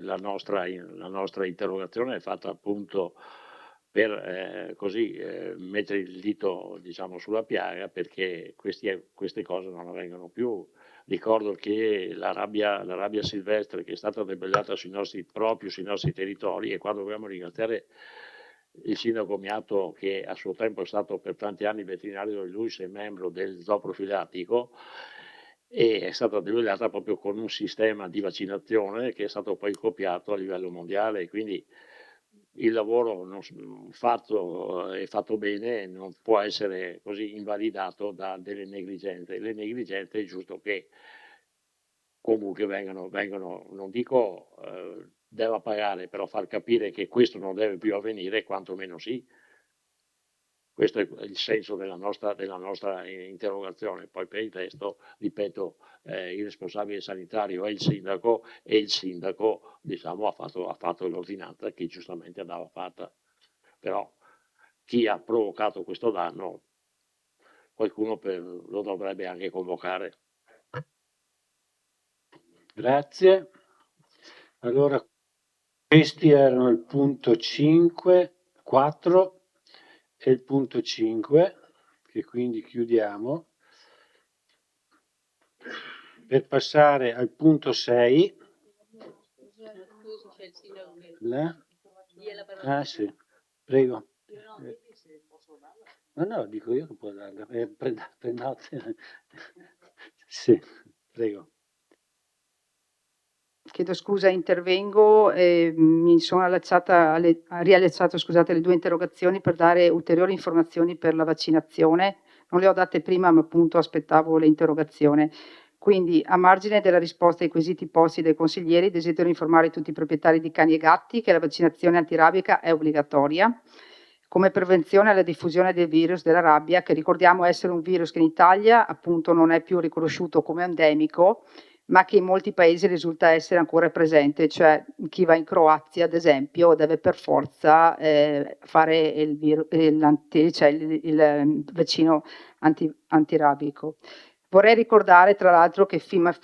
la nostra interrogazione è fatta appunto per così mettere il dito, diciamo, sulla piaga, perché queste cose non avvengono più. Ricordo che la rabbia silvestre che è stata debellata proprio sui nostri territori, e qua dobbiamo ringraziare il sindaco Miato, che a suo tempo è stato per tanti anni veterinario di Luis e membro del zoo profilatico, e è stata debellata proprio con un sistema di vaccinazione che è stato poi copiato a livello mondiale. Quindi il lavoro fatto e fatto bene non può essere così invalidato da delle negligenze. Le negligenze è giusto che comunque vengano, non dico debba pagare, però far capire che questo non deve più avvenire, quantomeno sì. Questo è il senso della nostra interrogazione. Poi per il resto, ripeto, il responsabile sanitario è il sindaco, e il sindaco, diciamo, ha fatto l'ordinanza che giustamente andava fatta. Però chi ha provocato questo danno, qualcuno lo dovrebbe anche convocare. Grazie. Allora, questi erano il punto 5, 4 e il punto 5, che quindi chiudiamo, per passare al punto 6. Ah sì, prego. No, dico io che può darla. Prendate. Sì, prego. Chiedo scusa, intervengo, mi sono riallacciato, scusate, le due interrogazioni per dare ulteriori informazioni per la vaccinazione. Non le ho date prima, ma appunto aspettavo l'interrogazione. Quindi, a margine della risposta ai quesiti posti dai consiglieri, desidero informare tutti i proprietari di cani e gatti che la vaccinazione antirabica è obbligatoria come prevenzione alla diffusione del virus della rabbia, che ricordiamo essere un virus che in Italia appunto non è più riconosciuto come endemico, ma che in molti paesi risulta essere ancora presente, cioè chi va in Croazia, ad esempio, deve per forza fare il vaccino antirabico. Vorrei ricordare, tra l'altro, che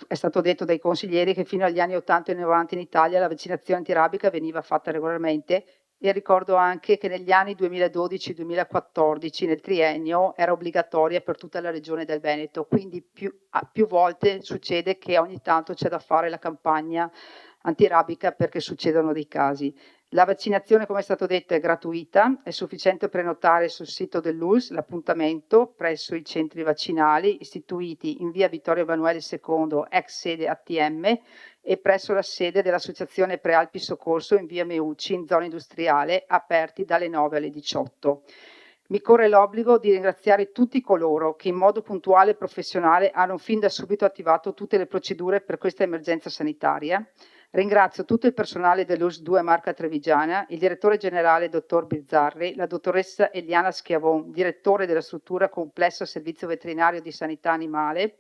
è stato detto dai consiglieri che fino agli anni 80 e 90 in Italia la vaccinazione antirabica veniva fatta regolarmente, e ricordo anche che negli anni 2012-2014, nel triennio, era obbligatoria per tutta la regione del Veneto, quindi più volte succede che ogni tanto c'è da fare la campagna antirabica perché succedono dei casi. La vaccinazione, come è stato detto, è gratuita, è sufficiente prenotare sul sito dell'ULSS l'appuntamento presso i centri vaccinali istituiti in via Vittorio Emanuele II, ex sede ATM, e presso la sede dell'Associazione Prealpi Soccorso in via Meucci, in zona industriale, aperti dalle 9 alle 18. Mi corre l'obbligo di ringraziare tutti coloro che in modo puntuale e professionale hanno fin da subito attivato tutte le procedure per questa emergenza sanitaria. Ringrazio tutto il personale dell'ULSS 2 Marca Trevigiana, il direttore generale dottor Bizzarri, la dottoressa Eliana Schiavon, direttore della struttura complessa servizio veterinario di sanità animale,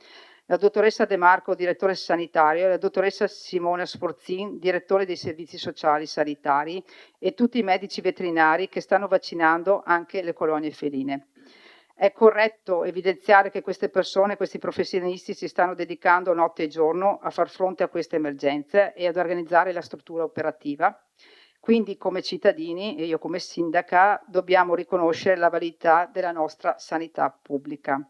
la dottoressa De Marco, direttore sanitario, la dottoressa Simona Sforzin, direttore dei servizi sociali sanitari, e tutti i medici veterinari che stanno vaccinando anche le colonie feline. È corretto evidenziare che queste persone, questi professionisti si stanno dedicando notte e giorno a far fronte a queste emergenze e ad organizzare la struttura operativa. Quindi come cittadini, e io come sindaca, dobbiamo riconoscere la validità della nostra sanità pubblica.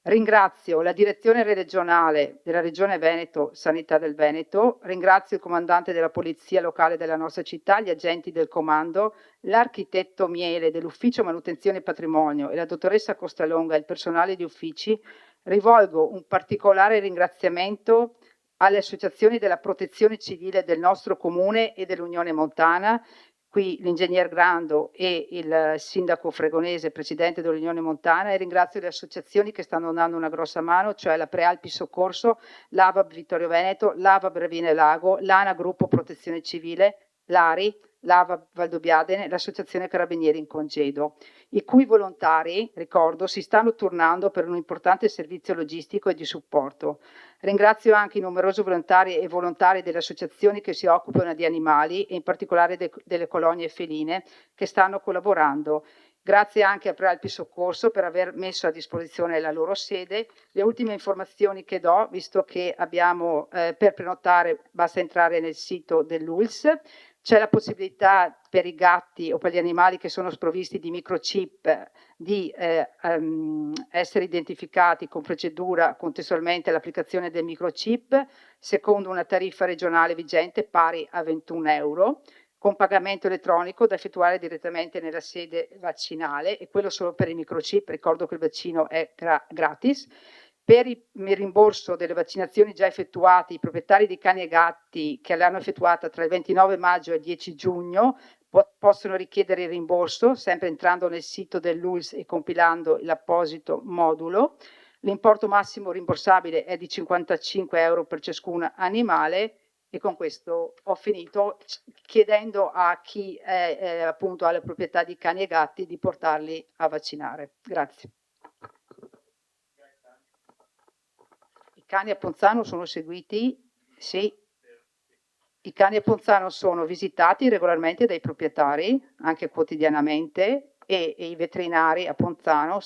Ringrazio la direzione regionale della Regione Veneto, Sanità del Veneto, ringrazio il comandante della polizia locale della nostra città, gli agenti del comando, l'architetto Miele dell'Ufficio Manutenzione e Patrimonio e la dottoressa Costalonga e il personale di uffici. Rivolgo un particolare ringraziamento alle associazioni della Protezione Civile del nostro comune e dell'Unione Montana, qui l'ingegner Grando e il sindaco Fregonese, presidente dell'Unione Montana, e ringrazio le associazioni che stanno dando una grossa mano, cioè la Prealpi Soccorso, l'AVAB Vittorio Veneto, l'AVAB Ravine Lago, l'ANA Gruppo Protezione Civile, l'ARI, l'AVAB Valdobbiadene, l'Associazione Carabinieri in Congedo, i cui volontari, ricordo, si stanno turnando per un importante servizio logistico e di supporto. Ringrazio anche i numerosi volontari e volontari delle associazioni che si occupano di animali e in particolare delle colonie feline che stanno collaborando. Grazie anche a Prealpi Soccorso per aver messo a disposizione la loro sede. Le ultime informazioni che do, visto che abbiamo per prenotare basta entrare nel sito dell'ULSS, c'è la possibilità per i gatti o per gli animali che sono sprovvisti di microchip di essere identificati con procedura contestualmente all'applicazione del microchip secondo una tariffa regionale vigente pari a 21 euro, con pagamento elettronico da effettuare direttamente nella sede vaccinale, e quello solo per il microchip, ricordo che il vaccino è gratis. Per il rimborso delle vaccinazioni già effettuate, i proprietari di cani e gatti che l'hanno effettuata tra il 29 maggio e il 10 giugno possono richiedere il rimborso, sempre entrando nel sito dell'ULSS e compilando l'apposito modulo. L'importo massimo rimborsabile è di 55 euro per ciascun animale. E con questo ho finito, chiedendo a chi appunto ha la proprietà di cani e gatti di portarli a vaccinare. Grazie. I cani a Ponzano sono seguiti? Sì. I cani a Ponzano sono visitati regolarmente dai proprietari, anche quotidianamente, e i veterinari a Ponzano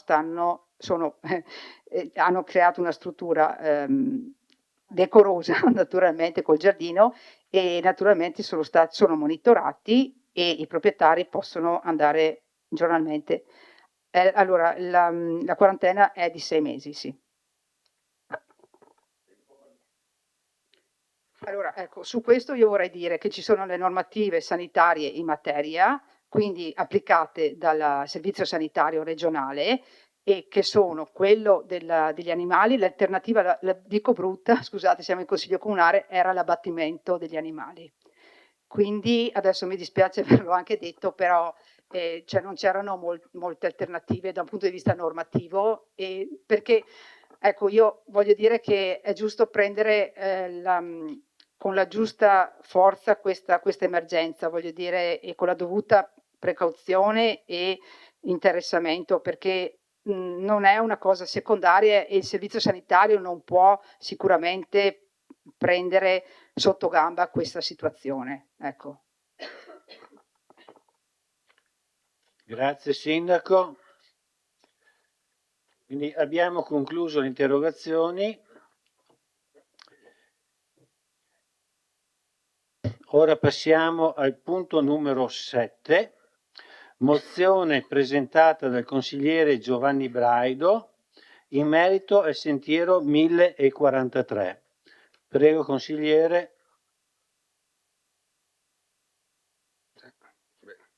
hanno creato una struttura decorosa naturalmente col giardino, e naturalmente sono monitorati e i proprietari possono andare giornalmente. Allora, la quarantena è di 6 mesi, sì. Allora, ecco, su questo io vorrei dire che ci sono le normative sanitarie in materia, quindi applicate dal Servizio Sanitario Regionale, e che sono quello degli animali. L'alternativa, la dico brutta, scusate, siamo in Consiglio Comunale, era l'abbattimento degli animali. Quindi adesso mi dispiace averlo anche detto, però cioè non c'erano molte alternative da un punto di vista normativo, perché ecco, io voglio dire che è giusto prendere con la giusta forza questa emergenza, voglio dire, e con la dovuta precauzione e interessamento, perché non è una cosa secondaria e il servizio sanitario non può sicuramente prendere sotto gamba questa situazione. Ecco. Grazie Sindaco. Quindi abbiamo concluso le interrogazioni. Ora passiamo al punto numero 7. Mozione presentata dal consigliere Giovanni Braido in merito al sentiero 1043. Prego consigliere.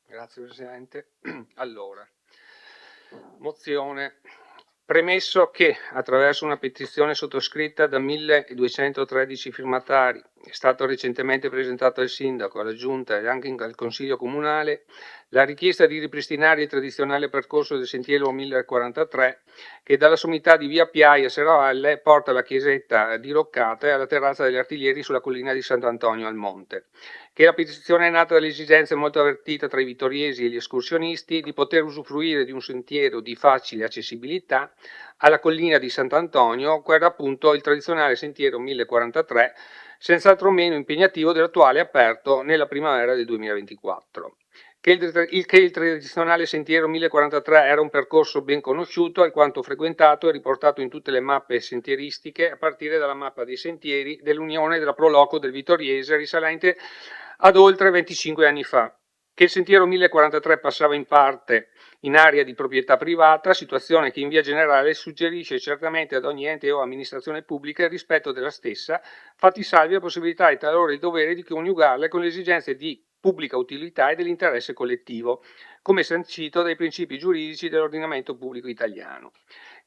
Grazie Presidente. Allora, mozione. Premesso che, attraverso una petizione sottoscritta da 1213 firmatari, è stato recentemente presentato al Sindaco, alla Giunta e anche al Consiglio Comunale la richiesta di ripristinare il tradizionale percorso del sentiero 1043 che dalla sommità di via Piai a Serravalle porta alla chiesetta diroccata e alla terrazza degli artiglieri sulla collina di Sant'Antonio al Monte. Che la petizione è nata dall'esigenza molto avvertita tra i vittoriesi e gli escursionisti di poter usufruire di un sentiero di facile accessibilità alla collina di Sant'Antonio, quello appunto il tradizionale sentiero 1043, senz'altro meno impegnativo dell'attuale aperto nella primavera del 2024. Che il tradizionale sentiero 1043 era un percorso ben conosciuto, alquanto frequentato e riportato in tutte le mappe sentieristiche, a partire dalla mappa dei sentieri dell'Unione della Proloco del Vittoriese, risalente ad oltre 25 anni fa. Che il sentiero 1043 passava in parte in area di proprietà privata, situazione che in via generale suggerisce certamente ad ogni ente o amministrazione pubblica il rispetto della stessa, fatti salvi la possibilità e talora il dovere di coniugarle con le esigenze di pubblica utilità e dell'interesse collettivo, come sancito dai principi giuridici dell'ordinamento pubblico italiano.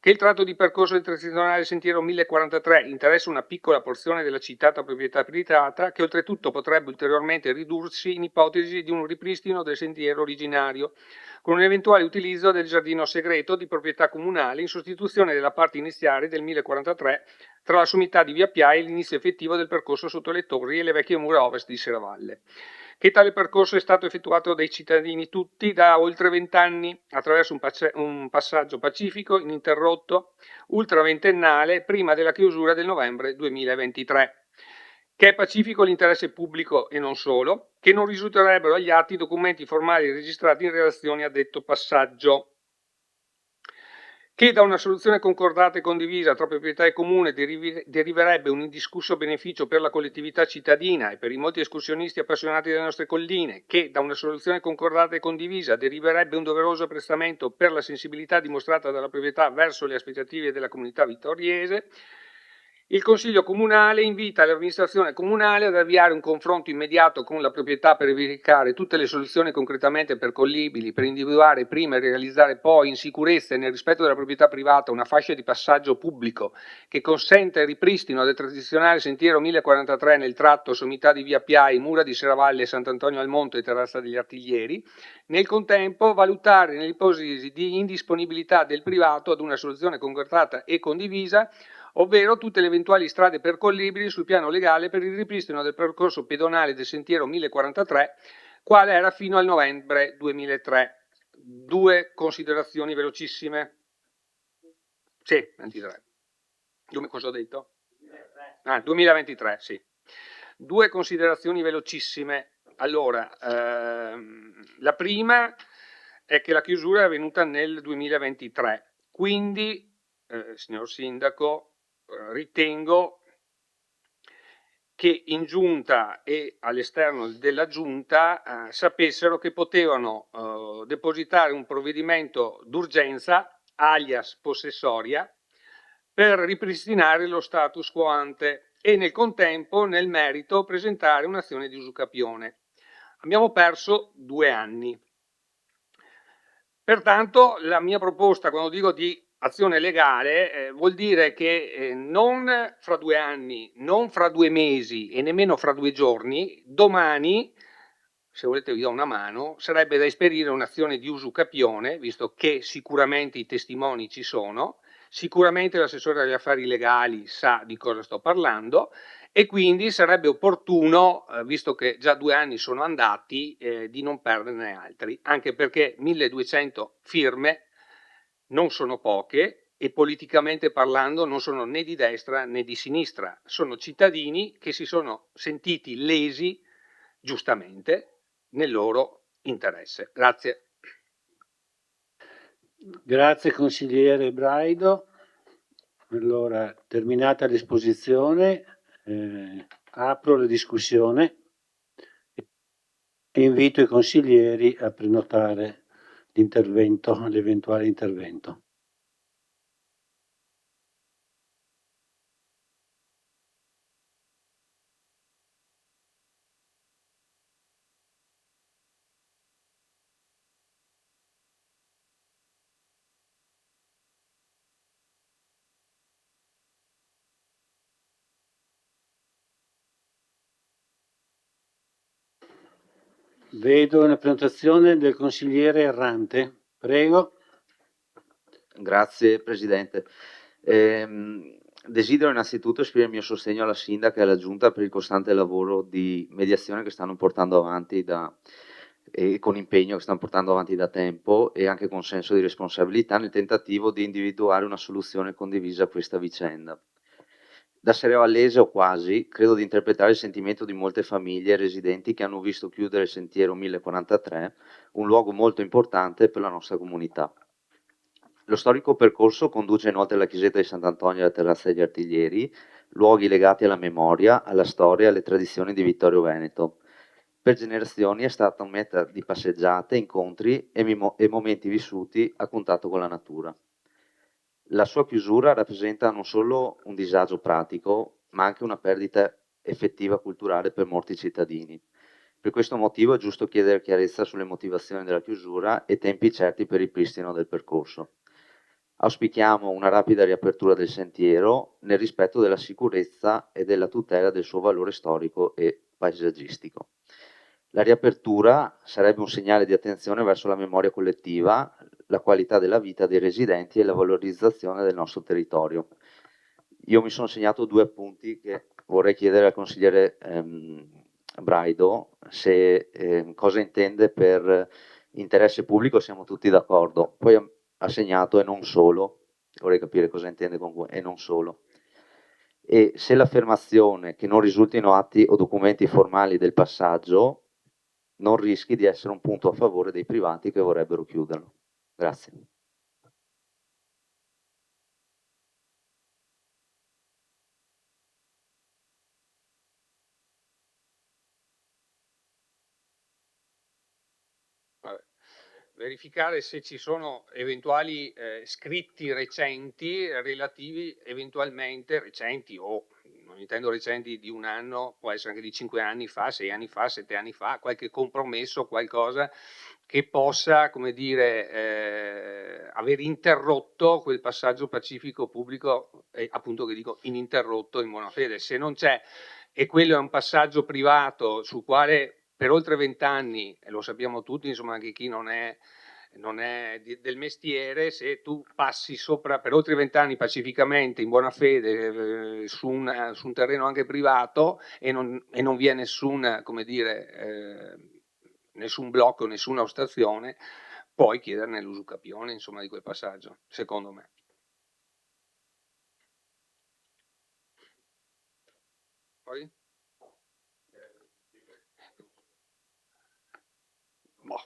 Che il tratto di percorso del tradizionale sentiero 1043 interessa una piccola porzione della citata proprietà privata, che oltretutto potrebbe ulteriormente ridursi in ipotesi di un ripristino del sentiero originario, con un eventuale utilizzo del giardino segreto di proprietà comunale in sostituzione della parte iniziale del 1043 tra la sommità di via Piai e l'inizio effettivo del percorso sotto le torri e le vecchie mura ovest di Serravalle. Che tale percorso è stato effettuato dai cittadini tutti da oltre 20 anni attraverso un passaggio pacifico, ininterrotto, ultraventennale, prima della chiusura del novembre 2023. Che è pacifico l'interesse pubblico e non solo, che non risulterebbero agli atti documenti formali registrati in relazione a detto passaggio, che da una soluzione concordata e condivisa tra proprietà e comune deriverebbe un indiscusso beneficio per la collettività cittadina e per i molti escursionisti appassionati delle nostre colline, che da una soluzione concordata e condivisa deriverebbe un doveroso apprezzamento per la sensibilità dimostrata dalla proprietà verso le aspettative della comunità vittoriese. Il Consiglio Comunale invita l'amministrazione comunale ad avviare un confronto immediato con la proprietà per verificare tutte le soluzioni concretamente percollibili, per individuare prima e realizzare poi in sicurezza e nel rispetto della proprietà privata una fascia di passaggio pubblico che consenta il ripristino del tradizionale sentiero 1043 nel tratto sommità di Via Piai, Mura di Serravalle, Sant'Antonio al Monte e Terrazza degli Artiglieri. Nel contempo valutare nell'ipotesi di indisponibilità del privato ad una soluzione concordata e condivisa, ovvero tutte le eventuali strade percollibili sul piano legale per il ripristino del percorso pedonale del sentiero 1043, quale era fino al novembre 2003. Due considerazioni velocissime. Sì, 23. Cosa ho detto? 2023, sì. Due considerazioni velocissime. Allora, la prima è che la chiusura è avvenuta nel 2023, quindi, signor Sindaco, ritengo che in giunta e all'esterno della giunta sapessero che potevano depositare un provvedimento d'urgenza, alias possessoria, per ripristinare lo status quo ante e nel contempo, nel merito, presentare un'azione di usucapione. Abbiamo perso 2 anni. Pertanto la mia proposta, quando dico di azione legale, vuol dire che non fra 2 anni, non fra 2 mesi e nemmeno fra 2 giorni, domani, se volete vi do una mano, sarebbe da esperire un'azione di usucapione, visto che sicuramente i testimoni ci sono, sicuramente l'assessore agli affari legali sa di cosa sto parlando, e quindi sarebbe opportuno, visto che già 2 anni sono andati, di non perderne altri, anche perché 1200 firme non sono poche e politicamente parlando non sono né di destra né di sinistra, sono cittadini che si sono sentiti lesi giustamente nel loro interesse. Grazie. Grazie consigliere Braido. Allora, terminata l'esposizione, apro la discussione e invito i consiglieri a prenotare l'intervento, l'eventuale intervento. Vedo una prenotazione del consigliere Errante. Prego. Grazie Presidente. Desidero innanzitutto esprimere il mio sostegno alla Sindaca e alla Giunta per il costante lavoro di mediazione che stanno portando avanti e con impegno che stanno portando avanti da tempo e anche con senso di responsabilità nel tentativo di individuare una soluzione condivisa a questa vicenda. Da sereavallese o quasi, credo di interpretare il sentimento di molte famiglie e residenti che hanno visto chiudere il sentiero 1043, un luogo molto importante per la nostra comunità. Lo storico percorso conduce inoltre alla chiesetta di Sant'Antonio e alla terrazza degli Artiglieri, luoghi legati alla memoria, alla storia e alle tradizioni di Vittorio Veneto. Per generazioni è stata meta di passeggiate, incontri e momenti vissuti a contatto con la natura. La sua chiusura rappresenta non solo un disagio pratico, ma anche una perdita effettiva culturale per molti cittadini. Per questo motivo è giusto chiedere chiarezza sulle motivazioni della chiusura e tempi certi per il ripristino del percorso. Auspichiamo una rapida riapertura del sentiero nel rispetto della sicurezza e della tutela del suo valore storico e paesaggistico. La riapertura sarebbe un segnale di attenzione verso la memoria collettiva, la qualità della vita dei residenti e la valorizzazione del nostro territorio. Io mi sono segnato 2 appunti che vorrei chiedere al consigliere Braido se cosa intende per interesse pubblico. Siamo tutti d'accordo, poi ha segnato e non solo, vorrei capire cosa intende con e non solo, e se l'affermazione che non risultino atti o documenti formali del passaggio non rischi di essere un punto a favore dei privati che vorrebbero chiuderlo. Grazie. Vabbè. Verificare se ci sono eventuali scritti recenti relativi eventualmente, recenti o non intendo recenti di un anno, può essere anche di 5 anni fa, 6 anni fa, 7 anni fa, qualche compromesso, qualcosa che possa, come dire, aver interrotto quel passaggio pacifico pubblico, appunto che dico ininterrotto in buona fede. Se non c'è, e quello è un passaggio privato sul quale per oltre 20 anni, e lo sappiamo tutti, insomma anche chi non è del mestiere, se tu passi sopra per oltre 20 anni pacificamente, in buona fede, su un terreno anche privato e non vi è nessun, come dire, nessun blocco, nessuna ostazione, puoi chiederne l'usucapione, insomma, di quel passaggio, secondo me. Poi? Boh,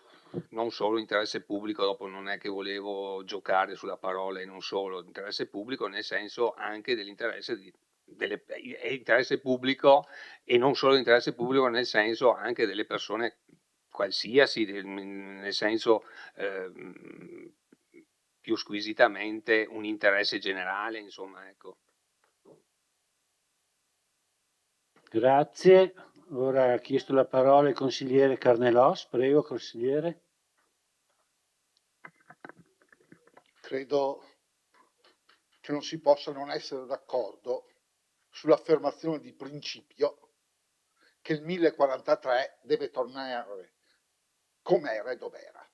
non solo interesse pubblico, dopo non è che volevo giocare sulla parola e non solo, interesse pubblico nel senso anche dell'interesse interesse pubblico e non solo interesse pubblico nel senso anche delle persone qualsiasi, nel senso più squisitamente un interesse generale, insomma, ecco. Grazie. Ora ha chiesto la parola il consigliere Carnellos. Prego, consigliere. Credo che non si possa non essere d'accordo sull'affermazione di principio che il 1043 deve tornare com'era e dov'era.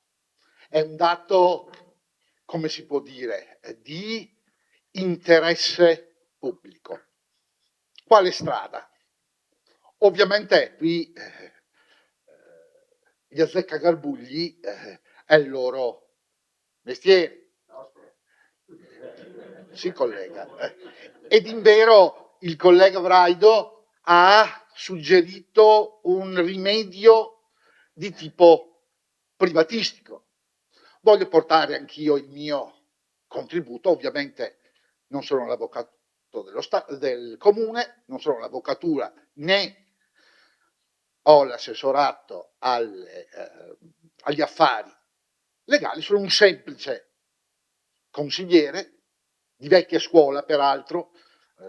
È un dato, come si può dire, di interesse pubblico. Quale strada? Ovviamente qui gli azzeccagarbugli è il loro mestiere. Si collega. Ed invero il collega Vraido ha suggerito un rimedio di tipo privatistico. Voglio portare anch'io il mio contributo, ovviamente non sono l'avvocato del comune, non sono l'avvocatura né ho l'assessorato agli affari legali, sono un semplice consigliere di vecchia scuola, peraltro,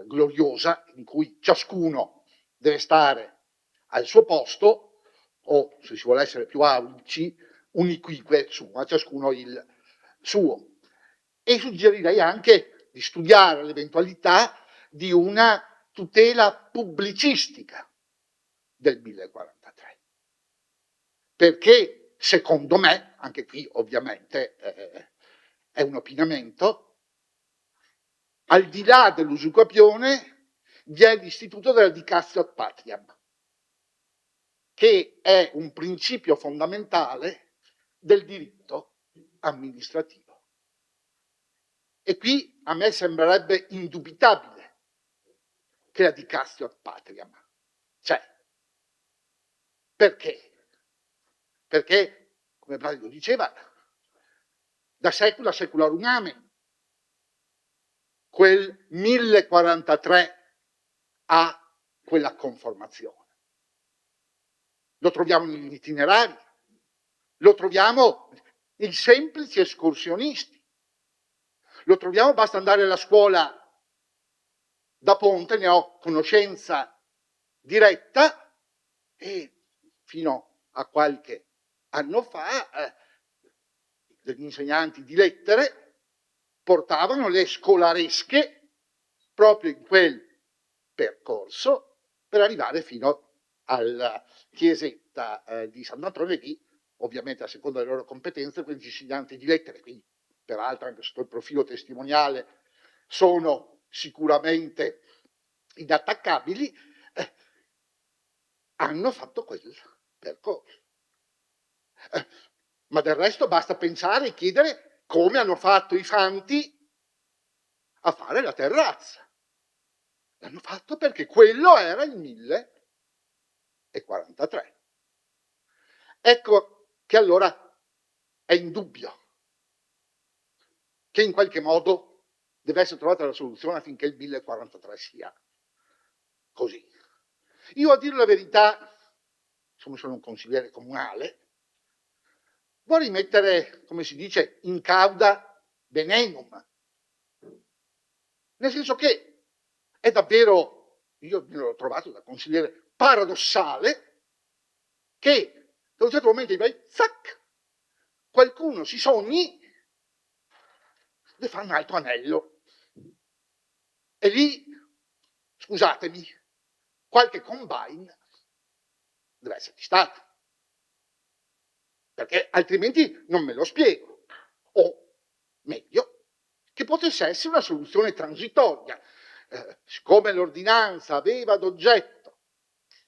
gloriosa, in cui ciascuno deve stare al suo posto, o se si vuole essere più aulici, uniquique a ciascuno il suo. E suggerirei anche di studiare l'eventualità di una tutela pubblicistica del 1043. Perché, secondo me, anche qui ovviamente è un opinamento, al di là dell'usucapione vi è l'istituto della dicastio ad patriam, che è un principio fondamentale del diritto amministrativo. E qui a me sembrerebbe indubitabile che la dicastio ad patriam c'è. Perché? Perché, come Vladio diceva, da secula secularum amen, quel 1043 ha quella conformazione. Lo troviamo negli itinerari, lo troviamo in semplici escursionisti, lo troviamo, basta andare alla scuola da Ponte, ne ho conoscenza diretta, e fino a qualche anno fa degli insegnanti di lettere portavano le scolaresche proprio in quel percorso per arrivare fino alla chiesetta di Sant'Antonio, e lì ovviamente a seconda delle loro competenze quegli insegnanti di lettere, quindi peraltro anche sotto il profilo testimoniale sono sicuramente inattaccabili, hanno fatto quel percorso. Ma del resto basta pensare e chiedere come hanno fatto i Fanti a fare la terrazza. L'hanno fatto perché quello era il 1043. Ecco che allora è indubbio che in qualche modo deve essere trovata la soluzione affinché il 1043 sia così. Io, a dire la verità, insomma, sono un consigliere comunale, vorrei mettere, come si dice, in cauda venenum. Nel senso che è davvero, io me l'ho trovato da consigliere, paradossale che da un certo momento zac, qualcuno si sogni di fare un altro anello. E lì, scusatemi, qualche combine deve esserci stato. Perché altrimenti non me lo spiego. O, meglio, che potesse essere una soluzione transitoria. Siccome l'ordinanza aveva ad oggetto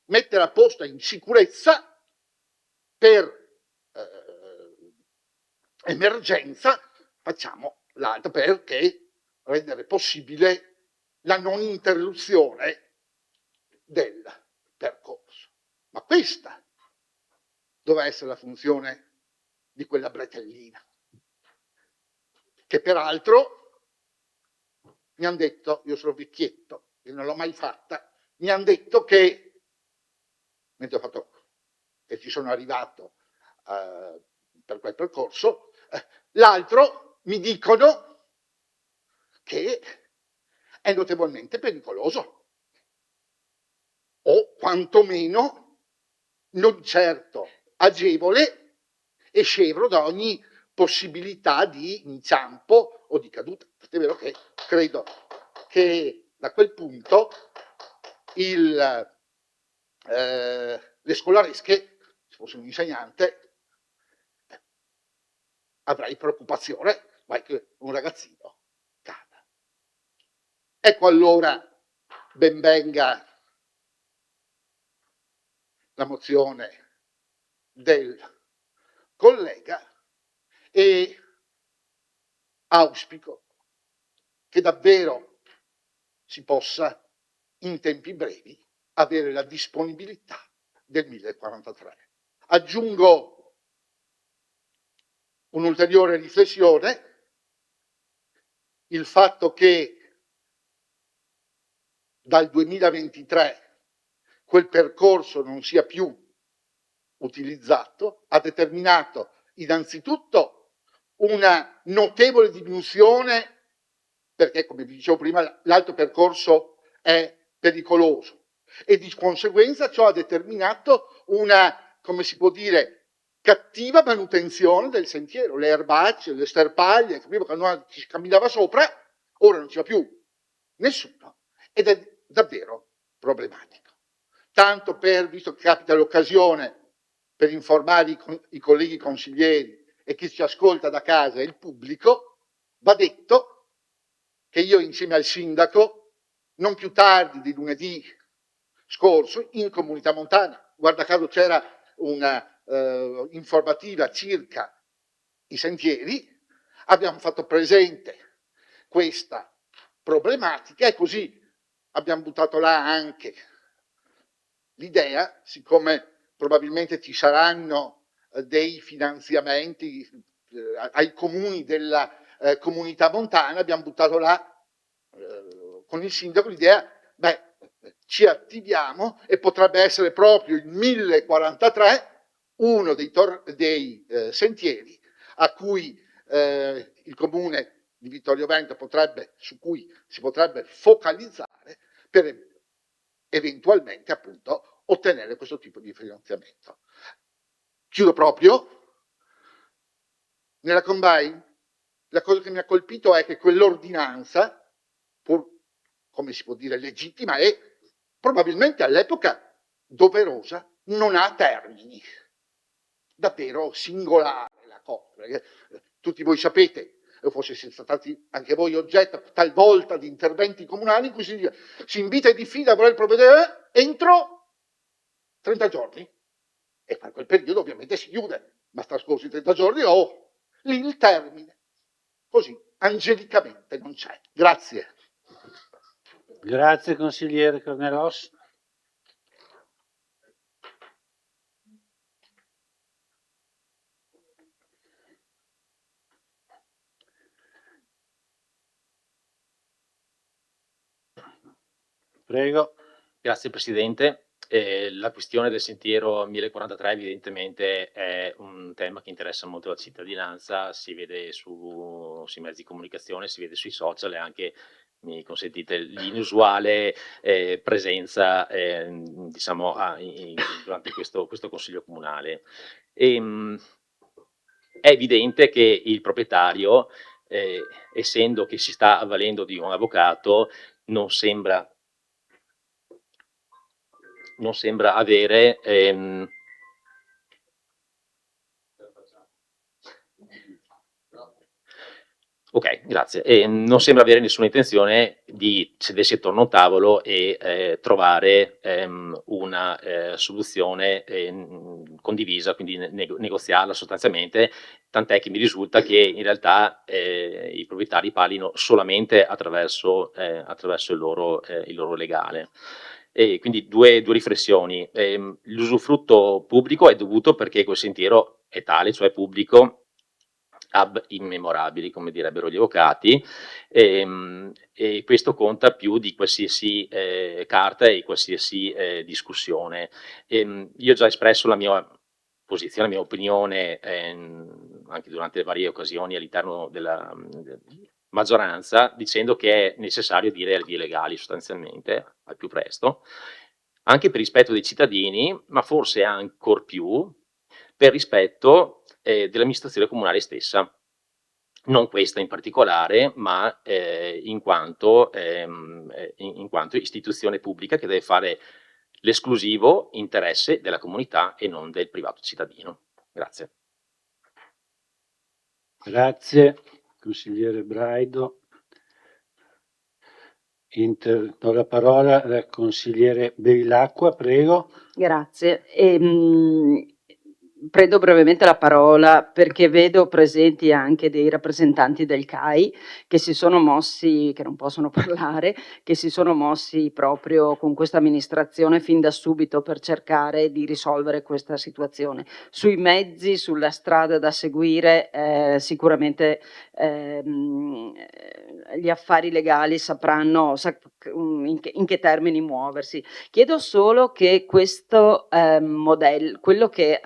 mettere a posto in sicurezza per emergenza, facciamo l'altro perché rendere possibile la non interruzione del percorso. Ma questa doveva essere la funzione di quella bretellina, che peraltro mi hanno detto, io sono vecchietto, io non l'ho mai fatta, mi hanno detto che, mentre ho fatto, che ci sono arrivato per quel percorso, l'altro mi dicono che è notevolmente pericoloso, o quantomeno non certo agevole e scevro da ogni possibilità di inciampo o di caduta. È vero che credo che da quel punto le scolaresche, se fossi un insegnante, avrei preoccupazione, ma che un ragazzino cada. Ecco allora, ben venga la mozione del collega e auspico che davvero si possa in tempi brevi avere la disponibilità del 1043. Aggiungo un'ulteriore riflessione, il fatto che dal 2023 quel percorso non sia più utilizzato ha determinato innanzitutto una notevole diminuzione, perché come vi dicevo prima l'altro percorso è pericoloso e di conseguenza ciò ha determinato una, come si può dire, cattiva manutenzione del sentiero, le erbacce, le sterpaglie, prima quando ci camminava sopra, ora non ci va più nessuno ed è davvero problematico. Tanto per, visto che capita l'occasione, per informare i colleghi consiglieri e chi ci ascolta da casa e il pubblico, va detto che io insieme al sindaco, non più tardi di lunedì scorso, in Comunità Montana, guarda caso c'era una informativa circa i sentieri, abbiamo fatto presente questa problematica e così abbiamo buttato là anche l'idea, siccome probabilmente ci saranno dei finanziamenti ai comuni della Comunità Montana, abbiamo buttato là con il sindaco l'idea, ci attiviamo e potrebbe essere proprio il 1043 uno dei sentieri a cui il comune di Vittorio Veneto su cui si potrebbe focalizzare per eventualmente appunto ottenere questo tipo di finanziamento. Chiudo proprio. Nella Combine la cosa che mi ha colpito è che quell'ordinanza, pur come si può dire legittima e probabilmente all'epoca doverosa, non ha termini. Davvero singolare la cosa, perché tutti voi sapete, o forse siete stati anche voi oggetto talvolta di interventi comunali in cui si invita i diffidi a voler provvedere entro 30 giorni e per quel periodo ovviamente si chiude, ma trascorsi 30 giorni lì il termine, così angelicamente non c'è. Grazie. Grazie consigliere Cornelos. prego. Grazie Presidente. La questione del sentiero 1043 evidentemente è un tema che interessa molto la cittadinanza, si vede sui mezzi di comunicazione, si vede sui social e anche, mi consentite, l'inusuale presenza diciamo, durante questo Consiglio Comunale. È evidente che il proprietario, essendo che si sta avvalendo di un avvocato, non sembra avere ok, grazie. Non sembra avere nessuna intenzione di sedersi attorno a un tavolo e trovare una soluzione condivisa, quindi negoziarla sostanzialmente, tant'è che mi risulta che in realtà i proprietari parlino solamente attraverso il loro legale. E quindi due riflessioni. L'usufrutto pubblico è dovuto perché quel sentiero è tale, cioè pubblico, ab immemorabili, come direbbero gli avvocati, e questo conta più di qualsiasi carta e qualsiasi discussione. Io ho già espresso la mia posizione, la mia opinione anche durante le varie occasioni all'interno della maggioranza, dicendo che è necessario dire le vie legali sostanzialmente al più presto, anche per rispetto dei cittadini, ma forse ancor più per rispetto dell'amministrazione comunale stessa, non questa in particolare, ma in quanto istituzione pubblica che deve fare l'esclusivo interesse della comunità e non del privato cittadino. Grazie. Grazie, consigliere Braido. Do la parola al consigliere Bevilacqua, prego. Grazie. Prendo brevemente la parola perché vedo presenti anche dei rappresentanti del CAI che si sono mossi, che non possono parlare, che si sono mossi proprio con questa amministrazione fin da subito per cercare di risolvere questa situazione. Sui mezzi, sulla strada da seguire, sicuramente gli affari legali sapranno in che termini muoversi. Chiedo solo che questo modello, quello che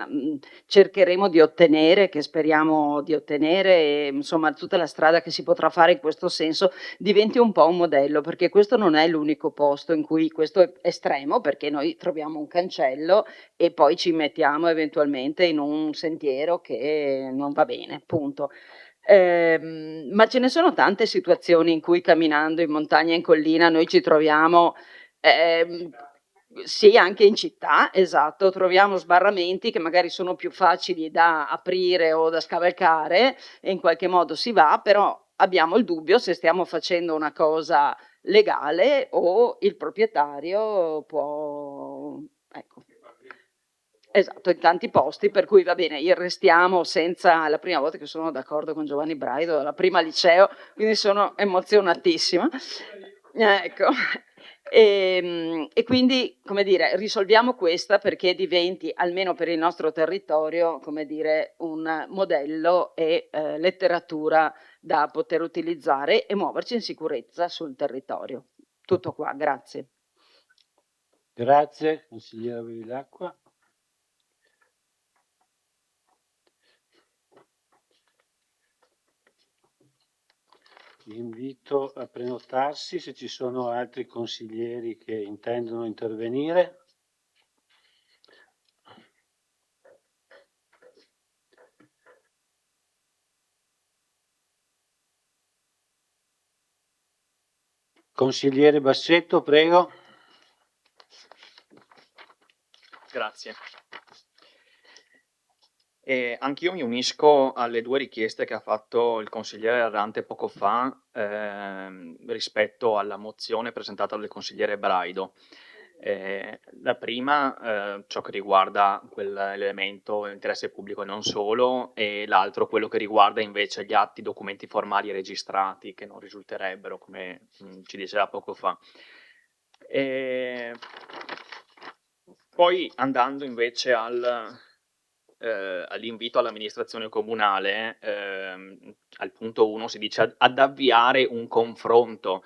cercheremo di ottenere, che speriamo di ottenere, e insomma tutta la strada che si potrà fare in questo senso diventi un po' un modello, perché questo non è l'unico posto in cui questo è estremo, perché noi troviamo un cancello e poi ci mettiamo eventualmente in un sentiero che non va bene, punto. Ma ce ne sono tante situazioni in cui camminando in montagna e in collina noi ci troviamo sì, anche in città, esatto, troviamo sbarramenti che magari sono più facili da aprire o da scavalcare e in qualche modo si va, però abbiamo il dubbio se stiamo facendo una cosa legale o il proprietario può, ecco. Esatto, in tanti posti, per cui va bene, restiamo senza, la prima volta che sono d'accordo con Giovanni Braido, la prima liceo, quindi sono emozionatissima. Ecco. E quindi, come dire, risolviamo questa perché diventi, almeno per il nostro territorio, come dire, un modello e letteratura da poter utilizzare e muoverci in sicurezza sul territorio. Tutto qua, grazie. Grazie, consigliera Bevilacqua. Vi invito a prenotarsi se ci sono altri consiglieri che intendono intervenire. Consigliere Bassetto, prego. Grazie. Anch'io mi unisco alle due richieste che ha fatto il consigliere Errante poco fa rispetto alla mozione presentata dal consigliere Braido. La prima, ciò che riguarda quell'elemento interesse pubblico e non solo, e l'altro quello che riguarda invece gli atti, documenti formali registrati che non risulterebbero, come ci diceva poco fa. Poi andando invece all'invito all'amministrazione comunale, al punto 1 si dice ad avviare un confronto.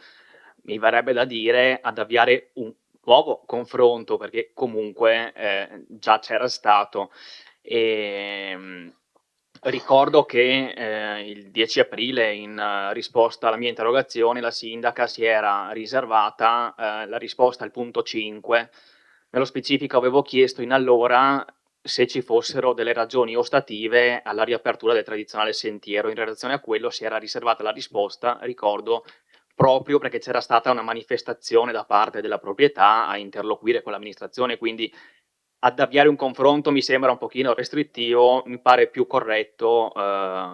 mi verrebbe da dire ad avviare un nuovo confronto, perché comunque già c'era stato. Ricordo che il 10 aprile, in risposta alla mia interrogazione, la sindaca si era riservata la risposta al punto 5. Nello specifico avevo chiesto in allora se ci fossero delle ragioni ostative alla riapertura del tradizionale sentiero. In relazione a quello si era riservata la risposta, ricordo, proprio perché c'era stata una manifestazione da parte della proprietà a interloquire con l'amministrazione, quindi ad avviare un confronto mi sembra un pochino restrittivo, mi pare più corretto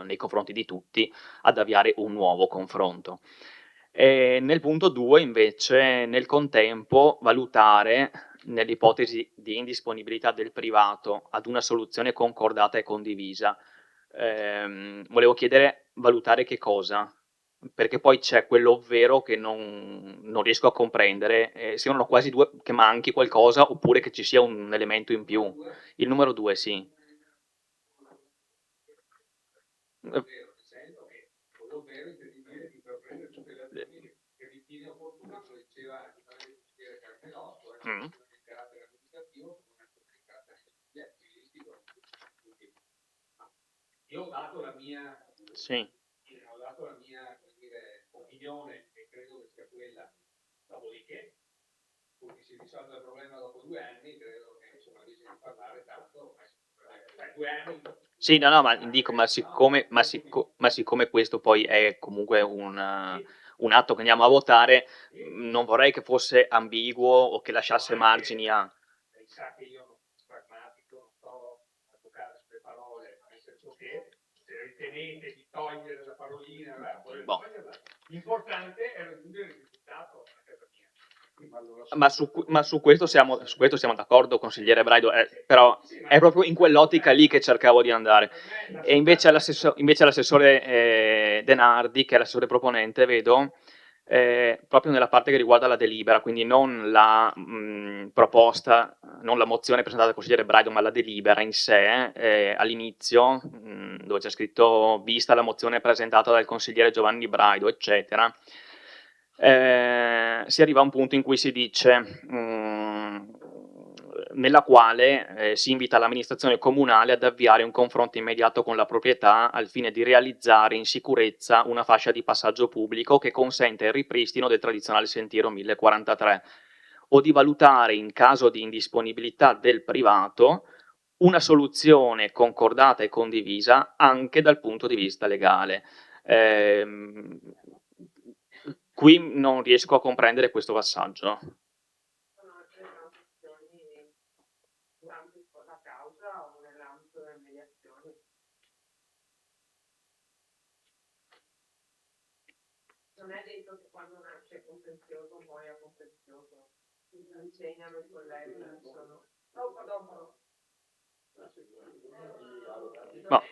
nei confronti di tutti ad avviare un nuovo confronto. Nel punto 2 invece, nel contempo, valutare, nell'ipotesi di indisponibilità del privato, ad una soluzione concordata e condivisa. Volevo chiedere, valutare che cosa? Perché poi c'è quello ovvero che non riesco a comprendere, sembrano quasi due, che manchi qualcosa oppure che ci sia un elemento in più. Il numero 2, sì. Mm. Io ho dato la mia, sì. Ho dato la mia, come dire, opinione e credo che sia quella. Dopodiché, pur che si risolve il problema dopo 2 anni, credo che insomma bisogna parlare tanto. 2 anni. Sì, no, ma dico, ma siccome questo poi è comunque un atto che andiamo a votare, non vorrei che fosse ambiguo o che lasciasse margini a. Lei sa che io non sono pragmatico, non sto a toccare sulle parole, nel senso che se ritenete di togliere la parolina, toglierla. L'importante è raggiungere il risultato. Ma su questo siamo d'accordo, consigliere Braido, però è proprio in quell'ottica lì che cercavo di andare. E invece l'assessore Denardi, che è l'assessore proponente, vedo, proprio nella parte che riguarda la delibera, quindi non la proposta, non la mozione presentata dal consigliere Braido, ma la delibera in sé, all'inizio, dove c'è scritto vista la mozione presentata dal consigliere Giovanni Braido, eccetera. Si arriva a un punto in cui si dice nella quale si invita l'amministrazione comunale ad avviare un confronto immediato con la proprietà al fine di realizzare in sicurezza una fascia di passaggio pubblico che consente il ripristino del tradizionale sentiero 1043 o di valutare, in caso di indisponibilità del privato, una soluzione concordata e condivisa anche dal punto di vista legale. Qui non riesco a comprendere questo passaggio. Sono altre transazioni durante la causa o nell'ambito delle mediazioni? Non è detto che quando nasce contenzioso muoia contenzioso. Insegnano i colleghi, sono. Dopo. No.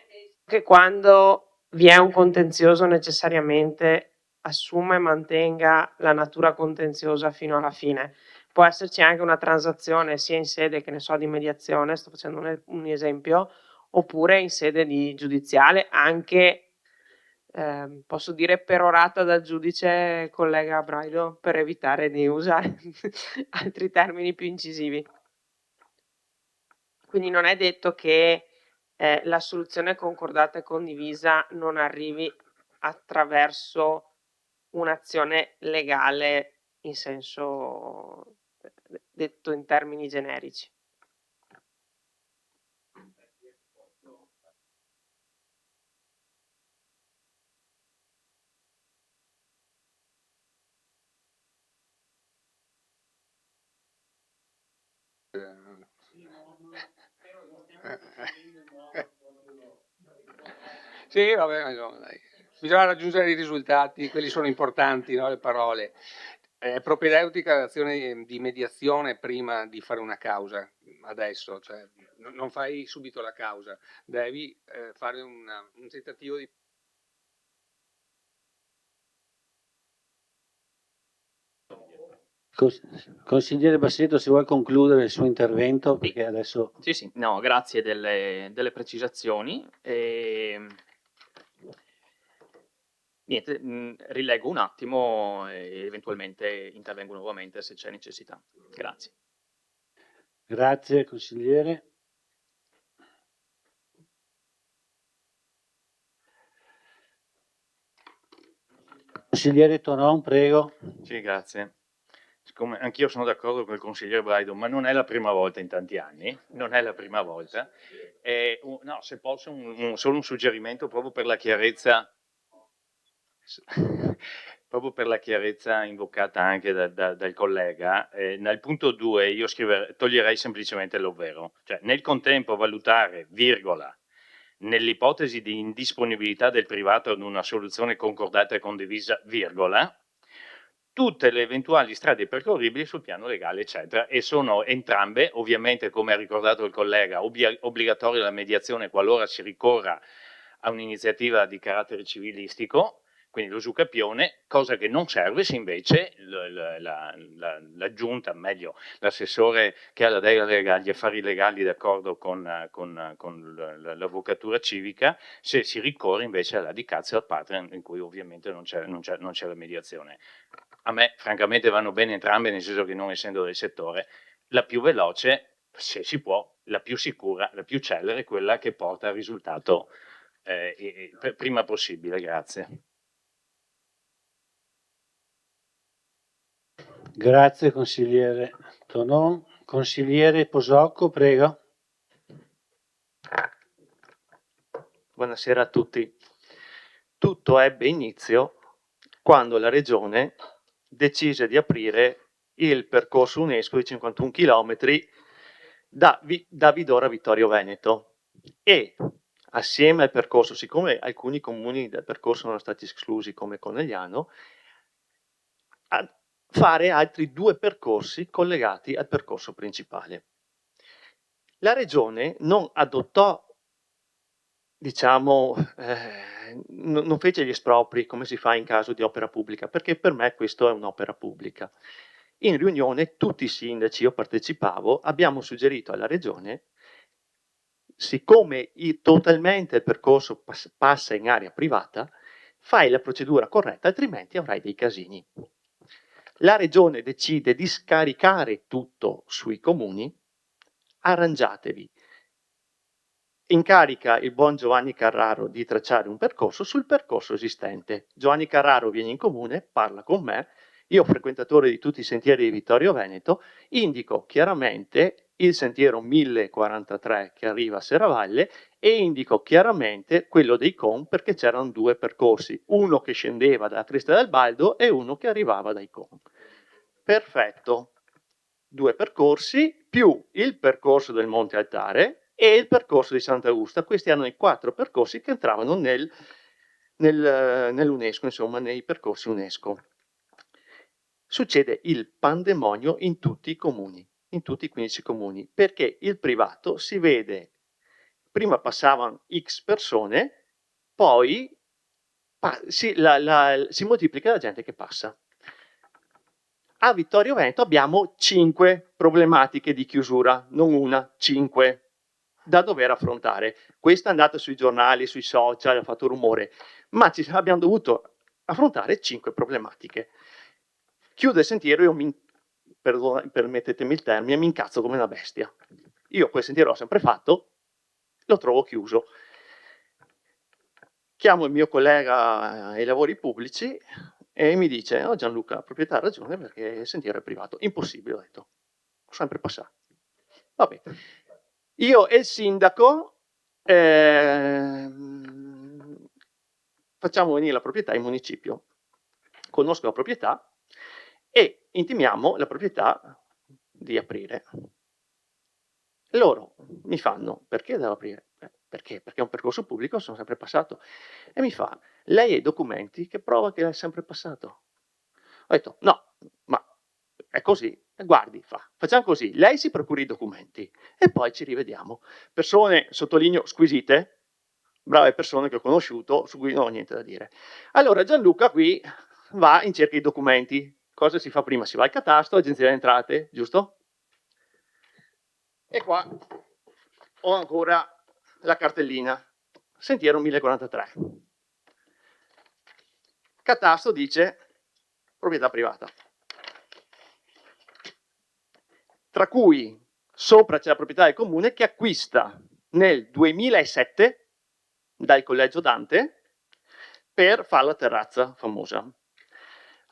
Che quando vi è un contenzioso necessariamente assuma e mantenga la natura contenziosa fino alla fine. Può esserci anche una transazione sia in sede, che ne so, di mediazione, sto facendo un esempio, oppure in sede di giudiziale, anche posso dire perorata dal giudice collega Braido, per evitare di usare altri termini più incisivi. Quindi non è detto che la soluzione concordata e condivisa non arrivi attraverso un'azione legale in senso detto in termini generici. Sì, vabbè, no, dai. Bisogna raggiungere i risultati, quelli sono importanti, no? Le parole. È propedeutica l'azione di mediazione prima di fare una causa, adesso, cioè, non fai subito la causa, devi fare un tentativo di. Consigliere Bassetto, se vuoi concludere il suo intervento, perché adesso. Sì, no, grazie delle precisazioni. Niente, rilego un attimo e eventualmente intervengo nuovamente se c'è necessità. Grazie. Grazie consigliere. Consigliere Tonon, prego. Sì, grazie. Siccome anch'io sono d'accordo con il consigliere Braido, ma non è la prima volta in tanti anni, non è la prima volta. No, se posso, solo un suggerimento proprio per la chiarezza, proprio per la chiarezza invocata anche dal collega. Nel punto 2 io toglierei semplicemente l'ovvero, cioè nel contempo valutare, virgola, nell'ipotesi di indisponibilità del privato ad una soluzione concordata e condivisa, virgola, tutte le eventuali strade percorribili sul piano legale, eccetera, e sono entrambe, ovviamente, come ha ricordato il collega, obbligatoria la mediazione qualora si ricorra a un'iniziativa di carattere civilistico, quindi l'usucapione, cosa che non serve se invece la giunta, meglio l'assessore che ha la delega agli affari legali d'accordo con l'avvocatura civica, se si ricorre invece alla dicazio ad parte in cui ovviamente non c'è la mediazione. A me francamente vanno bene entrambe, nel senso che non essendo del settore, la più veloce, se si può, la più sicura, la più celere, quella che porta al risultato prima possibile. Grazie. Grazie consigliere Tonon. Consigliere Posocco, prego. Buonasera a tutti. Tutto ebbe inizio quando la Regione decise di aprire il percorso UNESCO di 51 km da Vidora a Vittorio Veneto e assieme al percorso, siccome alcuni comuni del percorso sono stati esclusi come Conegliano, a fare altri 2 percorsi collegati al percorso principale. La Regione non adottò, diciamo, non fece gli espropri come si fa in caso di opera pubblica, perché per me questo è un'opera pubblica. In riunione tutti i sindaci, io partecipavo, abbiamo suggerito alla Regione, siccome totalmente il percorso passa in area privata, fai la procedura corretta, altrimenti avrai dei casini. La Regione decide di scaricare tutto sui comuni, arrangiatevi. Incarica il buon Giovanni Carraro di tracciare un percorso sul percorso esistente. Giovanni Carraro viene in comune, parla con me, io frequentatore di tutti i sentieri di Vittorio Veneto, indico chiaramente il sentiero 1043 che arriva a Serravalle e indico chiaramente quello dei Con perché c'erano 2 percorsi, uno che scendeva dalla Cresta del Baldo e uno che arrivava dai Con. Perfetto, 2 percorsi più il percorso del Monte Altare e il percorso di Sant'Augusta. Questi erano i 4 percorsi che entravano nell'UNESCO, insomma, nei percorsi UNESCO. Succede il pandemonio in tutti i comuni, in tutti i 15 comuni, perché il privato si vede, prima passavano X persone, poi si moltiplica la gente che passa. A Vittorio Veneto abbiamo 5 problematiche di chiusura, non una, 5 da dover affrontare. Questa è andata sui giornali, sui social, ha fatto rumore, ma abbiamo dovuto affrontare 5 problematiche. Chiudo il sentiero, io permettetemi il termine, mi incazzo come una bestia. Io quel sentiero l'ho sempre fatto, lo trovo chiuso. Chiamo il mio collega ai lavori pubblici e mi dice: oh Gianluca, la proprietà ha ragione perché il sentiero è privato. Impossibile, ho detto. Ho sempre passato. Vabbè. Io e il sindaco facciamo venire la proprietà in municipio. Conosco la proprietà e intimiamo la proprietà di aprire. Loro mi fanno: perché devo aprire? Perché? Perché è un percorso pubblico, sono sempre passato. E mi fa: lei ha i documenti che prova che è sempre passato? Ho detto: no, ma è così. Guardi, facciamo così, lei si procuri i documenti e poi ci rivediamo. Persone, sottolineo, squisite, brave persone che ho conosciuto, su cui non ho niente da dire. Allora Gianluca qui va in cerca di documenti. Cosa si fa prima? Si va al catasto, agenzia delle entrate, giusto? E qua ho ancora la cartellina, sentiero 1043. Catasto dice proprietà privata. Tra cui sopra c'è la proprietà del comune che acquista nel 2007 dal collegio Dante per fare la terrazza famosa.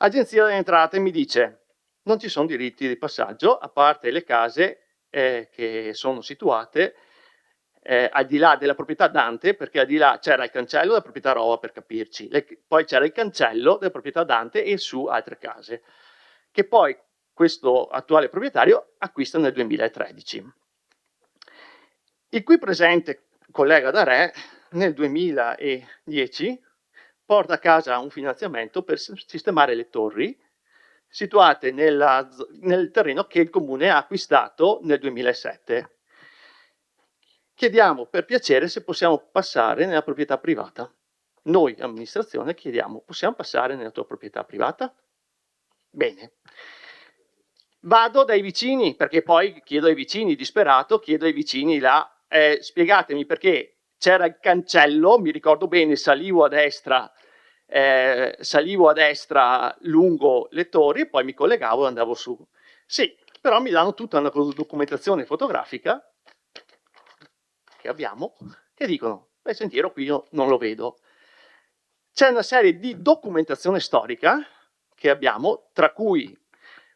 Agenzia delle Entrate mi dice non ci sono diritti di passaggio a parte le case che sono situate al di là della proprietà Dante, perché al di là c'era il cancello della proprietà Rova, per capirci, poi c'era il cancello della proprietà Dante e su altre case, che poi questo attuale proprietario acquista nel 2013. Il qui presente collega Darè nel 2010 porta a casa un finanziamento per sistemare le torri situate nel terreno che il comune ha acquistato nel 2007. Chiediamo per piacere se possiamo passare nella proprietà privata. Noi, amministrazione, chiediamo, possiamo passare nella tua proprietà privata? Bene. Vado dai vicini, perché poi chiedo ai vicini, disperato, chiedo ai vicini là, spiegatemi perché c'era il cancello, mi ricordo bene, salivo a destra lungo le torri e poi mi collegavo e andavo su. Sì, però mi danno tutta una documentazione fotografica che abbiamo, che dicono, il sentiero qui io non lo vedo. C'è una serie di documentazione storica che abbiamo, tra cui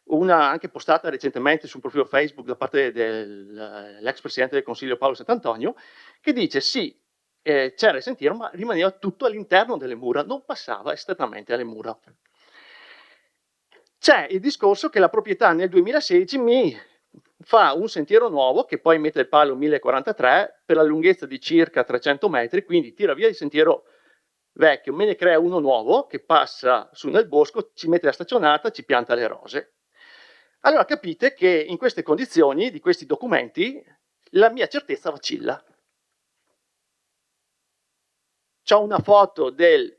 una anche postata recentemente sul profilo Facebook da parte dell'ex presidente del Consiglio Paolo Sant'Antonio, che dice sì, c'era il sentiero ma rimaneva tutto all'interno delle mura, non passava esternamente alle mura. C'è il discorso che la proprietà nel 2016 mi fa un sentiero nuovo che poi mette il palo 1043 per la lunghezza di circa 300 metri, quindi tira via il sentiero vecchio, me ne crea uno nuovo che passa su nel bosco, ci mette la staccionata, ci pianta le rose. Allora capite che in queste condizioni, di questi documenti, la mia certezza vacilla. C'ho una foto del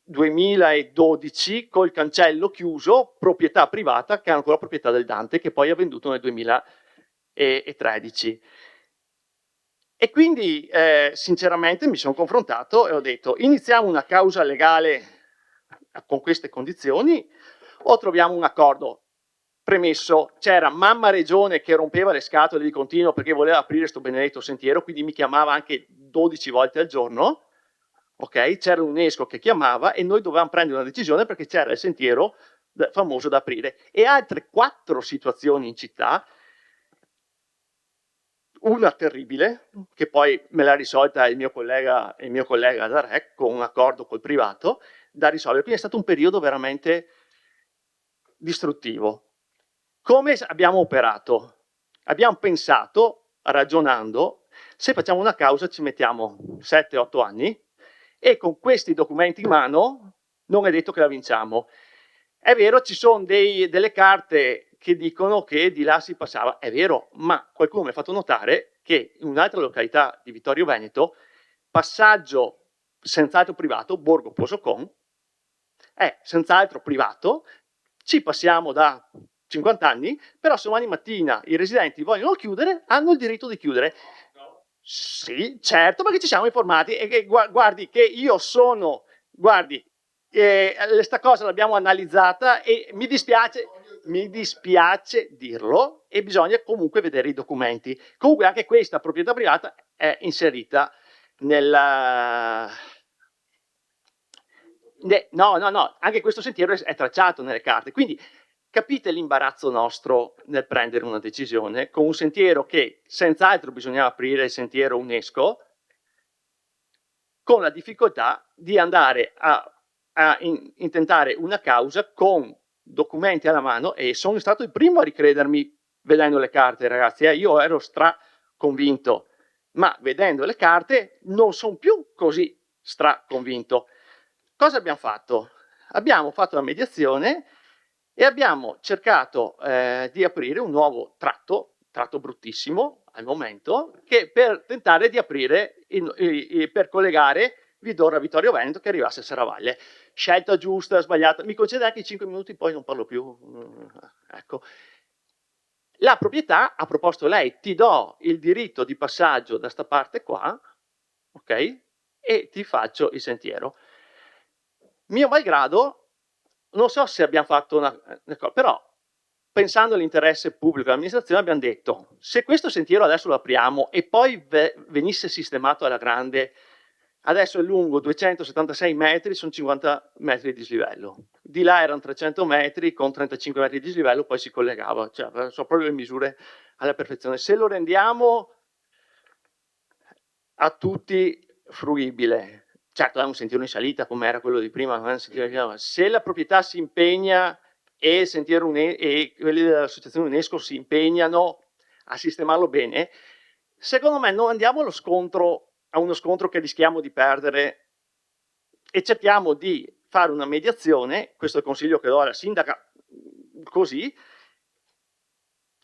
2012 col cancello chiuso, proprietà privata, che è ancora proprietà del Dante, che poi ha venduto nel 2013. E quindi sinceramente mi sono confrontato e ho detto iniziamo una causa legale con queste condizioni o troviamo un accordo. Premesso, c'era mamma regione che rompeva le scatole di continuo perché voleva aprire questo benedetto sentiero, quindi mi chiamava anche 12 volte al giorno, ok? C'era l'UNESCO che chiamava e noi dovevamo prendere una decisione perché c'era il sentiero famoso da aprire. E altre 4 situazioni in città, una terribile, che poi me l'ha risolta il mio collega Darè con un accordo col privato, da risolvere. Quindi è stato un periodo veramente distruttivo. Come abbiamo operato? Abbiamo pensato, ragionando, se facciamo una causa ci mettiamo 7-8 anni e con questi documenti in mano non è detto che la vinciamo. È vero, ci sono delle carte che dicono che di là si passava, è vero, ma qualcuno mi ha fatto notare che in un'altra località di Vittorio Veneto, passaggio senz'altro privato, Borgo Posocon, è senz'altro privato, ci passiamo da 50 anni, però se domani mattina i residenti vogliono chiudere, hanno il diritto di chiudere. No. Sì, certo, perché ci siamo informati e guardi che io sono, guardi, questa cosa l'abbiamo analizzata e mi dispiace dirlo e bisogna comunque vedere i documenti. Comunque anche questa proprietà privata è inserita nella... No, anche questo sentiero è tracciato nelle carte, quindi capite l'imbarazzo nostro nel prendere una decisione con un sentiero che senz'altro bisognava aprire il sentiero UNESCO, con la difficoltà di andare a intentare una causa con documenti alla mano e sono stato il primo a ricredermi vedendo le carte, ragazzi, io ero straconvinto, ma vedendo le carte non sono più così straconvinto. Cosa abbiamo fatto? Abbiamo fatto la mediazione e abbiamo cercato di aprire un nuovo tratto bruttissimo al momento, che per tentare di aprire, per collegare Vidorra a Vittorio Veneto che arrivasse a Serravalle. Scelta giusta, sbagliata, mi concede anche 5 minuti, poi non parlo più. Ecco. La proprietà ha proposto lei, ti do il diritto di passaggio da sta parte qua, ok? E ti faccio il sentiero. Mio malgrado, non so se abbiamo fatto una cosa, però pensando all'interesse pubblico dell'amministrazione abbiamo detto, se questo sentiero adesso lo apriamo e poi venisse sistemato alla grande, adesso è lungo 276 metri, sono 50 metri di dislivello. Di là erano 300 metri con 35 metri di dislivello, poi si collegava, cioè sono proprio le misure alla perfezione. Se lo rendiamo a tutti fruibile, certo è un sentiero in salita come era quello di prima, non è un sentiero, se la proprietà si impegna e, e quelli dell'associazione UNESCO si impegnano a sistemarlo bene, secondo me non andiamo a uno scontro che rischiamo di perdere e cerchiamo di fare una mediazione, questo è il consiglio che do alla sindaca, così,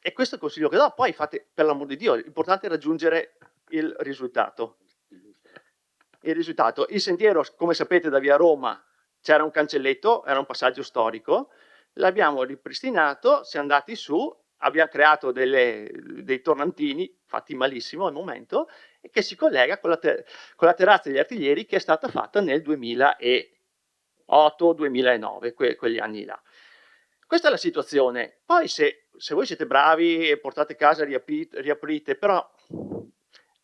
e questo è il consiglio che do, poi fate, per l'amor di Dio, l'importante è raggiungere il risultato. Il sentiero, come sapete, da via Roma c'era un cancelletto, era un passaggio storico, l'abbiamo ripristinato, siamo andati su, abbiamo creato dei tornantini, fatti malissimo al momento, e che si collega con la terrazza degli artiglieri che è stata fatta nel 2008-2009, quegli anni là. Questa è la situazione. Poi se voi siete bravi e portate a casa, riaprite, però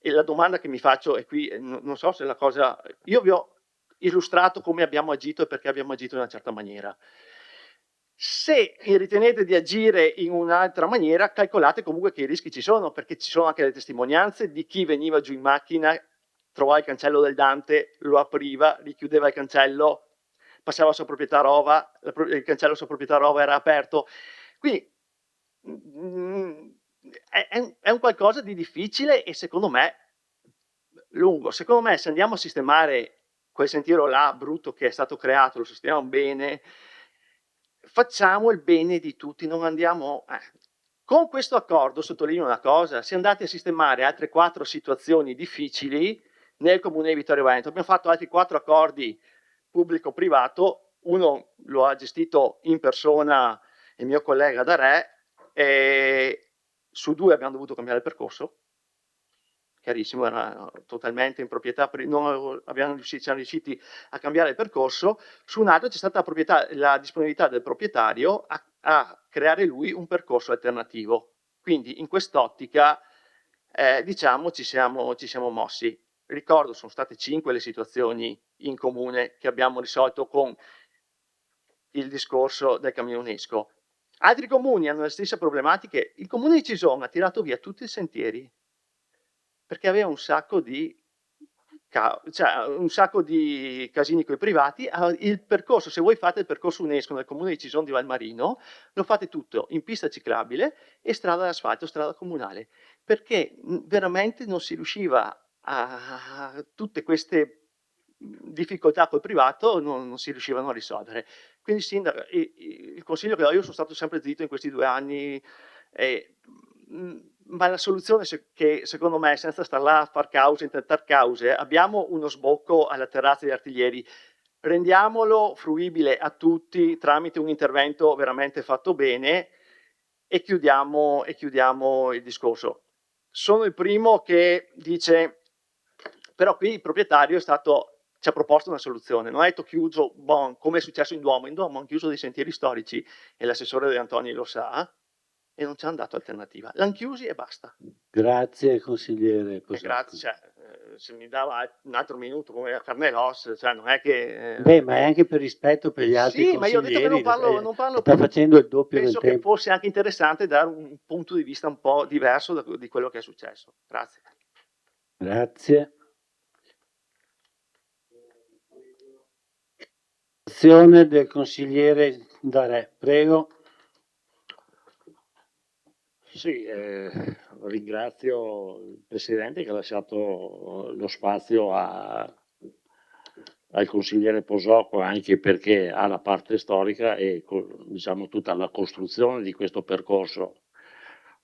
la domanda che mi faccio è qui, non so se la cosa... Io vi ho illustrato come abbiamo agito e perché abbiamo agito in una certa maniera. Se ritenete di agire in un'altra maniera, calcolate comunque che i rischi ci sono, perché ci sono anche le testimonianze di chi veniva giù in macchina, trovava il cancello del Dante, lo apriva, richiudeva il cancello, passava la sua proprietà Rova, il cancello sua proprietà Rova era aperto. Quindi è un qualcosa di difficile e secondo me lungo. Secondo me se andiamo a sistemare quel sentiero là brutto che è stato creato, lo sistemiamo bene, facciamo il bene di tutti, non andiamo... Con questo accordo, sottolineo una cosa, si è andati a sistemare altre 4 situazioni difficili nel comune di Vittorio Veneto. Abbiamo fatto altri 4 accordi pubblico-privato, uno lo ha gestito in persona il mio collega da Re, e su 2 abbiamo dovuto cambiare il percorso, chiarissimo, era totalmente in proprietà, siamo riusciti a cambiare il percorso, su un altro c'è stata la disponibilità del proprietario a creare lui un percorso alternativo. Quindi in quest'ottica diciamo ci siamo mossi. Ricordo, sono state 5 le situazioni in comune che abbiamo risolto con il discorso del cammino UNESCO. Altri comuni hanno le stesse problematiche. Il comune di Cison ha tirato via tutti i sentieri perché aveva un sacco di casini coi privati. Il percorso, se voi fate il percorso UNESCO nel comune di Cison di Valmarino, lo fate tutto in pista ciclabile e strada d'asfalto, strada comunale, perché veramente non si riusciva a tutte queste difficoltà col privato non si riuscivano a risolvere. Quindi sindaco, il consiglio che do, io sono stato sempre zitto in questi 2 anni, ma la soluzione che secondo me, senza star là a far cause, intentare cause, abbiamo uno sbocco alla terrazza degli artiglieri, rendiamolo fruibile a tutti tramite un intervento veramente fatto bene e chiudiamo il discorso. Sono il primo che dice, però qui il proprietario ci ha proposto una soluzione, non ha detto chiuso, come è successo in Duomo hanno chiuso dei sentieri storici e l'assessore De Antoni lo sa, e non ci hanno dato alternativa. L'hanno chiusi e basta. Grazie consigliere. Grazie, se mi dava un altro minuto come a carne e ossa, cioè non è che... Beh, ma è anche per rispetto per gli altri sì, ma io ho detto che non parlo sta facendo il doppio del penso tempo. che fosse anche interessante dare un punto di vista un po' diverso di quello che è successo. Grazie. Grazie. Azione del consigliere Dare, prego. Sì, ringrazio il Presidente che ha lasciato lo spazio al consigliere Posocco, anche perché ha la parte storica e diciamo tutta la costruzione di questo percorso,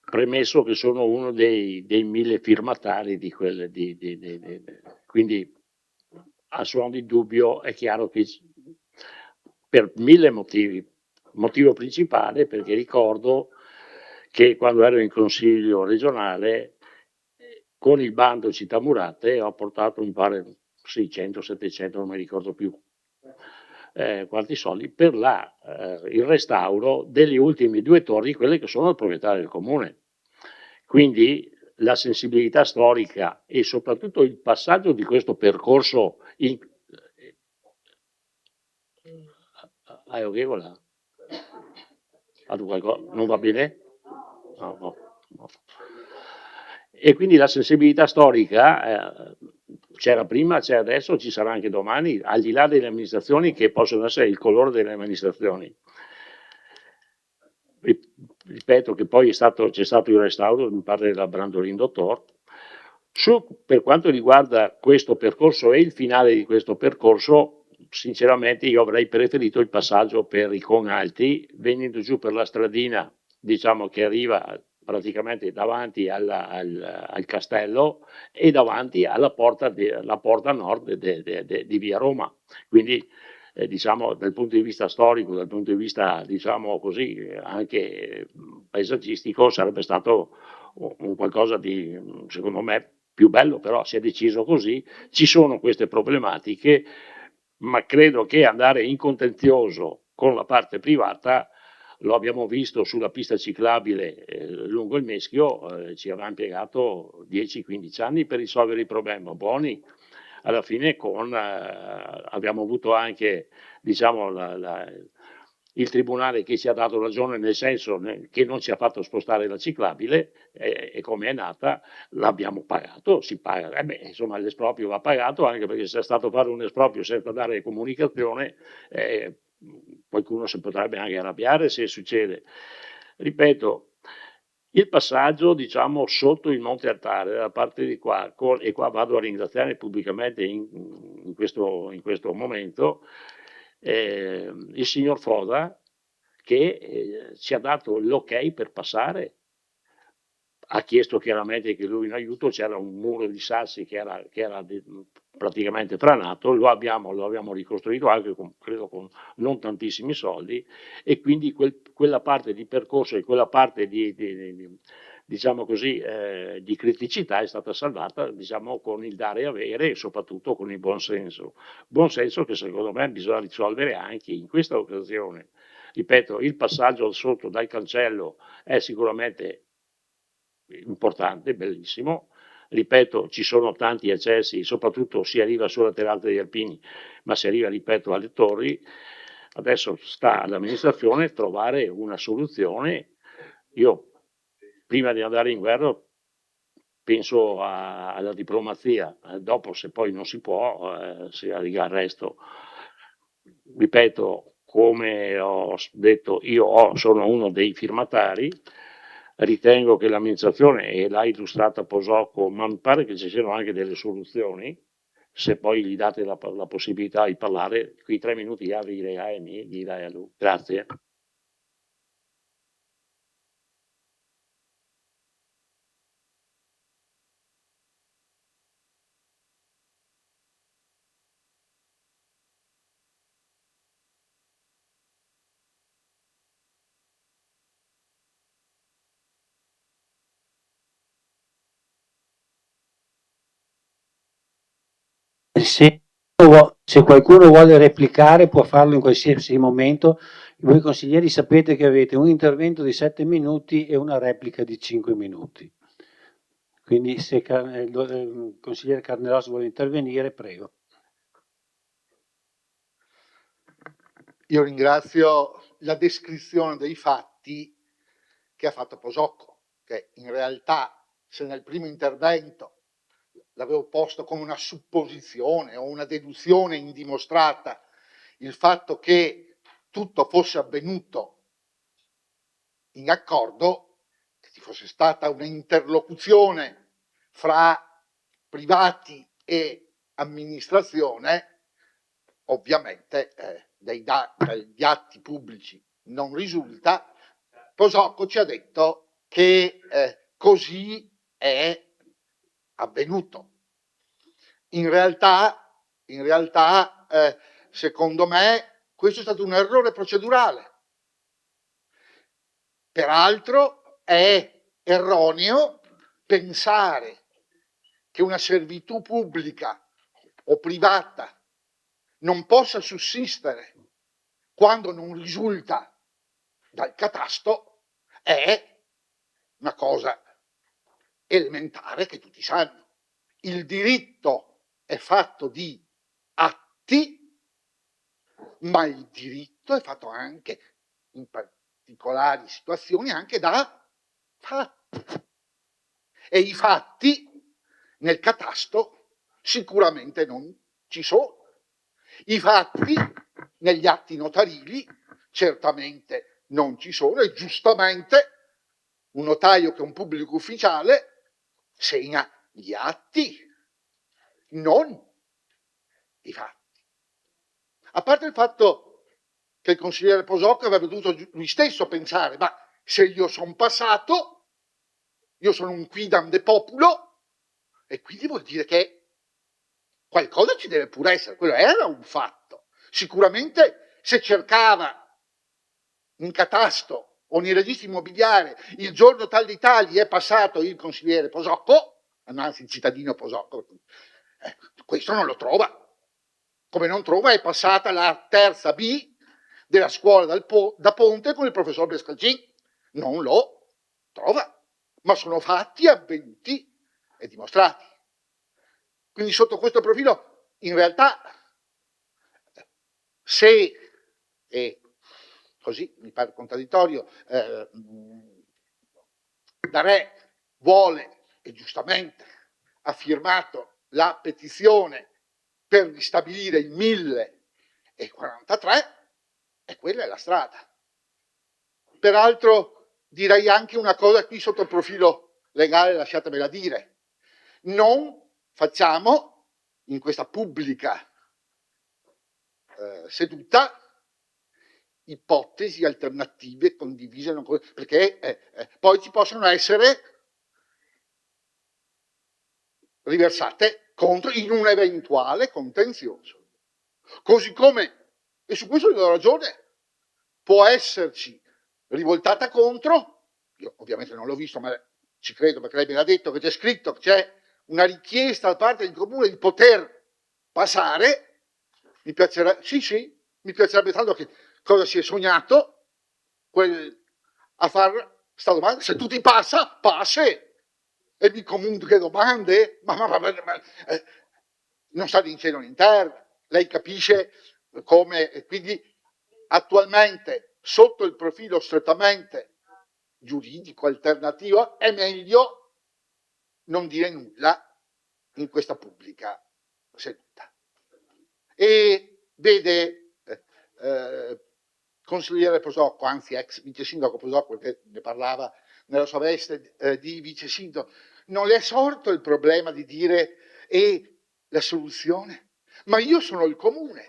premesso che sono uno dei 1000 firmatari di quelle, quindi a suon di dubbio è chiaro che per 1000 motivi. Motivo principale perché ricordo che quando ero in consiglio regionale con il bando Città Murate ho portato mi pare 600, 700, non mi ricordo più, quanti soldi per il restauro delle ultime 2 torri, quelle che sono il proprietario del comune. Quindi la sensibilità storica e soprattutto il passaggio di questo percorso hai ok là? Non va bene? No. E quindi la sensibilità storica c'era prima, c'è adesso, ci sarà anche domani, al di là delle amministrazioni che possono essere il colore delle amministrazioni. Ripeto che poi c'è stato il restauro, mi pare della Brandolin Dottor. Per quanto riguarda questo percorso e il finale di questo percorso, sinceramente io avrei preferito il passaggio per i Conalti, venendo giù per la stradina, diciamo che arriva praticamente davanti al castello e davanti alla porta nord di via Roma. Quindi diciamo dal punto di vista storico, dal punto di vista diciamo così anche paesaggistico sarebbe stato un qualcosa di secondo me più bello, però si è deciso così, ci sono queste problematiche, ma credo che andare in contenzioso con la parte privata, lo abbiamo visto sulla pista ciclabile lungo il Meschio, ci aveva impiegato 10-15 anni per risolvere il problema, buoni. Alla fine abbiamo avuto anche diciamo, il tribunale che ci ha dato ragione nel senso che non ci ha fatto spostare la ciclabile e come è nata l'abbiamo pagato, si paga, insomma l'esproprio va pagato anche perché se è stato fare un esproprio senza dare comunicazione qualcuno si potrebbe anche arrabbiare se succede. Ripeto, il passaggio, diciamo, sotto il Monte Altare, da parte di qua, e qua vado a ringraziare pubblicamente in questo momento, il signor Foda, che ci ha dato l'ok per passare. Ha chiesto chiaramente che lui in aiuto, c'era un muro di sassi che era praticamente franato, lo abbiamo ricostruito anche credo con non tantissimi soldi e quindi quella parte di percorso e quella parte diciamo così, di criticità è stata salvata diciamo, con il dare e avere e soprattutto con il buon senso che secondo me bisogna risolvere anche in questa occasione. Ripeto, il passaggio al sotto dal cancello è sicuramente importante, bellissimo. Ripeto, ci sono tanti accessi, soprattutto si arriva sulla terrazza degli Alpini, ma si arriva, ripeto, alle torri. Adesso sta all'amministrazione trovare una soluzione. Io, prima di andare in guerra, penso alla diplomazia, dopo se poi non si può, si arriva al resto. Ripeto, come ho detto, io sono uno dei firmatari. Ritengo che l'amministrazione, e l'ha illustrata Posocco, ma mi pare che ci siano anche delle soluzioni, se poi gli date la possibilità di parlare, qui 3 minuti direi a Emi, direi a lui. Grazie. Se qualcuno vuole replicare può farlo in qualsiasi momento. Voi consiglieri sapete che avete un intervento di 7 minuti e una replica di 5 minuti. Quindi se il consigliere Carneros vuole intervenire, prego. Io ringrazio la descrizione dei fatti che ha fatto Posocco, che in realtà se nel primo intervento l'avevo posto come una supposizione o una deduzione indimostrata il fatto che tutto fosse avvenuto in accordo, che ci fosse stata un'interlocuzione fra privati e amministrazione, ovviamente dagli atti pubblici non risulta. Posocco ci ha detto che così è avvenuto. In realtà, secondo me, questo è stato un errore procedurale. Peraltro è erroneo pensare che una servitù pubblica o privata non possa sussistere quando non risulta dal catasto, è una cosa elementare che tutti sanno. Il diritto è fatto di atti, ma il diritto è fatto anche, in particolari situazioni, anche da fatti. E i fatti nel catasto sicuramente non ci sono. I fatti negli atti notarili certamente non ci sono, e giustamente un notaio che è un pubblico ufficiale segna gli atti, non i fatti. A parte il fatto che il consigliere Posocco avrebbe dovuto lui stesso pensare, ma se io sono passato, io sono un quidam de populo, e quindi vuol dire che qualcosa ci deve pure essere. Quello era un fatto. Sicuramente se cercava in catasto o nei registri immobiliari il giorno tal di tali è passato il consigliere Posocco, anzi il cittadino Posocco, questo non lo trova. Come non trova è passata la terza B della scuola da Ponte con il professor Bescalcin. Non lo trova, ma sono fatti avvenuti e dimostrati. Quindi sotto questo profilo, in realtà, se, e così mi pare contraddittorio, Darè vuole, e giustamente, ha firmato la petizione per ristabilire il 1043, e quella è la strada. Peraltro direi anche una cosa qui sotto il profilo legale, lasciatemela dire. Non facciamo in questa pubblica seduta ipotesi alternative condivise, perché poi ci possono essere riversate contro in un eventuale contenzioso. Così come, e su questo gli do ragione, può esserci rivoltata contro, io ovviamente non l'ho visto, ma ci credo perché lei me l'ha detto, che c'è scritto che c'è una richiesta da parte del comune di poter passare, mi piacerebbe, sì, mi piacerebbe tanto che cosa si è sognato a fare sta domanda, se tu ti passa, passi, e mi comunque domande, ma non sta in cielo in terra, lei capisce come, quindi attualmente sotto il profilo strettamente giuridico alternativo è meglio non dire nulla in questa pubblica seduta. E vede, consigliere Posocco, anzi ex vice sindaco Posocco, perché ne parlava nella sua veste di vice sindaco, non le è sorto il problema di dire la soluzione? Ma io sono il comune,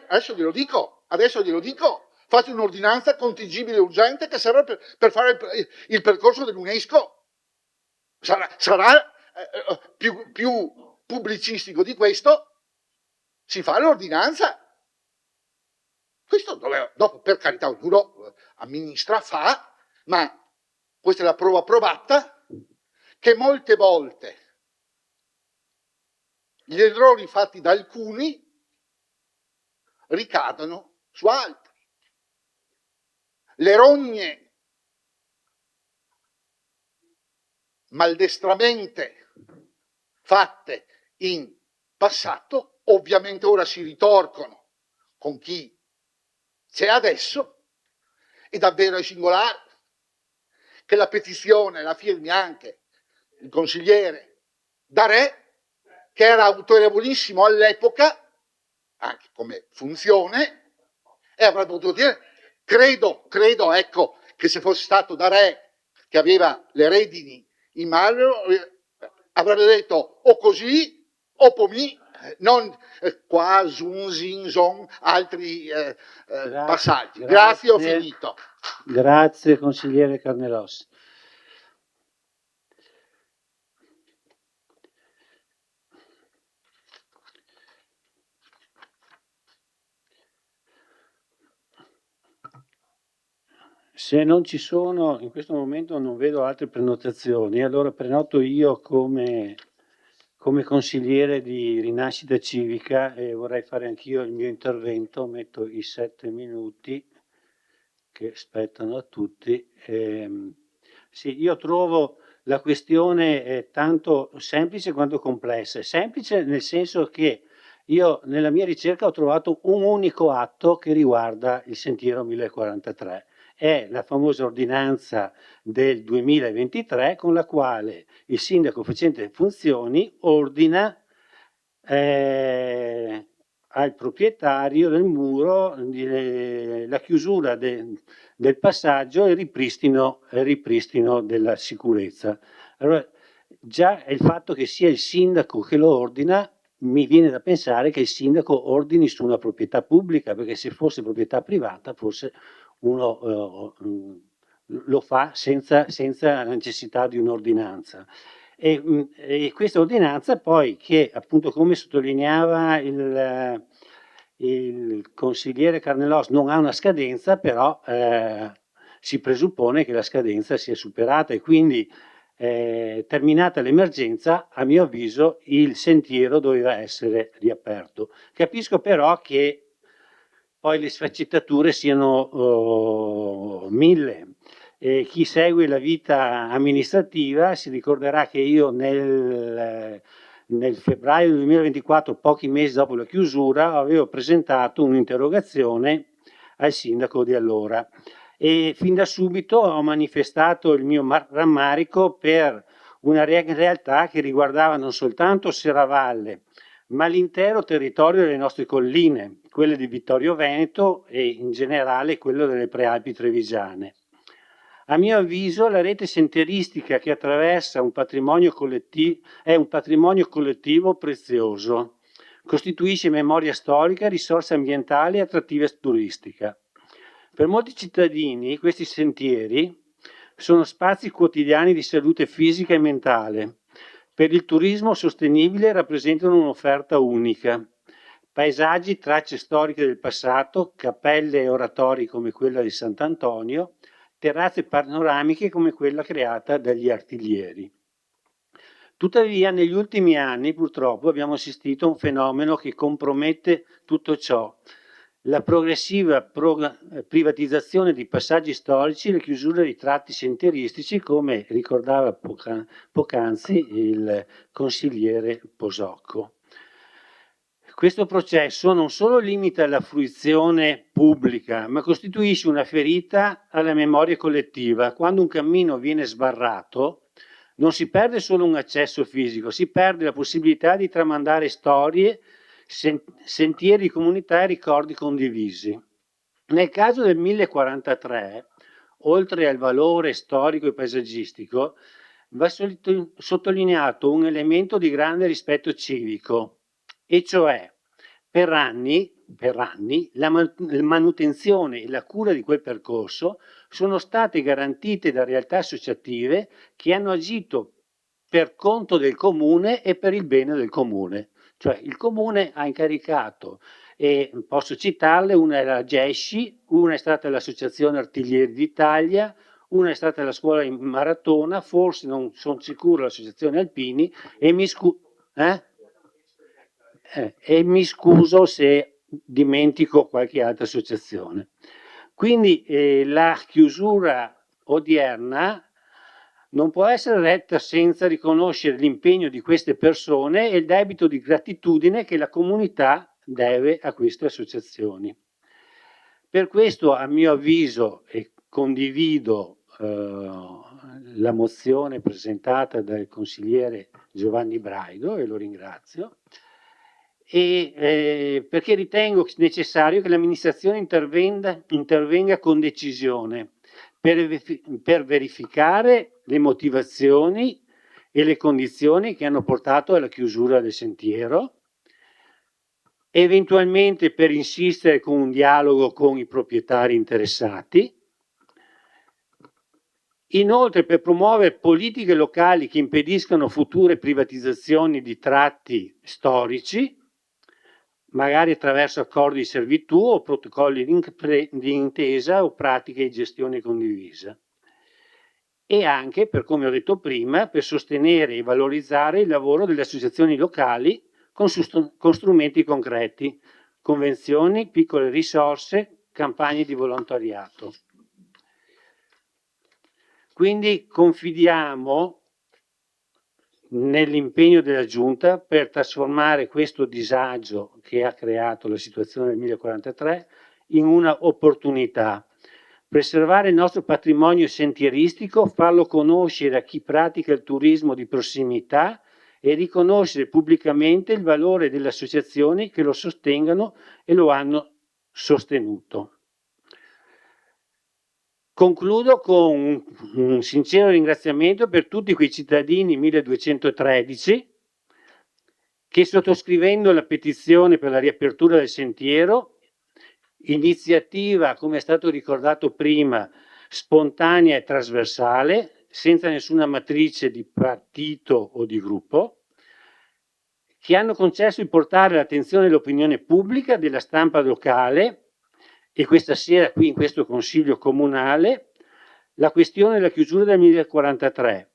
adesso glielo dico, fate un'ordinanza contingibile urgente che serve per fare il percorso dell'UNESCO. Sarà più pubblicistico di questo, si fa l'ordinanza. Questo dopo, per carità, ognuno amministra, fa, ma questa è la prova provata che molte volte gli errori fatti da alcuni ricadono su altri. Le rogne maldestramente fatte in passato ovviamente ora si ritorcono con chi c'è adesso. E davvero è singolare che la petizione la firmi anche il consigliere Darè, che era autorevolissimo all'epoca, anche come funzione, e avrebbe potuto dire, credo, ecco, che se fosse stato Darè che aveva le redini in mano, avrebbe detto o così o pomì, non qua, zun, zin, zon, altri passaggi. Grazie, ho finito. Grazie, consigliere Carnelossi. Se non ci sono, in questo momento non vedo altre prenotazioni, allora prenoto io come come consigliere di Rinascita Civica vorrei fare anch'io il mio intervento, metto i 7 minuti che spettano a tutti. Sì, io trovo la questione tanto semplice quanto complessa. Semplice nel senso che io nella mia ricerca ho trovato un unico atto che riguarda il Sentiero 1043. È la famosa ordinanza del 2023 con la quale il sindaco facente funzioni ordina al proprietario del muro la chiusura del passaggio e il ripristino della sicurezza. Allora, già il fatto che sia il sindaco che lo ordina, mi viene da pensare che il sindaco ordini su una proprietà pubblica, perché se fosse proprietà privata forse uno lo fa senza la necessità di un'ordinanza. E questa ordinanza poi, che appunto come sottolineava il consigliere Carnellos, non ha una scadenza, però si presuppone che la scadenza sia superata e quindi terminata l'emergenza, a mio avviso il sentiero doveva essere riaperto. Capisco però che poi le sfaccettature siano 1000. Chi segue la vita amministrativa si ricorderà che io nel febbraio 2024, pochi mesi dopo la chiusura, avevo presentato un'interrogazione al sindaco di allora e fin da subito ho manifestato il mio rammarico per una realtà che riguardava non soltanto Serravalle, ma l'intero territorio delle nostre colline, quelle di Vittorio Veneto e in generale quello delle Prealpi Trevigiane. A mio avviso la rete sentieristica che attraversa un patrimonio collettivo è un patrimonio collettivo prezioso, costituisce memoria storica, risorsa ambientale e attrattiva turistica. Per molti cittadini questi sentieri sono spazi quotidiani di salute fisica e mentale. Per il turismo sostenibile rappresentano un'offerta unica. Paesaggi, tracce storiche del passato, cappelle e oratori come quella di Sant'Antonio, terrazze panoramiche come quella creata dagli artiglieri. Tuttavia, negli ultimi anni, purtroppo, abbiamo assistito a un fenomeno che compromette tutto ciò. La progressiva privatizzazione di passaggi storici e la chiusura di tratti sentieristici, come ricordava poc'anzi il consigliere Posocco. Questo processo non solo limita la fruizione pubblica, ma costituisce una ferita alla memoria collettiva. Quando un cammino viene sbarrato, non si perde solo un accesso fisico, si perde la possibilità di tramandare storie, sentieri, comunità e ricordi condivisi. Nel caso del 1043, oltre al valore storico e paesaggistico, va sottolineato un elemento di grande rispetto civico, e cioè per anni la manutenzione e la cura di quel percorso sono state garantite da realtà associative che hanno agito per conto del comune e per il bene del comune. Cioè il comune ha incaricato, e posso citarle, una è la GESCI, una è stata l'Associazione Artiglieri d'Italia, una è stata la scuola in maratona, forse non sono sicuro l'Associazione Alpini, e mi scuso se dimentico qualche altra associazione. Quindi la chiusura odierna non può essere retta senza riconoscere l'impegno di queste persone e il debito di gratitudine che la comunità deve a queste associazioni. Per questo, a mio avviso, e condivido la mozione presentata dal consigliere Giovanni Braido, e lo ringrazio, perché ritengo necessario che l'amministrazione intervenga con decisione per verificare le motivazioni e le condizioni che hanno portato alla chiusura del sentiero, eventualmente per insistere con un dialogo con i proprietari interessati, inoltre per promuovere politiche locali che impediscano future privatizzazioni di tratti storici, magari attraverso accordi di servitù o protocolli di intesa o pratiche di gestione condivisa. e anche, per come ho detto prima, per sostenere e valorizzare il lavoro delle associazioni locali con strumenti concreti, convenzioni, piccole risorse, campagne di volontariato. Quindi confidiamo nell'impegno della Giunta per trasformare questo disagio che ha creato la situazione del 1043 in una opportunità. Preservare il nostro patrimonio sentieristico, farlo conoscere a chi pratica il turismo di prossimità e riconoscere pubblicamente il valore delle associazioni che lo sostengano e lo hanno sostenuto. Concludo con un sincero ringraziamento per tutti quei cittadini 1213 che, sottoscrivendo la petizione per la riapertura del sentiero, iniziativa, come è stato ricordato prima, spontanea e trasversale, senza nessuna matrice di partito o di gruppo, che hanno concesso di portare all'attenzione dell'opinione pubblica, della stampa locale e questa sera qui in questo Consiglio Comunale la questione della chiusura del 1043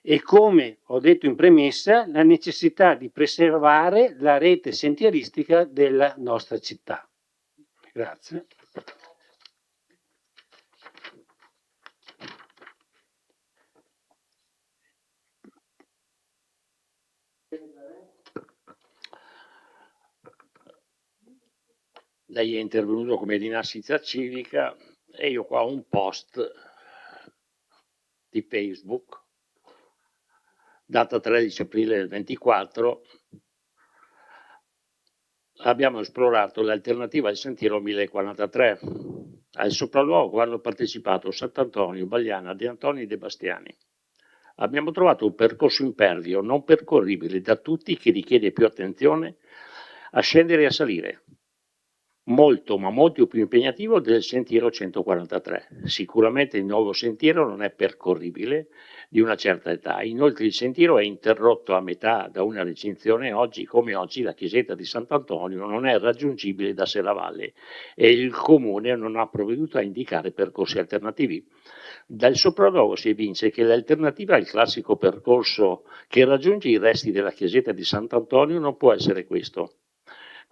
e, come ho detto in premessa, la necessità di preservare la rete sentieristica della nostra città. Grazie. Lei è intervenuto come rinascita civica e io qua ho un post di Facebook, data 13 aprile del 24, abbiamo esplorato l'alternativa al sentiero 1043. Al sopralluogo hanno partecipato Sant'Antonio, Bagliana, De Antoni e De Bastiani. Abbiamo trovato un percorso impervio, non percorribile da tutti, che richiede più attenzione a scendere e a salire. Molto, ma molto più impegnativo del sentiero 143. Sicuramente il nuovo sentiero non è percorribile di una certa età. Inoltre il sentiero è interrotto a metà da una recinzione. Oggi come oggi la chiesetta di Sant'Antonio non è raggiungibile da Serravalle e il comune non ha provveduto a indicare percorsi alternativi. Dal sopralluogo si evince che l'alternativa al classico percorso che raggiunge i resti della chiesetta di Sant'Antonio non può essere questo.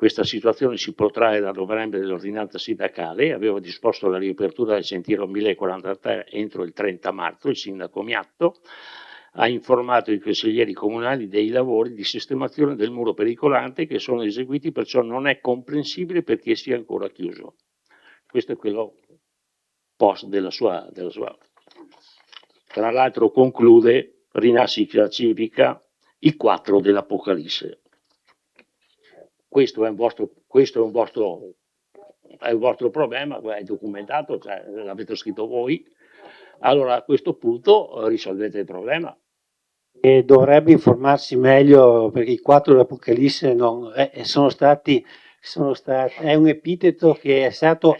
Questa situazione si protrae da novembre dell'ordinanza sindacale. Aveva disposto la riapertura del sentiero 1043 entro il 30 marzo. Il sindaco Miatto ha informato i consiglieri comunali dei lavori di sistemazione del muro pericolante che sono eseguiti, perciò non è comprensibile perché sia ancora chiuso. Questo è quello post della sua. Tra l'altro conclude Rinascita Civica, i 4 dell'Apocalisse. Questo è un vostro problema, è documentato, cioè, l'avete scritto voi. Allora a questo punto risolvete il problema. E dovrebbe informarsi meglio perché i 4 dell'Apocalisse è un epiteto che è stato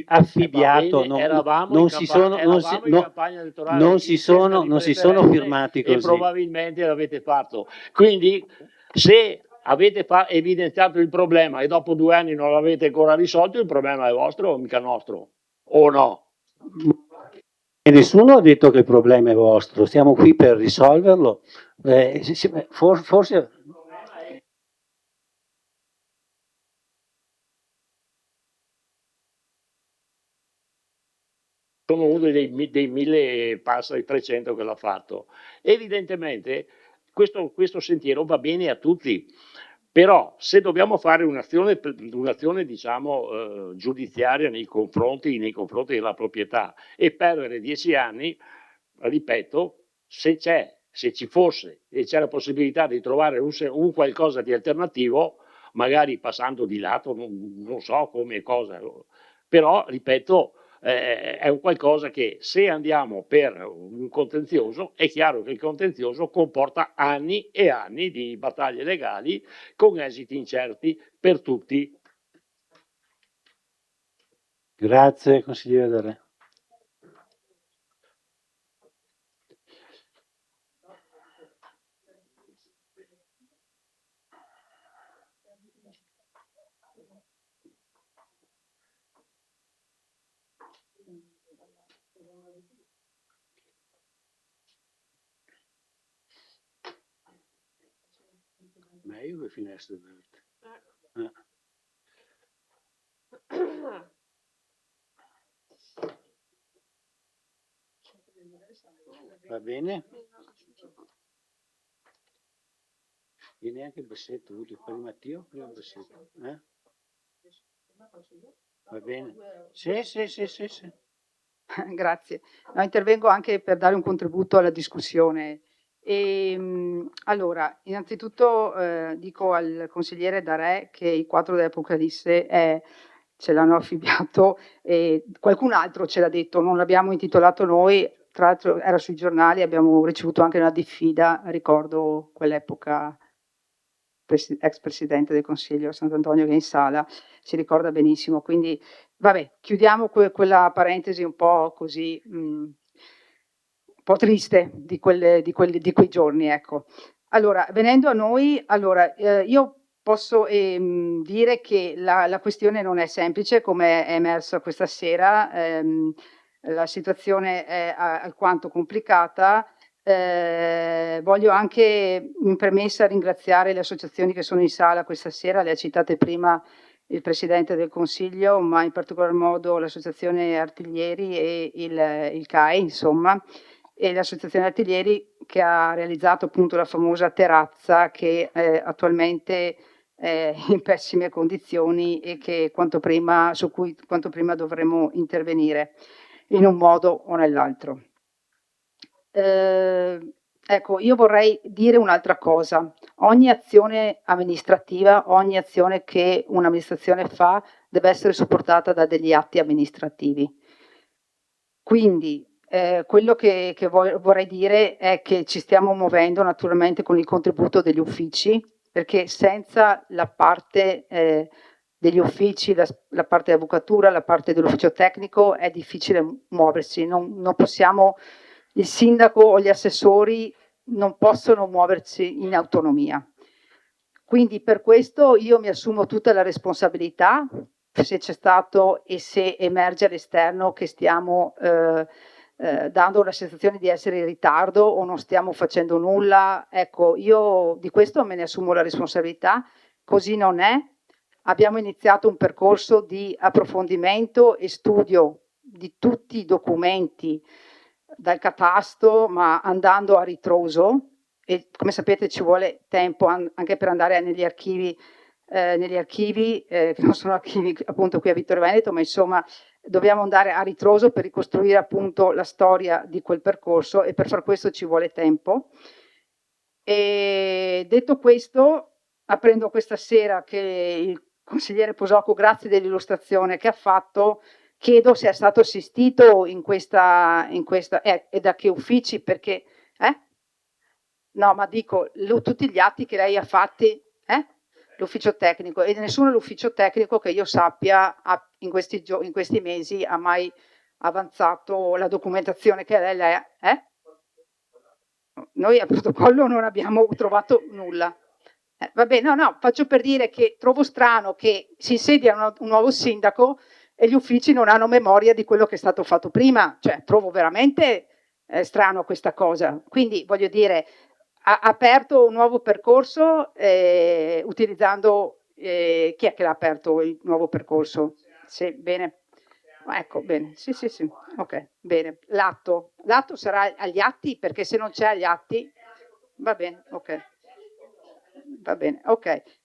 affibbiato, non si sono firmati così. E probabilmente l'avete fatto. Quindi se avete evidenziato il problema e dopo 2 anni non l'avete ancora risolto, il problema è vostro o mica nostro? O no? E nessuno ha detto che il problema è vostro, siamo qui per risolverlo. Forse sono uno dei 1000 passa i 300 che l'ha fatto. Evidentemente questo sentiero va bene a tutti, però se dobbiamo fare un'azione diciamo, giudiziaria nei confronti della proprietà e perdere 10 anni, ripeto, se ci fosse e c'è la possibilità di trovare un qualcosa di alternativo, magari passando di lato, non so come cosa, però ripeto, è un qualcosa che se andiamo per un contenzioso è chiaro che il contenzioso comporta anni e anni di battaglie legali con esiti incerti per tutti. Grazie consigliere Del Re. Meglio le finestre aperte. Va bene? Viene anche il bassetto, prima Matteo, prima il bassetto. Va bene? Sì. Grazie. No, intervengo anche per dare un contributo alla discussione. Allora, innanzitutto dico al consigliere Darè che i 4 dell'Apocalisse ce l'hanno affibbiato e qualcun altro ce l'ha detto, non l'abbiamo intitolato noi, tra l'altro era sui giornali, abbiamo ricevuto anche una diffida, ricordo quell'epoca, ex presidente del Consiglio Sant'Antonio che è in sala, si ricorda benissimo, quindi vabbè, chiudiamo quella parentesi un po' così, un po' triste di quei giorni, ecco. Allora, venendo a noi, io posso dire che la questione non è semplice, come è emerso questa sera, la situazione è alquanto complicata. Voglio anche in premessa ringraziare le associazioni che sono in sala questa sera, le ha citate prima il Presidente del Consiglio, ma in particolar modo l'Associazione Artiglieri e il CAE, insomma, e l'Associazione Artiglieri che ha realizzato appunto la famosa terrazza che attualmente è in pessime condizioni e che su cui quanto prima dovremo intervenire in un modo o nell'altro. Ecco, io vorrei dire un'altra cosa. Ogni azione amministrativa, ogni azione che un'amministrazione fa deve essere supportata da degli atti amministrativi. Quindi quello che vorrei dire è che ci stiamo muovendo naturalmente con il contributo degli uffici, perché senza la parte degli uffici, la parte dell'avvocatura, la parte dell'ufficio tecnico è difficile muoversi, non possiamo, il sindaco o gli assessori non possono muoversi in autonomia. Quindi per questo io mi assumo tutta la responsabilità, se c'è stato e se emerge all'esterno che stiamo dando la sensazione di essere in ritardo o non stiamo facendo nulla. Ecco, io di questo me ne assumo la responsabilità, così non è. Abbiamo iniziato un percorso di approfondimento e studio di tutti i documenti dal catasto, ma andando a ritroso, e come sapete ci vuole tempo anche per andare negli archivi, che non sono archivi appunto qui a Vittorio Veneto, ma insomma dobbiamo andare a ritroso per ricostruire appunto la storia di quel percorso e per far questo ci vuole tempo. E detto questo, apprendo questa sera che il consigliere Posocco, grazie dell'illustrazione che ha fatto, chiedo se è stato assistito in questa e da che uffici, perché no, ma dico tutti gli atti che lei ha fatti, l'ufficio tecnico, e nessuno l'ufficio tecnico che io sappia in questi mesi ha mai avanzato la documentazione che lei Noi a protocollo non abbiamo trovato nulla. Vabbè, no, faccio per dire che trovo strano che si insedia un nuovo sindaco e gli uffici non hanno memoria di quello che è stato fatto prima, cioè trovo veramente strano questa cosa. Quindi voglio dire, ha aperto un nuovo percorso utilizzando chi è che l'ha aperto il nuovo percorso? Sì, bene. Ecco, bene, sì, ok, bene. L'atto sarà agli atti, perché se non c'è agli atti, va bene, ok.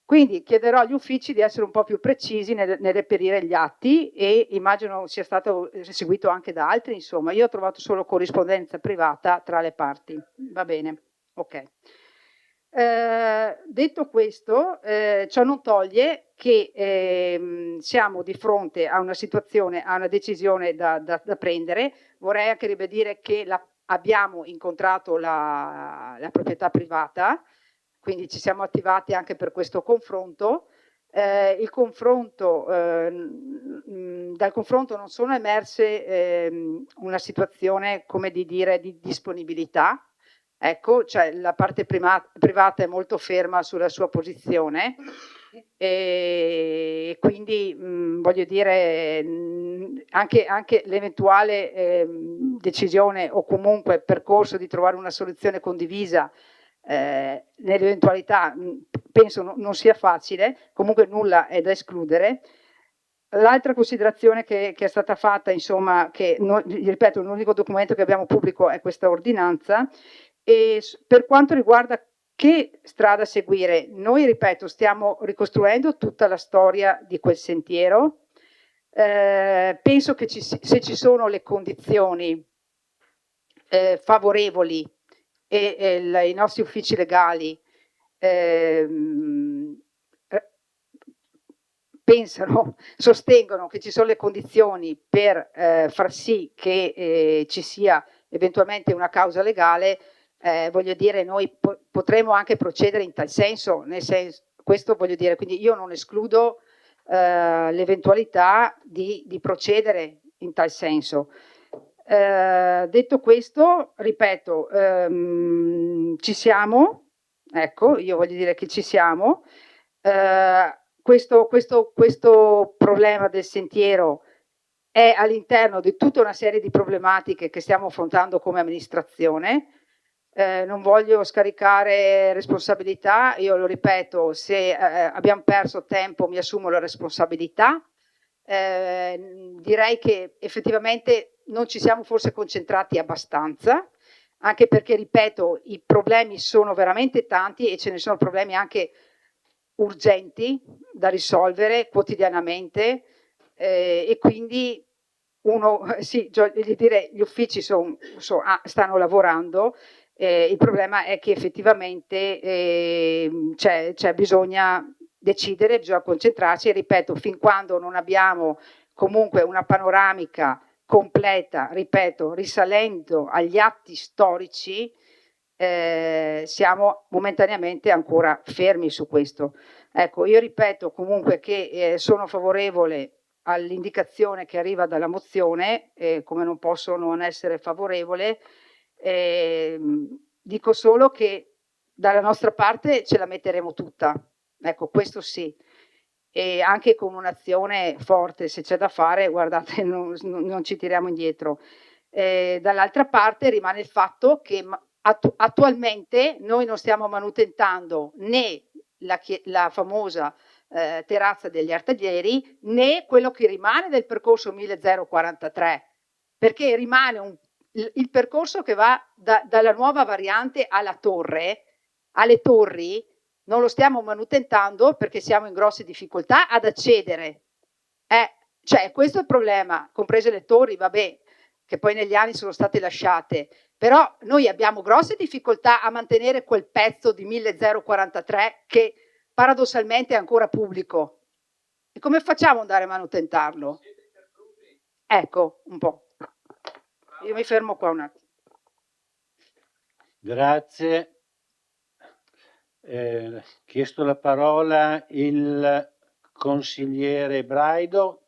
Quindi chiederò agli uffici di essere un po' più precisi nel reperire gli atti e immagino sia stato seguito anche da altri, insomma, io ho trovato solo corrispondenza privata tra le parti, va bene, ok. Detto questo, ciò non toglie che siamo di fronte a una situazione, a una decisione da prendere. Vorrei anche ribadire che abbiamo incontrato la proprietà privata, quindi ci siamo attivati anche per questo confronto. Dal confronto non sono emerse una situazione, come di dire, di disponibilità. Ecco, cioè la parte privata è molto ferma sulla sua posizione e quindi voglio dire anche l'eventuale decisione o comunque percorso di trovare una soluzione condivisa nell'eventualità penso non sia facile, comunque nulla è da escludere. L'altra considerazione che è stata fatta, insomma, che ripeto, l'unico documento che abbiamo pubblico è questa ordinanza, e per quanto riguarda che strada seguire, noi, ripeto, stiamo ricostruendo tutta la storia di quel sentiero. Penso che se ci sono le condizioni favorevoli e i nostri uffici legali sostengono che ci sono le condizioni per far sì che ci sia eventualmente una causa legale, voglio dire, noi potremo anche procedere in tal senso, questo voglio dire, quindi io non escludo l'eventualità di procedere in tal senso. Detto questo, ripeto, ci siamo, ecco, io voglio dire che ci siamo. Questo problema del sentiero è all'interno di tutta una serie di problematiche che stiamo affrontando come amministrazione. Non voglio scaricare responsabilità, io lo ripeto, se abbiamo perso tempo mi assumo la responsabilità. Direi che effettivamente non ci siamo forse concentrati abbastanza, anche perché, ripeto, i problemi sono veramente tanti e ce ne sono problemi anche urgenti da risolvere quotidianamente, e quindi sì, dire, gli uffici stanno lavorando, il problema è che effettivamente bisogna decidere, bisogna concentrarsi, e ripeto, fin quando non abbiamo comunque una panoramica completa, ripeto, risalendo agli atti storici, siamo momentaneamente ancora fermi su questo. Ecco, io ripeto comunque che sono favorevole all'indicazione che arriva dalla mozione, come non posso non essere favorevole. Dico solo che dalla nostra parte ce la metteremo tutta, ecco, questo sì, e anche con un'azione forte, se c'è da fare, guardate, non ci tiriamo indietro. Dall'altra parte rimane il fatto che attualmente noi non stiamo manutentando né la famosa terrazza degli Artaglieri, né quello che rimane del percorso 1043, perché rimane il percorso che va dalla nuova variante alla torre, alle torri, non lo stiamo manutentando perché siamo in grosse difficoltà ad accedere. Cioè, questo è il problema, comprese le torri, vabbè, che poi negli anni sono state lasciate, però noi abbiamo grosse difficoltà a mantenere quel pezzo di 1043 che paradossalmente è ancora pubblico. E come facciamo ad andare a manutentarlo? Ecco, un po'. Io mi fermo qua un attimo. Grazie. Chiesto la parola il consigliere Braido.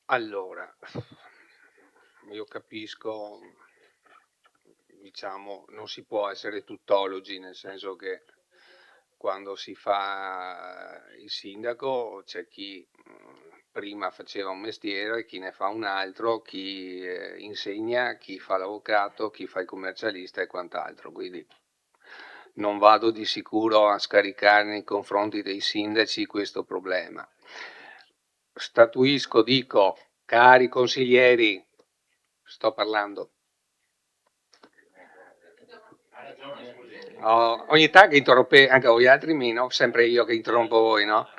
Allora, io capisco, diciamo, non si può essere tuttologi, nel senso che quando si fa il sindaco c'è chi prima faceva un mestiere, chi ne fa un altro, chi insegna, chi fa l'avvocato, chi fa il commercialista e quant'altro, quindi non vado di sicuro a scaricare nei confronti dei sindaci questo problema. Statuisco, dico, cari consiglieri, sto parlando. Ogni tanto che interrompe anche voi altri meno, sempre io che interrompo voi, no?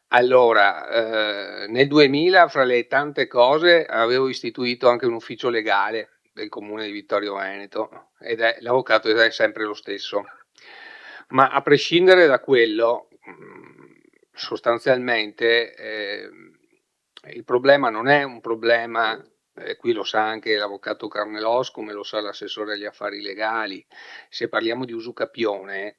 Allora, nel 2000, fra le tante cose, avevo istituito anche un ufficio legale del comune di Vittorio Veneto, ed è l'avvocato ed è sempre lo stesso. Ma a prescindere da quello, sostanzialmente il problema non è un problema, qui lo sa anche l'avvocato Carnelos, come lo sa l'assessore agli affari legali, se parliamo di usucapione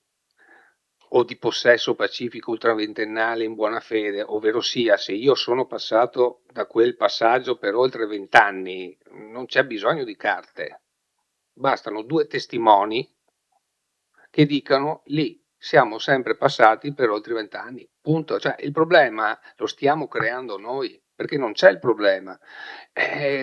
o di possesso pacifico ultraventennale in buona fede, ovvero sia, se io sono passato da quel passaggio per oltre 20 anni, non c'è bisogno di carte, bastano 2 testimoni che dicano lì siamo sempre passati per oltre 20 anni, punto. Cioè, il problema lo stiamo creando noi, perché non c'è il problema.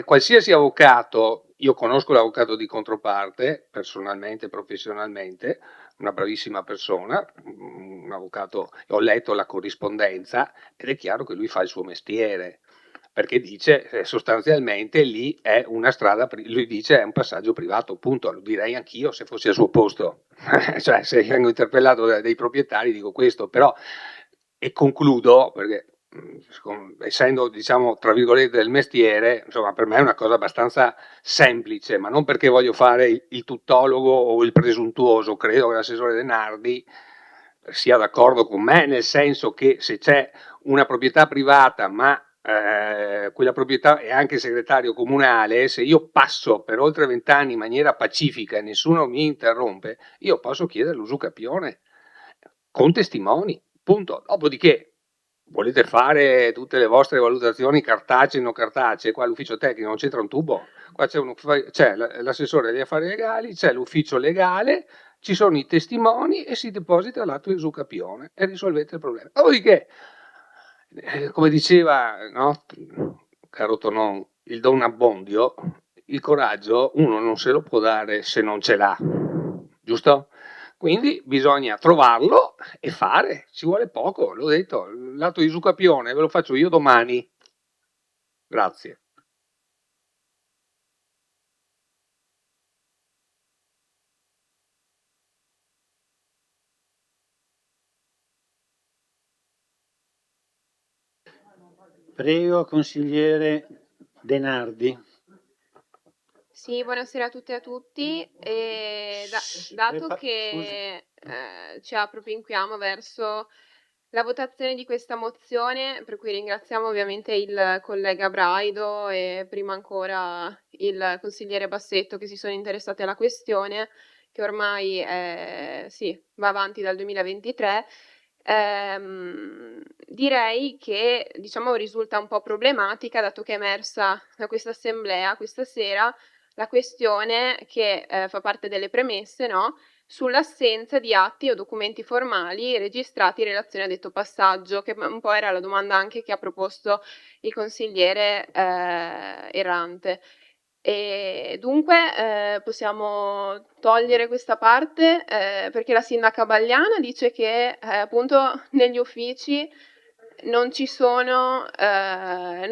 Qualsiasi avvocato, io conosco l'avvocato di controparte, personalmente, professionalmente, una bravissima persona, un avvocato, ho letto la corrispondenza ed è chiaro che lui fa il suo mestiere, perché dice sostanzialmente lì è una strada, lui dice è un passaggio privato, appunto, lo direi anch'io se fossi al suo posto, cioè se vengo interpellato dai proprietari dico questo, però, e concludo, perché essendo, diciamo, tra virgolette del mestiere, insomma, per me è una cosa abbastanza semplice, ma non perché voglio fare il tuttologo o il presuntuoso, credo che l'assessore De Nardi sia d'accordo con me, nel senso che se c'è una proprietà privata, ma quella proprietà è anche segretario comunale, se io passo per oltre 20 anni in maniera pacifica e nessuno mi interrompe, io posso chiedere l'usucapione con testimoni, punto. Dopodiché volete fare tutte le vostre valutazioni cartacee, non cartacee, qua l'ufficio tecnico non c'entra un tubo, qua c'è l'assessore degli affari legali, c'è l'ufficio legale, ci sono i testimoni e si deposita l'atto di usucapione e risolvete il problema. Dopodiché, come diceva, no, caro Tonon, il Don Abbondio, il coraggio uno non se lo può dare se non ce l'ha, giusto? Quindi bisogna trovarlo e fare, ci vuole poco, l'ho detto, l'atto di usucapione ve lo faccio io domani. Grazie. Prego, consigliere De Nardi. Sì, buonasera a tutte e a tutti. Dato che ci appropinquiamo verso la votazione di questa mozione, per cui ringraziamo ovviamente il collega Braido e prima ancora il consigliere Bassetto che si sono interessati alla questione, che ormai sì, va avanti dal 2023. Direi che diciamo risulta un po' problematica, dato che è emersa da questa assemblea questa sera la questione che fa parte delle premesse, no? Sull'assenza di atti o documenti formali registrati in relazione a detto passaggio, che un po' era la domanda anche che ha proposto il consigliere Errante. E dunque possiamo togliere questa parte perché la sindaca Bagliana dice che appunto negli uffici non ci sono, non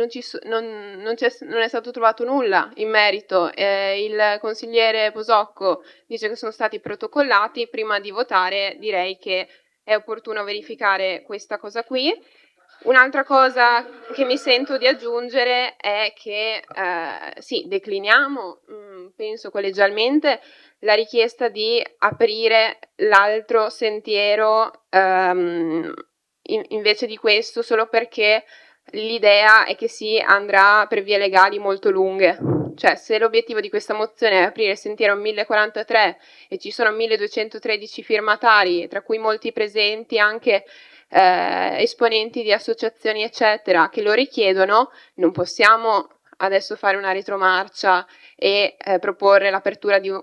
è stato trovato nulla in merito. Il consigliere Posocco dice che sono stati protocollati. Prima di votare direi che è opportuno verificare questa cosa qui. Un'altra cosa che mi sento di aggiungere è che sì, decliniamo, penso collegialmente, la richiesta di aprire l'altro sentiero invece di questo, solo perché l'idea è che si andrà per vie legali molto lunghe. Cioè, se l'obiettivo di questa mozione è aprire il sentiero 1043 e ci sono 1213 firmatari, tra cui molti presenti anche esponenti di associazioni eccetera che lo richiedono, non possiamo adesso fare una retromarcia e proporre l'apertura di un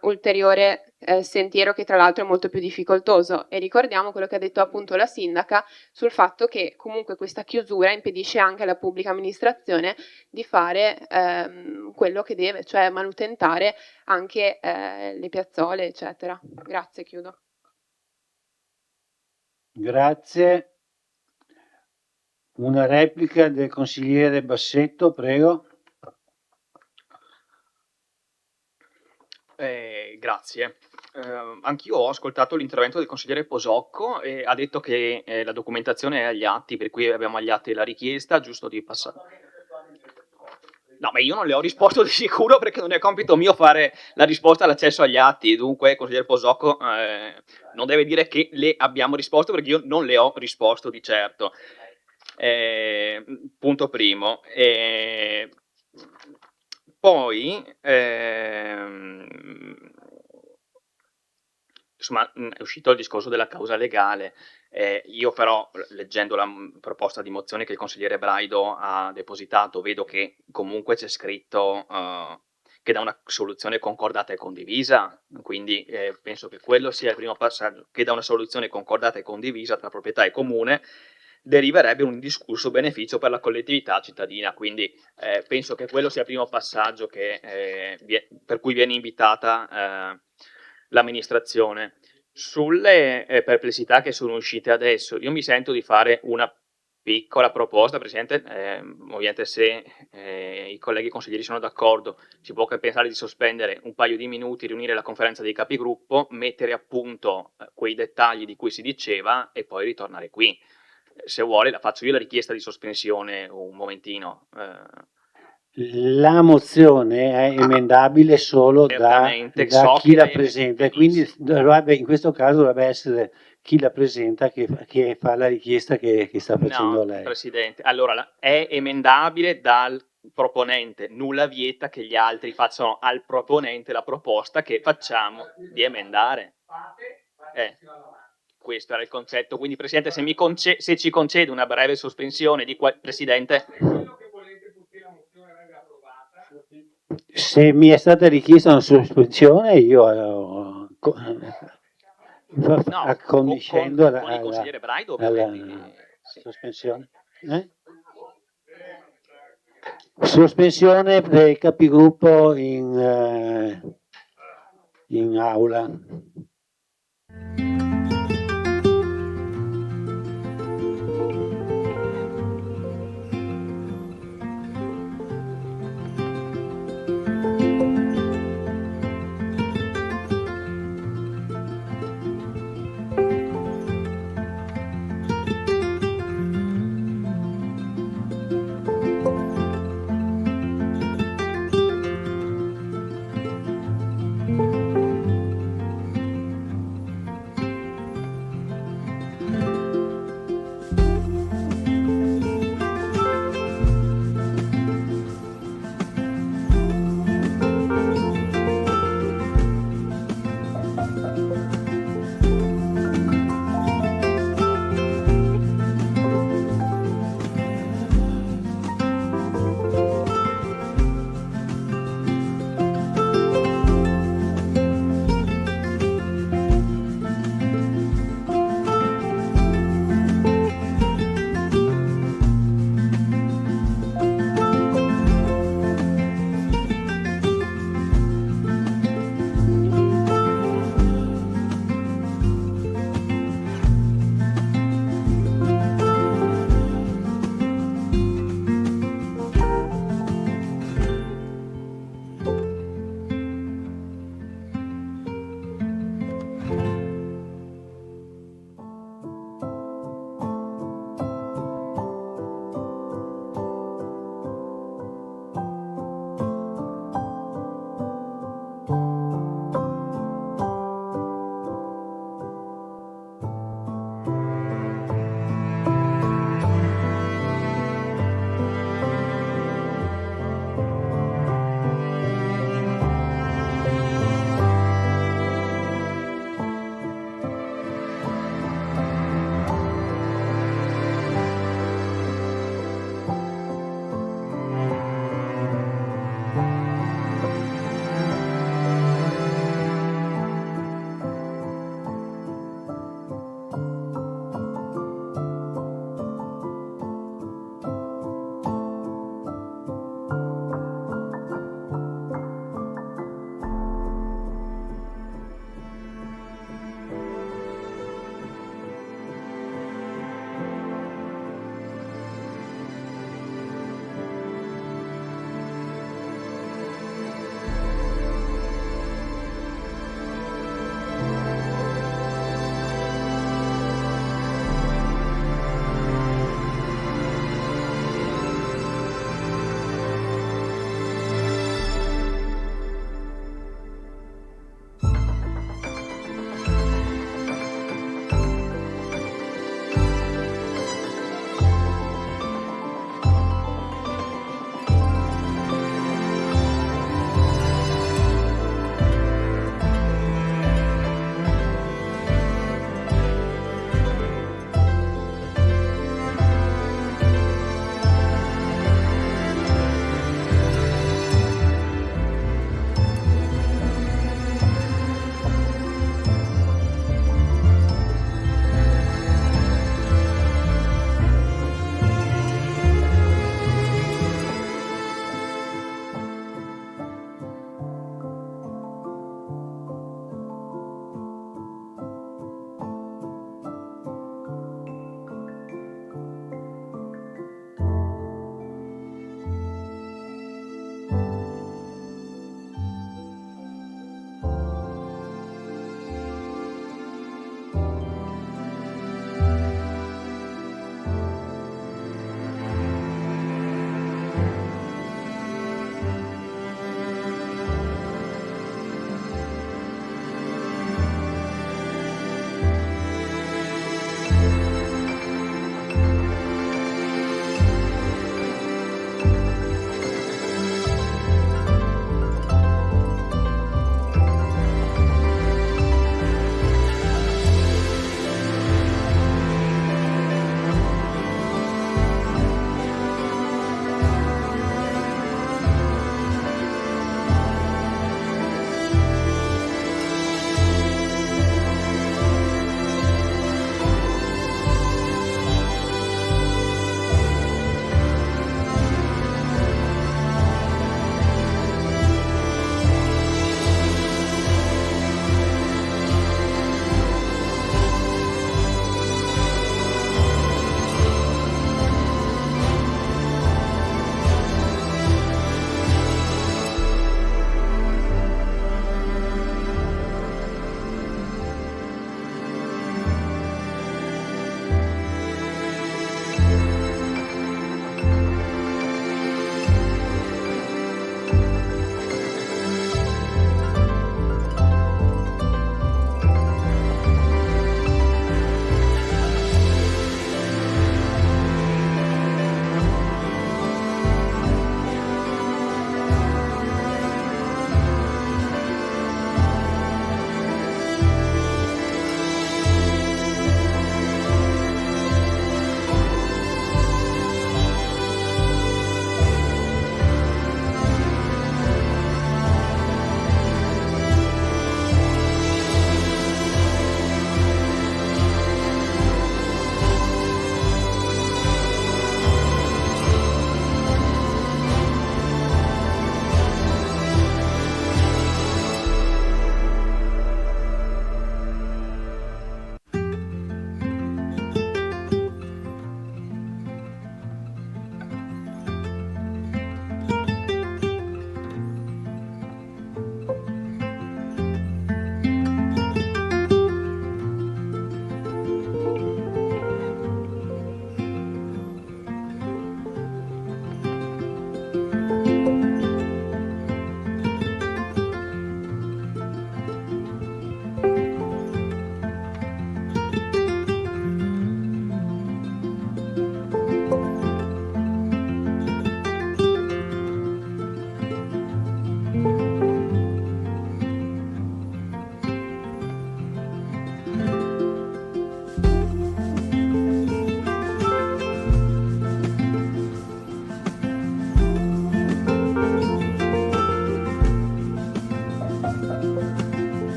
ulteriore sentiero che tra l'altro è molto più difficoltoso. E ricordiamo quello che ha detto appunto la sindaca sul fatto che comunque questa chiusura impedisce anche alla pubblica amministrazione di fare quello che deve, cioè manutentare anche le piazzole eccetera. Grazie, chiudo. Grazie. Una replica del consigliere Bassetto, prego. Grazie. Anch'io ho ascoltato l'intervento del consigliere Posocco e ha detto che la documentazione è agli atti, per cui abbiamo agli atti la richiesta, giusto di passare. No, ma io non le ho risposto di sicuro perché non è compito mio fare la risposta all'accesso agli atti, dunque consigliere Posocco non deve dire che le abbiamo risposto perché io non le ho risposto di certo. Punto primo. Poi, insomma, è uscito il discorso della causa legale. Io però, leggendo la proposta di mozione che il consigliere Braido ha depositato, vedo che comunque c'è scritto che da una soluzione concordata e condivisa, quindi penso che quello sia il primo passaggio, che da una soluzione concordata e condivisa tra proprietà e comune deriverebbe un indiscusso beneficio per la collettività cittadina. Quindi penso che quello sia il primo passaggio per cui viene invitata l'amministrazione. Sulle perplessità che sono uscite adesso, io mi sento di fare una piccola proposta, Presidente, ovviamente se i colleghi consiglieri sono d'accordo, si può pensare di sospendere un paio di minuti, riunire la conferenza dei capigruppo, mettere a punto quei dettagli di cui si diceva e poi ritornare qui. Se vuole la faccio io la richiesta di sospensione un momentino. La mozione è emendabile solo da so chi che la è presenta, quindi in questo caso dovrebbe essere chi la presenta che fa la richiesta che sta facendo No, lei. Presidente, allora è emendabile dal proponente, nulla vieta che gli altri facciano al proponente la proposta che facciamo di emendare. Questo era il concetto, quindi Presidente se ci concede una breve sospensione Presidente. Se mi è stata richiesta una sospensione, io accondiscendo con il consigliere Braido, alla sospensione. Sospensione del capigruppo in aula.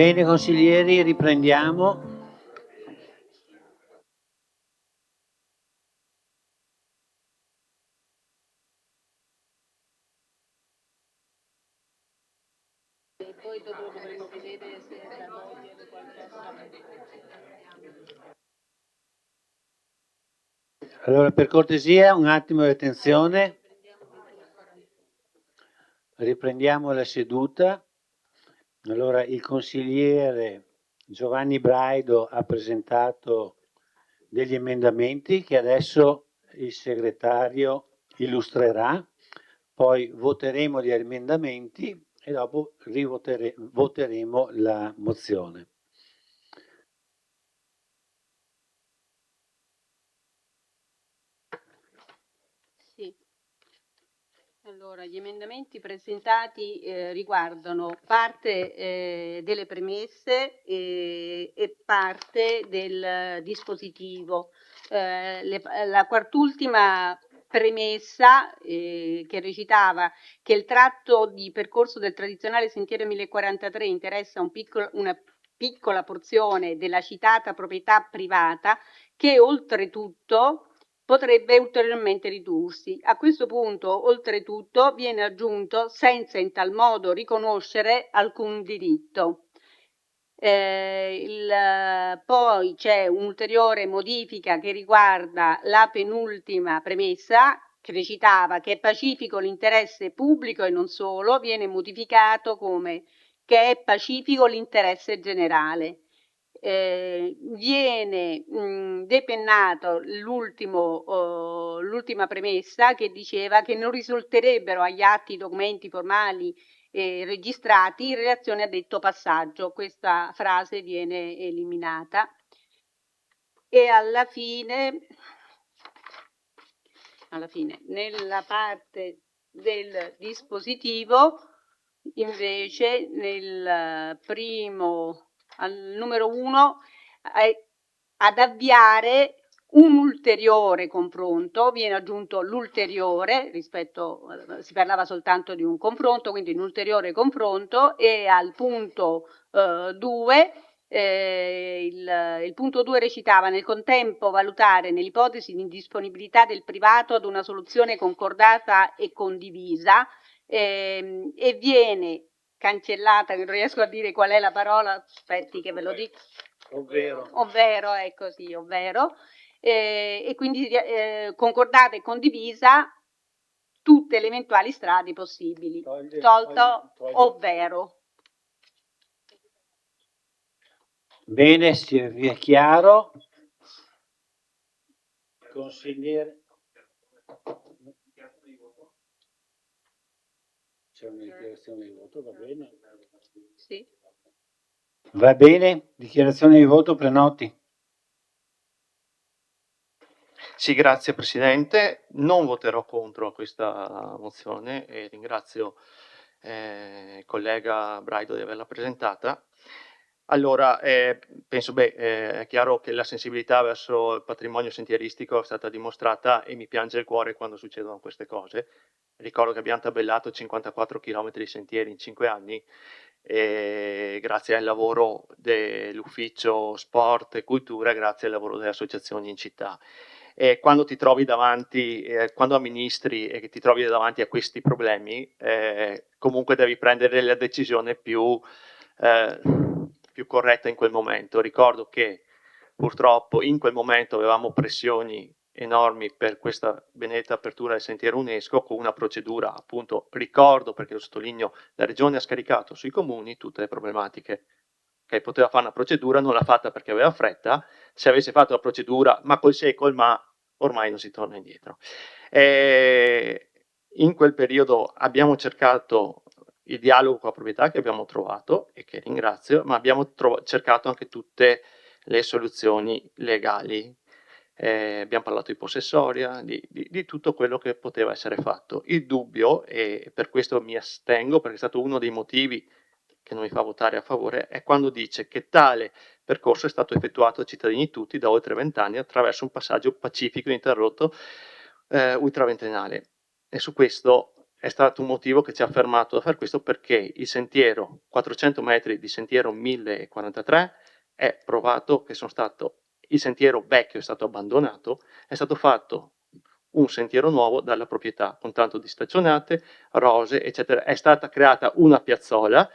Bene consiglieri, riprendiamo. Poi dopo dovremo vedere se da togliere qualcosa. Allora, per cortesia, un attimo di attenzione. Riprendiamo la seduta. Allora, il consigliere Giovanni Braido ha presentato degli emendamenti che adesso il segretario illustrerà, poi voteremo gli emendamenti e dopo voteremo la mozione. Sì. Allora, gli emendamenti presentati riguardano parte delle premesse e parte del dispositivo. La quart'ultima premessa che recitava che il tratto di percorso del tradizionale sentiero 1043 interessa una piccola porzione della citata proprietà privata che oltretutto potrebbe ulteriormente ridursi. A questo punto, oltretutto, viene aggiunto senza in tal modo riconoscere alcun diritto. Poi c'è un'ulteriore modifica che riguarda la penultima premessa, che recitava che è pacifico l'interesse pubblico e non solo, viene modificato come che è pacifico l'interesse generale. Viene depennato l'ultima premessa che diceva che non risulterebbero agli atti documenti formali registrati in relazione a detto passaggio. Questa frase viene eliminata e alla fine nella parte del dispositivo invece nel primo al numero 1 ad avviare un ulteriore confronto, viene aggiunto l'ulteriore rispetto, si parlava soltanto di un confronto, quindi un ulteriore confronto, e al punto 2 il punto 2 recitava nel contempo valutare nell'ipotesi di indisponibilità del privato ad una soluzione concordata e condivisa e viene cancellata, non riesco a dire qual è la parola, aspetti che ve lo dico. Ovvero, ecco sì, ovvero. E quindi concordata e condivisa tutte le eventuali strade possibili, tolto ovvero. Bene, vi è chiaro? Consigliere. C'è una dichiarazione di voto, va bene? Sì. Va bene, dichiarazione di voto, Prenoti. Sì, grazie Presidente. Non voterò contro questa mozione e ringrazio il collega Braido di averla presentata. Allora, penso, è chiaro che la sensibilità verso il patrimonio sentieristico è stata dimostrata e mi piange il cuore quando succedono queste cose. Ricordo che abbiamo tabellato 54 km di sentieri in 5 anni e grazie al lavoro dell'ufficio sport e cultura, grazie al lavoro delle associazioni in città. E quando ti trovi davanti, quando amministri e che ti trovi davanti a questi problemi, comunque devi prendere la decisione più corretta in quel momento. Ricordo che purtroppo in quel momento avevamo pressioni enormi per questa benedetta apertura del sentiero UNESCO con una procedura, appunto, ricordo perché lo sottolineo, la regione ha scaricato sui comuni tutte le problematiche. Okay, poteva fare una procedura, non l'ha fatta perché aveva fretta, se avesse fatto la procedura, ma col se e col ma, ormai non si torna indietro. In quel periodo abbiamo cercato il dialogo con la proprietà che abbiamo trovato e che ringrazio, ma abbiamo cercato anche tutte le soluzioni legali. Abbiamo parlato di possessoria, di tutto quello che poteva essere fatto. Il dubbio, e per questo mi astengo, perché è stato uno dei motivi che non mi fa votare a favore, è quando dice che tale percorso è stato effettuato a cittadini tutti da oltre 20 anni attraverso un passaggio pacifico ininterrotto ultraventennale. E su questo è stato un motivo che ci ha fermato da fare questo, perché il sentiero, 400 metri di sentiero 1043, è provato che il sentiero vecchio è stato abbandonato, è stato fatto un sentiero nuovo dalla proprietà, con tanto di staccionate, rose, eccetera. È stata creata una piazzola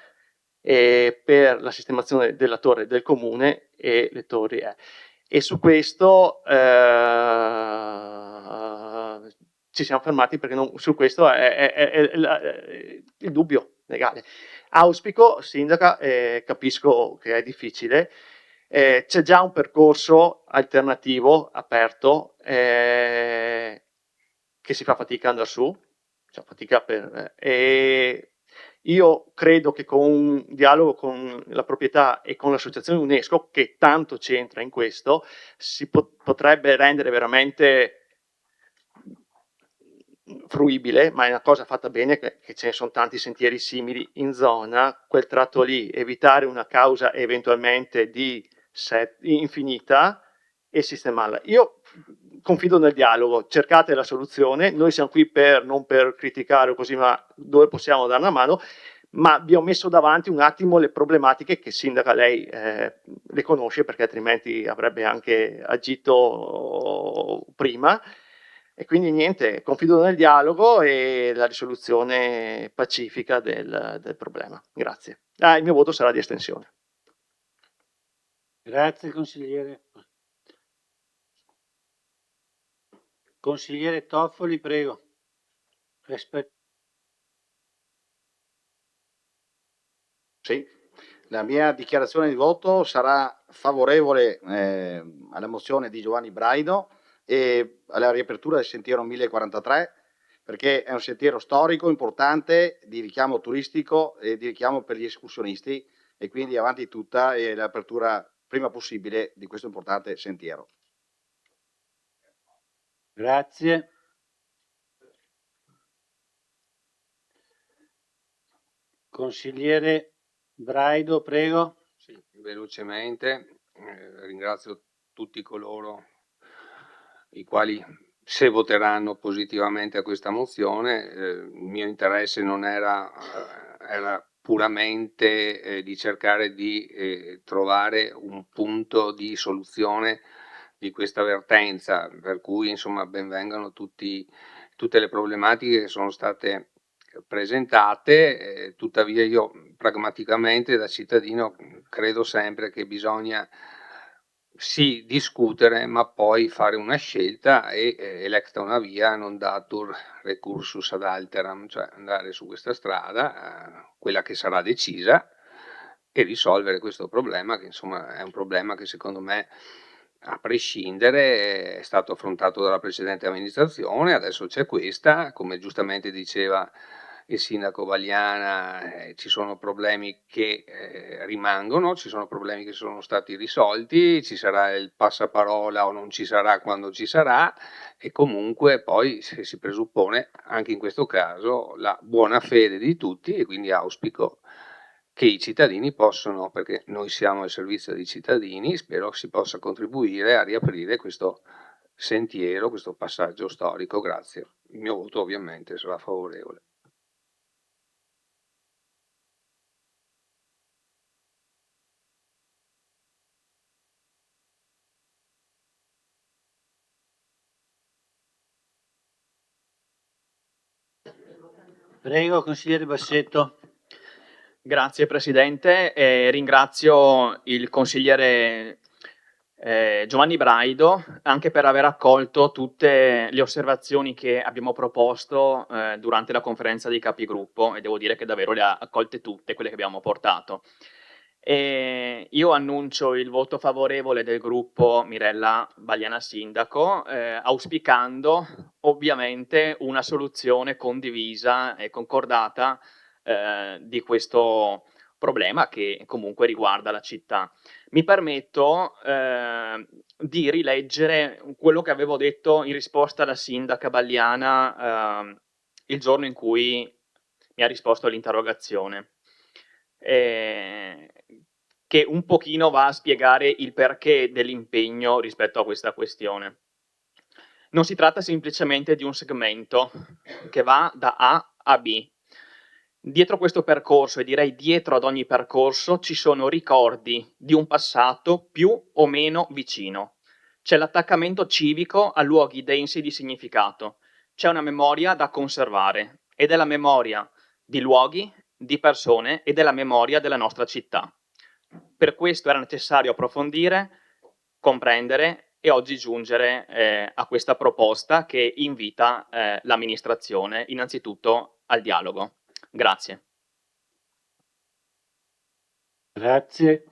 per la sistemazione della torre del comune e le torri. E su questo ci siamo fermati, perché su questo è il dubbio legale. Auspico, sindaca, capisco che è difficile, c'è già un percorso alternativo aperto che si fa fatica ad andare su, e io credo che con un dialogo con la proprietà e con l'associazione UNESCO, che tanto c'entra in questo, si potrebbe rendere veramente fruibile, ma è una cosa fatta bene, che ce ne sono tanti sentieri simili in zona, quel tratto lì, evitare una causa eventualmente di infinita e sistemarla. Io confido nel dialogo, cercate la soluzione, noi siamo qui non per criticare o così, ma dove possiamo dare una mano, ma vi ho messo davanti un attimo le problematiche che, sindaca, lei le conosce, perché altrimenti avrebbe anche agito prima. E quindi niente, confido nel dialogo e la risoluzione pacifica del problema. Grazie. Il mio voto sarà di astensione. Grazie consigliere. Consigliere Toffoli, prego. Sì, la mia dichiarazione di voto sarà favorevole alla mozione di Giovanni Braido e alla riapertura del sentiero 1043, perché è un sentiero storico importante, di richiamo turistico e di richiamo per gli escursionisti, e quindi avanti tutta e l'apertura prima possibile di questo importante sentiero. Grazie. Consigliere Braido, prego. Sì, velocemente, ringrazio tutti coloro i quali, se voteranno positivamente a questa mozione, il mio interesse non era puramente di cercare di trovare un punto di soluzione di questa vertenza, per cui insomma ben vengano tutte le problematiche che sono state presentate, tuttavia io pragmaticamente da cittadino credo sempre che bisogna sì discutere, ma poi fare una scelta e electa una via non datur recursus ad alteram, cioè andare su questa strada, quella che sarà decisa, e risolvere questo problema, che insomma è un problema che secondo me, a prescindere, è stato affrontato dalla precedente amministrazione, adesso c'è questa, come giustamente diceva il sindaco Vagliana, ci sono problemi che rimangono, ci sono problemi che sono stati risolti, ci sarà il passaparola o non ci sarà quando ci sarà, e comunque poi si presuppone anche in questo caso la buona fede di tutti, e quindi auspico che i cittadini possano, perché noi siamo al servizio dei cittadini, spero si possa contribuire a riaprire questo sentiero, questo passaggio storico. Grazie. Il mio voto ovviamente sarà favorevole. Prego, consigliere Bassetto. Grazie Presidente, ringrazio il consigliere Giovanni Braido anche per aver accolto tutte le osservazioni che abbiamo proposto durante la conferenza dei capigruppo, e devo dire che davvero le ha accolte tutte quelle che abbiamo portato. Io annuncio il voto favorevole del gruppo Mirella Vagliana Sindaco, auspicando ovviamente una soluzione condivisa e concordata di questo problema che comunque riguarda la città. Mi permetto di rileggere quello che avevo detto in risposta alla sindaca Vagliana il giorno in cui mi ha risposto all'interrogazione, che un pochino va a spiegare il perché dell'impegno rispetto a questa questione. Non si tratta semplicemente di un segmento che va da A a B. Dietro questo percorso, e direi dietro ad ogni percorso, ci sono ricordi di un passato più o meno vicino. C'è l'attaccamento civico a luoghi densi di significato. C'è una memoria da conservare, ed è la memoria di luoghi, di persone, ed è la memoria della nostra città. Per questo era necessario approfondire, comprendere e oggi giungere a questa proposta che invita l'amministrazione innanzitutto al dialogo. Grazie. Grazie.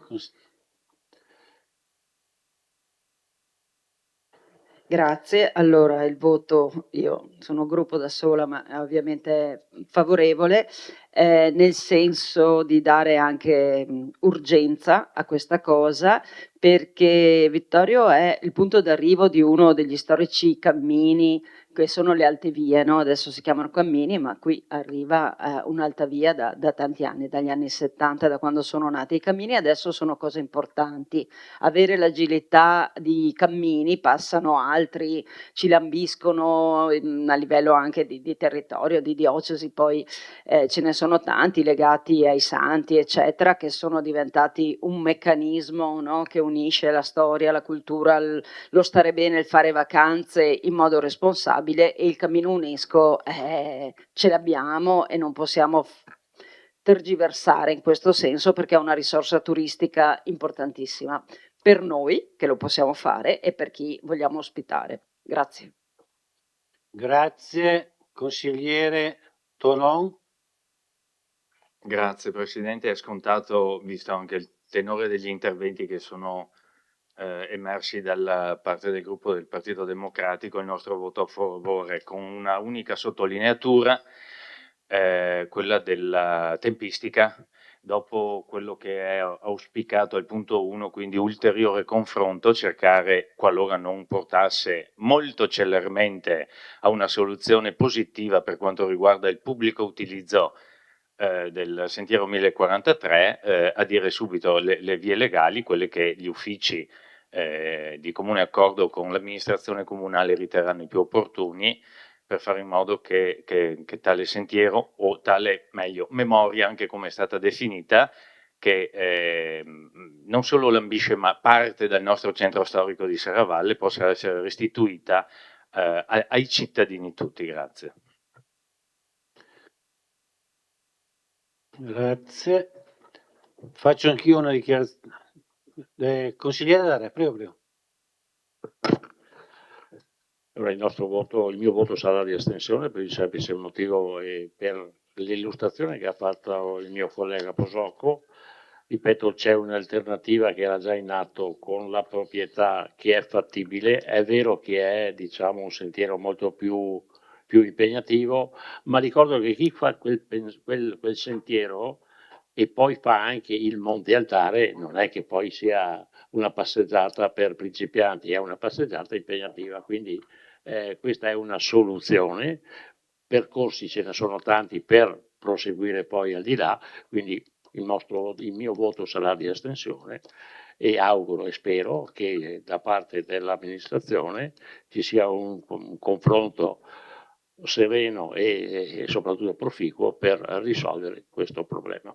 Grazie. Allora, il voto, io sono gruppo da sola, ma è ovviamente favorevole, nel senso di dare anche urgenza a questa cosa, perché Vittorio è il punto d'arrivo di uno degli storici cammini che sono le alte vie, no? Adesso si chiamano cammini, ma qui arriva un'alta via da tanti anni, dagli anni 70, da quando sono nati i cammini, adesso sono cose importanti. Avere l'agilità di cammini, passano altri, ci lambiscono a livello anche di territorio, di diocesi, poi ce ne sono tanti legati ai santi, eccetera, che sono diventati un meccanismo, no? Che unisce la storia, la cultura, lo stare bene, il fare vacanze in modo responsabile, e il cammino UNESCO ce l'abbiamo e non possiamo tergiversare in questo senso, perché è una risorsa turistica importantissima per noi che lo possiamo fare e per chi vogliamo ospitare. Grazie. Grazie. Consigliere Tonon. Grazie Presidente, è scontato, visto anche il tenore degli interventi che sono emersi dalla parte del gruppo del Partito Democratico, il nostro voto a favore, con una unica sottolineatura, quella della tempistica, dopo quello che è auspicato al punto 1, quindi ulteriore confronto, cercare, qualora non portasse molto celermente a una soluzione positiva per quanto riguarda il pubblico utilizzo del Sentiero 1043, a dire subito le vie legali, quelle che gli uffici di comune accordo con l'amministrazione comunale riterranno i più opportuni, per fare in modo che tale sentiero, o tale, meglio, memoria, anche come è stata definita, che non solo lambisce ma parte dal nostro centro storico di Serravalle, possa essere restituita ai cittadini tutti. Grazie. Grazie. Faccio anch'io una dichiarazione. Consigliere Dare, prego. Allora, il mio voto sarà di astensione per il semplice motivo e per l'illustrazione che ha fatto il mio collega Posocco. Ripeto, c'è un'alternativa che era già in atto con la proprietà che è fattibile. È vero che è, diciamo, un sentiero molto più impegnativo, ma ricordo che chi fa quel sentiero e poi fa anche il Monte Altare, non è che poi sia una passeggiata per principianti, è una passeggiata impegnativa, quindi questa è una soluzione. Percorsi ce ne sono tanti per proseguire poi al di là, quindi il mio voto sarà di astensione e auguro e spero che da parte dell'amministrazione ci sia un confronto sereno e soprattutto proficuo per risolvere questo problema.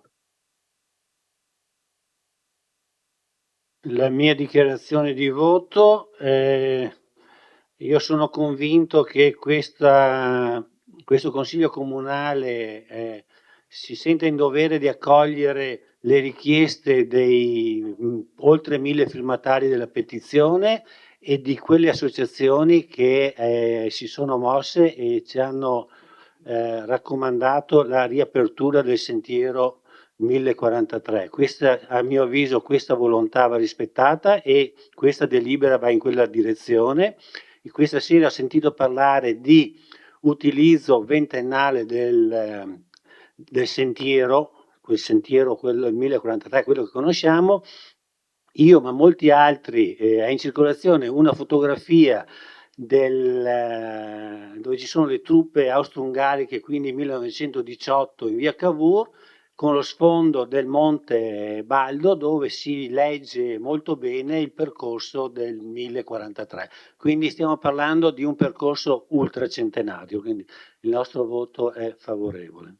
La mia dichiarazione di voto, io sono convinto che questo Consiglio Comunale si senta in dovere di accogliere le richieste dei oltre 1000 firmatari della petizione e di quelle associazioni che si sono mosse e ci hanno raccomandato la riapertura del sentiero 1043. Questa, a mio avviso, questa volontà va rispettata e questa delibera va in quella direzione. E questa sera ho sentito parlare di utilizzo ventennale del sentiero, quello il 1043, quello che conosciamo. Io, ma molti altri, è in circolazione una fotografia dove ci sono le truppe austro-ungariche, quindi 1918 in via Cavour, con lo sfondo del Monte Baldo, dove si legge molto bene il percorso del 1043. Quindi stiamo parlando di un percorso ultracentenario, quindi il nostro voto è favorevole.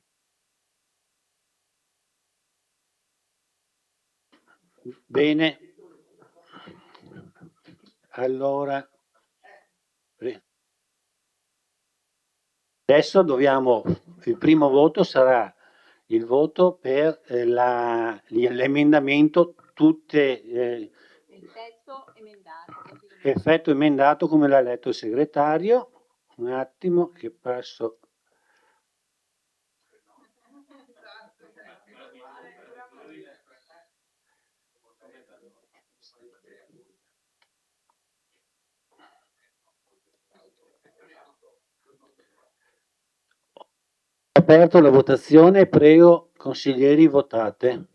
Bene, allora adesso il primo voto sarà il voto per l'emendamento il testo emendato. Effetto emendato come l'ha letto il segretario. Un attimo che passo. Aperto la votazione, prego consiglieri votate.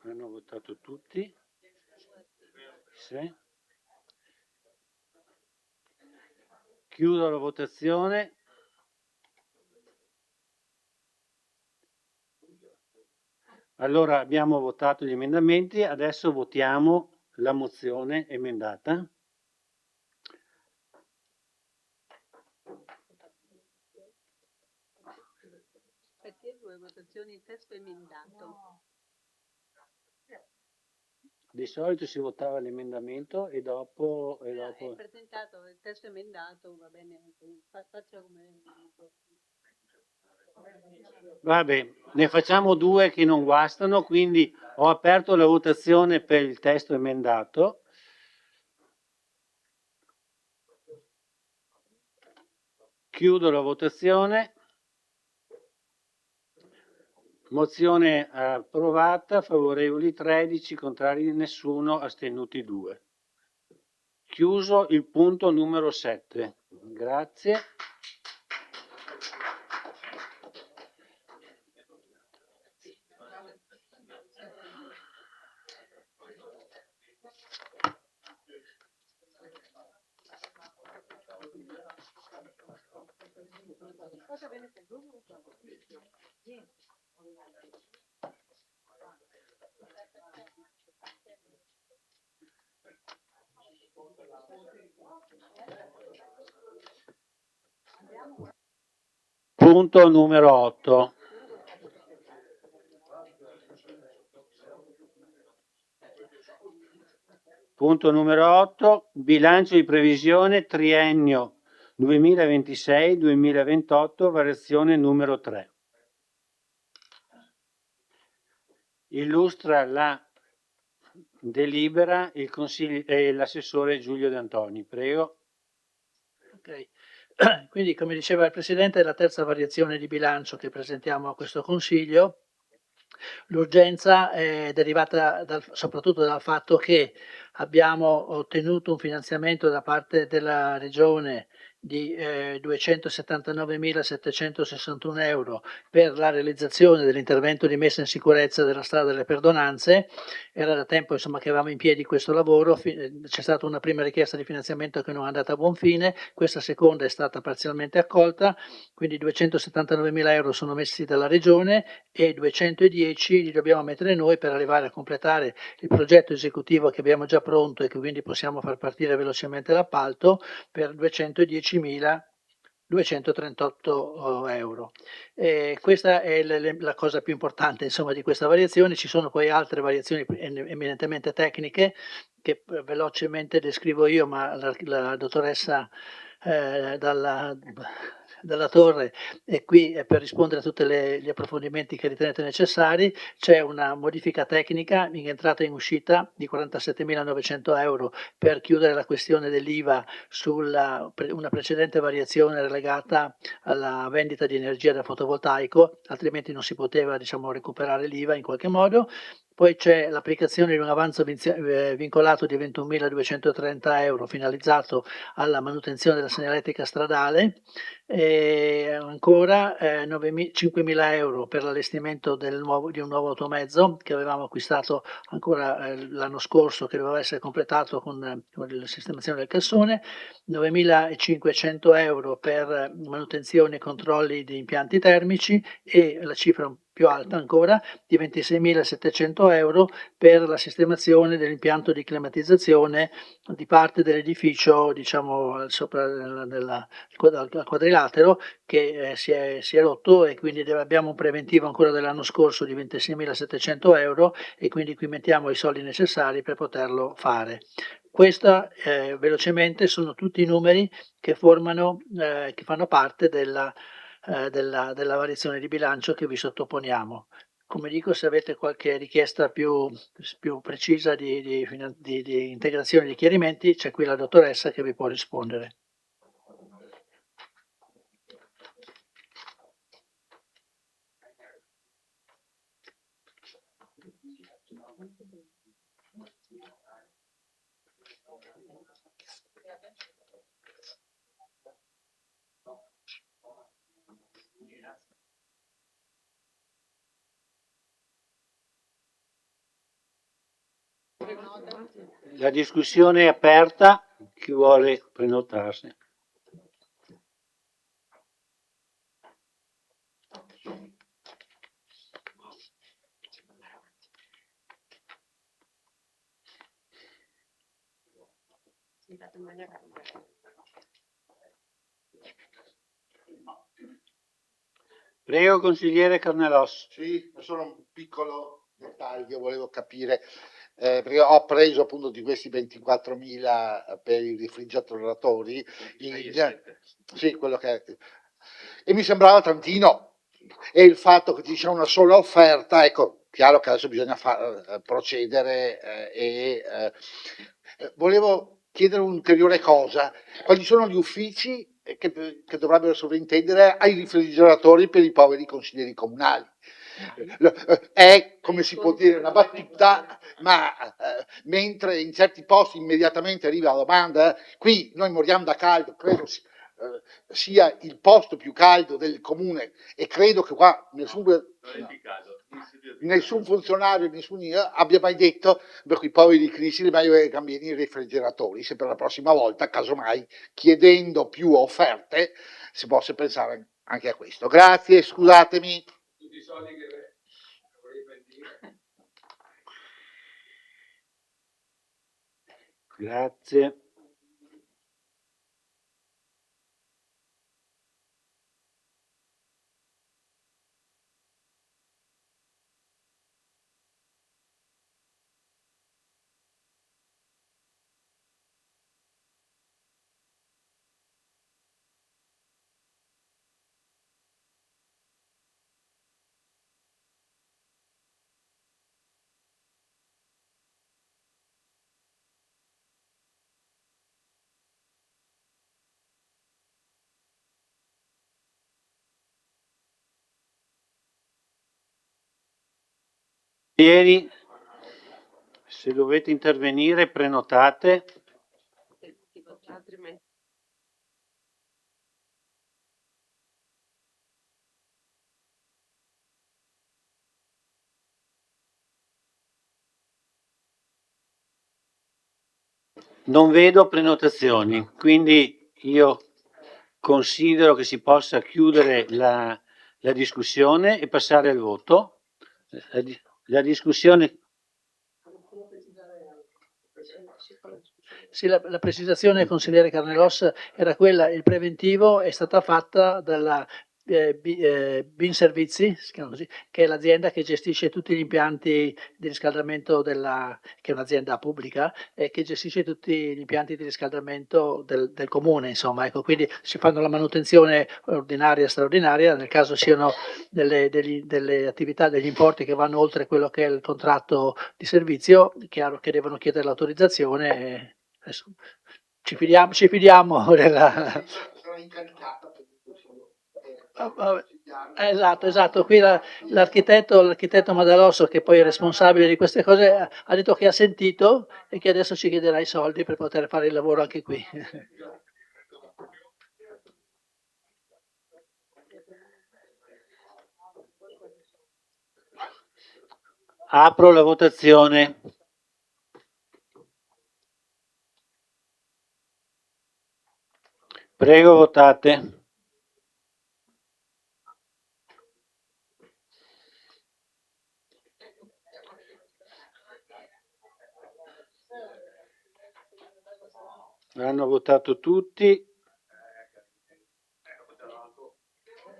Hanno votato tutti? Sì. Chiudo la votazione. Allora abbiamo votato gli emendamenti, adesso votiamo la mozione emendata. Perché due votazioni in testo emendato? Di solito si votava l'emendamento e dopo... È presentato il testo emendato, va bene, faccia come... Vabbè, ne facciamo due che non guastano, quindi ho aperto la votazione per il testo emendato. Chiudo la votazione. Mozione approvata, favorevoli 13, contrari nessuno, astenuti 2. Chiuso il punto numero 7. Grazie. Punto numero 8. Punto numero 8, bilancio di previsione triennio 2026-2028, variazione numero 3. Illustra la delibera l'assessore Giulio De Antoni, prego. Ok, quindi come diceva il Presidente è la terza variazione di bilancio che presentiamo a questo Consiglio. L'urgenza è derivata soprattutto dal fatto che abbiamo ottenuto un finanziamento da parte della Regione di 279.761 euro per la realizzazione dell'intervento di messa in sicurezza della strada delle Perdonanze. Era da tempo insomma, che avevamo in piedi questo lavoro, c'è stata una prima richiesta di finanziamento che non è andata a buon fine, questa seconda è stata parzialmente accolta, quindi 279.000 euro sono messi dalla Regione e 210 li dobbiamo mettere noi per arrivare a completare il progetto esecutivo che abbiamo già pronto e che quindi possiamo far partire velocemente l'appalto per 210.238 euro. Questa è la cosa più importante insomma, di questa variazione. Ci sono poi altre variazioni eminentemente tecniche che velocemente descrivo io, ma la dottoressa dalla Torre è qui per rispondere a tutti gli approfondimenti che ritenete necessari. C'è una modifica tecnica in entrata e in uscita di 47.900 euro per chiudere la questione dell'IVA su una precedente variazione relegata alla vendita di energia da fotovoltaico, altrimenti non si poteva diciamo, recuperare l'IVA in qualche modo. Poi c'è l'applicazione di un avanzo vincolato di 21.230 euro finalizzato alla manutenzione della segnaletica stradale, e ancora 5.000 euro per l'allestimento di un nuovo automezzo che avevamo acquistato ancora l'anno scorso, che doveva essere completato con la sistemazione del cassone, 9.500 euro per manutenzione e controlli di impianti termici, e la cifra più alta ancora di 26.700 euro per la sistemazione dell'impianto di climatizzazione di parte dell'edificio, diciamo sopra al quadrilatero, che si è rotto, e quindi abbiamo un preventivo ancora dell'anno scorso di 26.700 euro, e quindi qui mettiamo i soldi necessari per poterlo fare. Questa velocemente sono tutti i numeri che fanno parte della variazione di bilancio che vi sottoponiamo. Come dico, se avete qualche richiesta più precisa di integrazione di chiarimenti, c'è qui la dottoressa che vi può rispondere. La discussione è aperta, chi vuole prenotarsi. Prego, consigliere Carnelos. Sì, solo un piccolo dettaglio che volevo capire, perché ho preso appunto di questi 24.000 per i refrigeratori, sì, quello che e mi sembrava tantino, e il fatto che ci sia una sola offerta, ecco, chiaro che adesso bisogna procedere, volevo chiedere un'ulteriore cosa: quali sono gli uffici che dovrebbero sovrintendere ai refrigeratori per i poveri consiglieri comunali? È, come si può dire, una battuta, ma mentre in certi posti immediatamente arriva la domanda, qui noi moriamo da caldo, credo sia il posto più caldo del comune, e credo che qua nessun funzionario, abbia mai detto per quei poveri crisi è meglio che cambino i refrigeratori, se per la prossima volta, casomai, chiedendo più offerte, si possa pensare anche a questo. Grazie, scusatemi. Tutti i soldi che vorrei pentire. Grazie. Ieri, se dovete intervenire, prenotate. Non vedo prenotazioni, quindi io considero che si possa chiudere la discussione e passare al voto. La discussione. Sì, la precisazione, consigliere Carnelos, era quella: il preventivo è stata fatta dalla Bin Servizi, si chiama così, che è l'azienda che gestisce tutti gli impianti di riscaldamento che è un'azienda pubblica, e che gestisce tutti gli impianti di riscaldamento del comune, insomma, ecco, quindi si fanno la manutenzione ordinaria e straordinaria, nel caso siano delle attività, degli importi che vanno oltre quello che è il contratto di servizio, è chiaro che devono chiedere l'autorizzazione. Adesso ci fidiamo della... Sono incaricato per il consiglio Esatto, qui l'architetto Madalosso, che poi è responsabile di queste cose, ha detto che ha sentito e che adesso ci chiederà i soldi per poter fare il lavoro anche qui. Apro la votazione. Prego, votate. Hanno votato tutti.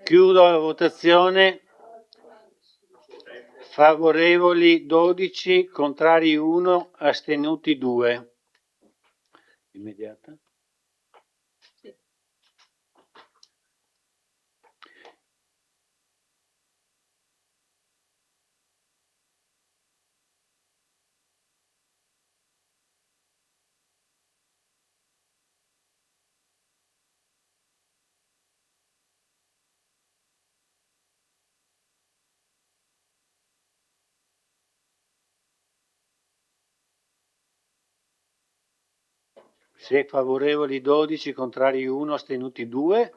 Chiudo la votazione. Favorevoli 12, contrari 1, astenuti 2. Immediata. Se favorevoli 12, contrari 1, astenuti 2.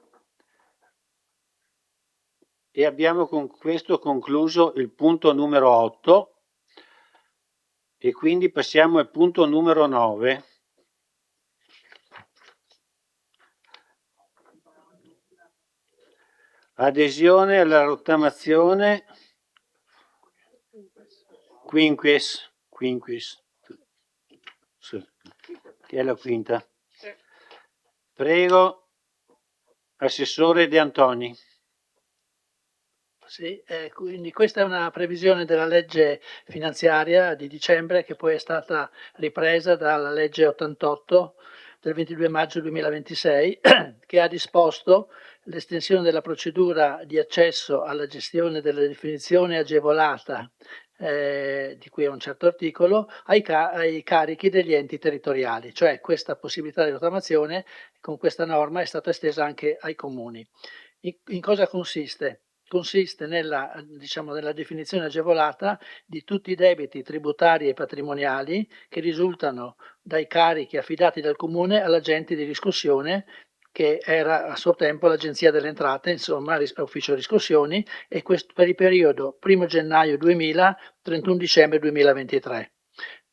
E abbiamo con questo concluso il punto numero 8 e quindi passiamo al punto numero 9. Adesione alla rottamazione quinquies, sì, che è la quinta. Prego, Assessore De Antoni. Sì, quindi questa è una previsione della legge finanziaria di dicembre che poi è stata ripresa dalla legge 88 del 22 maggio 2026 che ha disposto l'estensione della procedura di accesso alla gestione della definizione agevolata di cui è un certo articolo ai carichi degli enti territoriali, cioè questa possibilità di rottamazione con questa norma è stata estesa anche ai comuni. In cosa consiste? Consiste nella definizione agevolata di tutti i debiti tributari e patrimoniali che risultano dai carichi affidati dal comune all'agente di riscossione che era a suo tempo l'Agenzia delle Entrate, insomma Ufficio Riscossioni, e questo per il periodo 1 gennaio 2000, 31 dicembre 2023.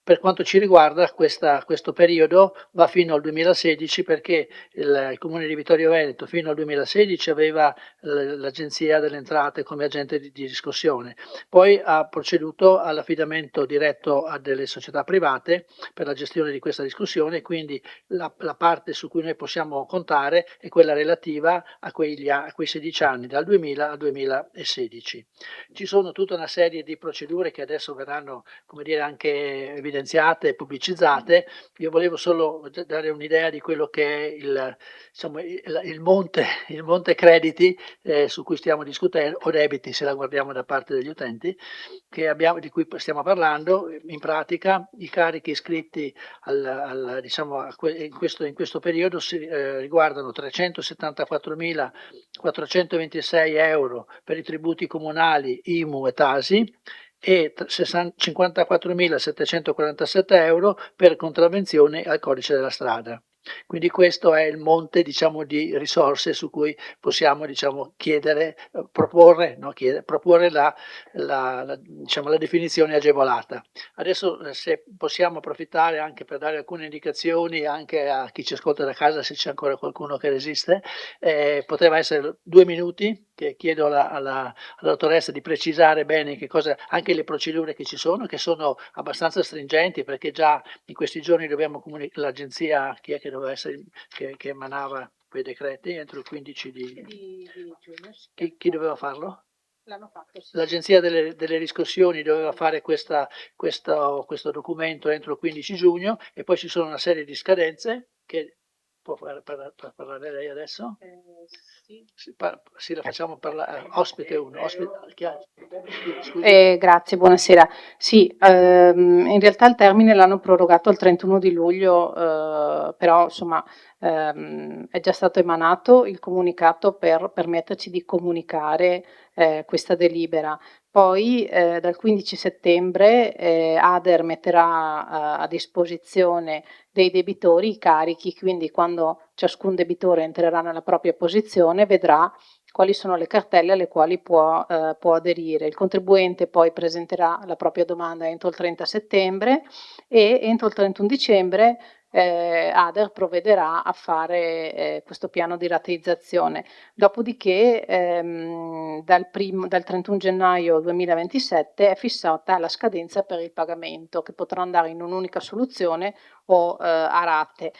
Per quanto ci riguarda, questo periodo va fino al 2016 perché il Comune di Vittorio Veneto fino al 2016 aveva l'Agenzia delle Entrate come agente di riscossione, poi ha proceduto all'affidamento diretto a delle società private per la gestione di questa riscossione, quindi la parte su cui noi possiamo contare è quella relativa a quei 16 anni, dal 2000 al 2016. Ci sono tutta una serie di procedure che adesso verranno, come dire, anche evidenziate e pubblicizzate. Io volevo solo dare un'idea di quello che è il monte crediti su cui stiamo discutendo, o debiti se la guardiamo da parte degli utenti, di cui stiamo parlando. In pratica i carichi iscritti in questo periodo riguardano 374.426 euro per i tributi comunali, IMU e TASI, e 54.747 euro per contravvenzione al codice della strada. Quindi questo è il monte di risorse su cui possiamo proporre la definizione agevolata. Adesso se possiamo approfittare anche per dare alcune indicazioni anche a chi ci ascolta da casa, se c'è ancora qualcuno che resiste, poteva essere 2 minuti che chiedo alla dottoressa di precisare bene che cosa, anche le procedure che ci sono, che sono abbastanza stringenti, perché già in questi giorni dobbiamo comunicare l'agenzia, chi è che doveva essere, che emanava quei decreti entro il 15 di giugno. Chi doveva farlo? L'hanno fatto, sì. L'agenzia delle riscossioni doveva fare questo documento entro il 15 giugno e poi ci sono una serie di scadenze che Può per parlare lei adesso? Sì. Sì, la facciamo parlare. Ospite 1. Grazie, buonasera. Sì, in realtà il termine l'hanno prorogato al 31 di luglio, però insomma è già stato emanato il comunicato per permetterci di comunicare questa delibera. Poi dal 15 settembre ADER metterà a disposizione dei debitori i carichi, quindi quando ciascun debitore entrerà nella propria posizione vedrà quali sono le cartelle alle quali può aderire. Il contribuente poi presenterà la propria domanda entro il 30 settembre e entro il 31 dicembre ADER provvederà a fare questo piano di rateizzazione. Dopodiché dal 31 gennaio 2027 è fissata la scadenza per il pagamento, che potrà andare in un'unica soluzione o a rate.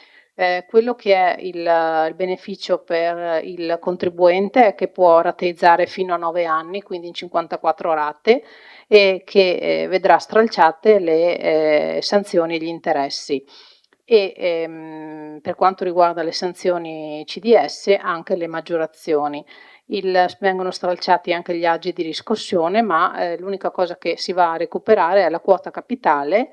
Quello che è il beneficio per il contribuente è che può rateizzare fino a 9 anni, quindi in 54 rate, e che vedrà stralciate le sanzioni e gli interessi. E per quanto riguarda le sanzioni CDS, anche le maggiorazioni. Vengono stralciati anche gli agi di riscossione, ma l'unica cosa che si va a recuperare è la quota capitale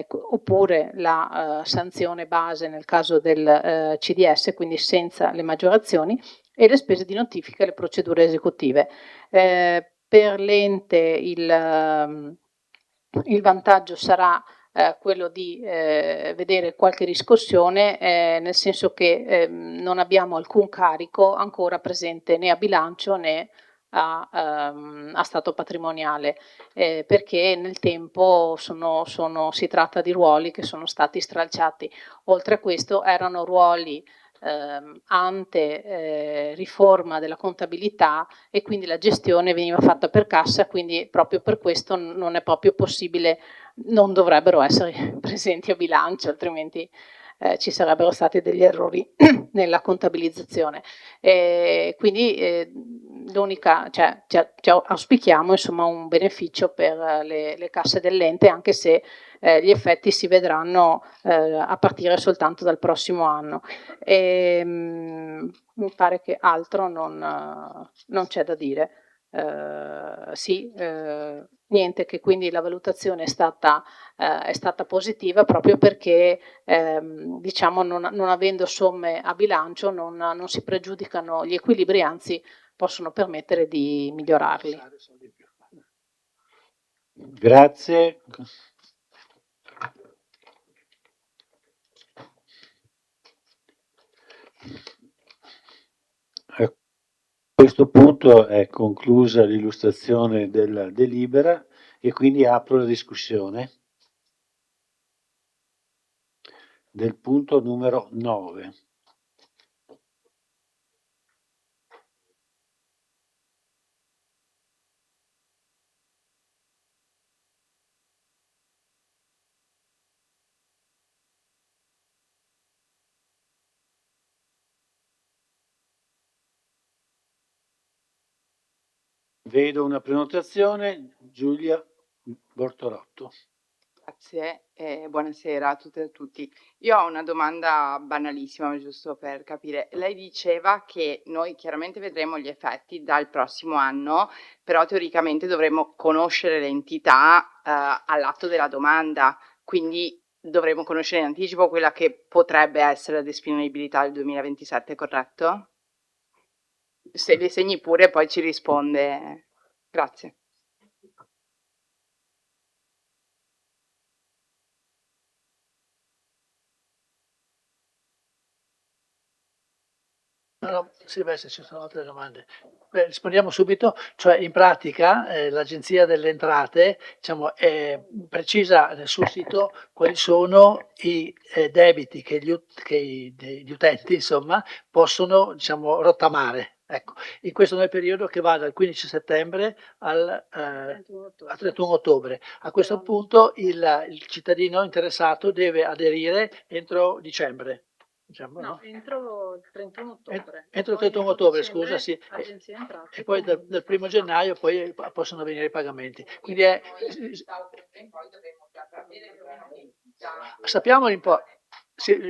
oppure la sanzione base nel caso del CDS, quindi senza le maggiorazioni, e le spese di notifica e le procedure esecutive. Per l'ente il vantaggio sarà quello di vedere qualche riscossione, nel senso che non abbiamo alcun carico ancora presente né a bilancio né a stato patrimoniale, perché nel tempo si tratta di ruoli che sono stati stralciati. Oltre a questo erano ruoli ante riforma della contabilità e quindi la gestione veniva fatta per cassa, quindi proprio per questo non è proprio possibile, non dovrebbero essere presenti a bilancio, altrimenti ci sarebbero stati degli errori nella contabilizzazione. Quindi l'unica, cioè auspichiamo insomma un beneficio per le casse dell'ente, anche se gli effetti si vedranno a partire soltanto dal prossimo anno. Mi pare che altro non c'è da dire. Niente, che quindi la valutazione è stata positiva proprio perché diciamo non avendo somme a bilancio non si pregiudicano gli equilibri, anzi possono permettere di migliorarli. Grazie. A questo punto è conclusa l'illustrazione della delibera e quindi apro la discussione del punto numero 9. Vedo una prenotazione, Giulia Bortolotto. Grazie e buonasera a tutte e a tutti. Io ho una domanda banalissima, giusto per capire. Lei diceva che noi chiaramente vedremo gli effetti dal prossimo anno, però teoricamente dovremo conoscere l'entità all'atto della domanda, quindi dovremo conoscere in anticipo quella che potrebbe essere la disponibilità del 2027, corretto? Se li segni pure poi ci risponde. Grazie. No, sì, beh, se ci sono altre domande. Beh, rispondiamo subito, cioè in pratica l'Agenzia delle Entrate diciamo, precisa nel suo sito quali sono i debiti che gli utenti insomma, possono diciamo, rottamare. Ecco, in questo nel periodo che va dal 15 settembre al 31 ottobre. A questo punto il cittadino interessato deve aderire entro dicembre. Diciamo, no? Entro il 31 ottobre. Entro il 31 ottobre, dicembre, scusa, sì. Agenzia Entrate, E poi dal 1 gennaio poi possono venire i pagamenti. Quindi sappiamo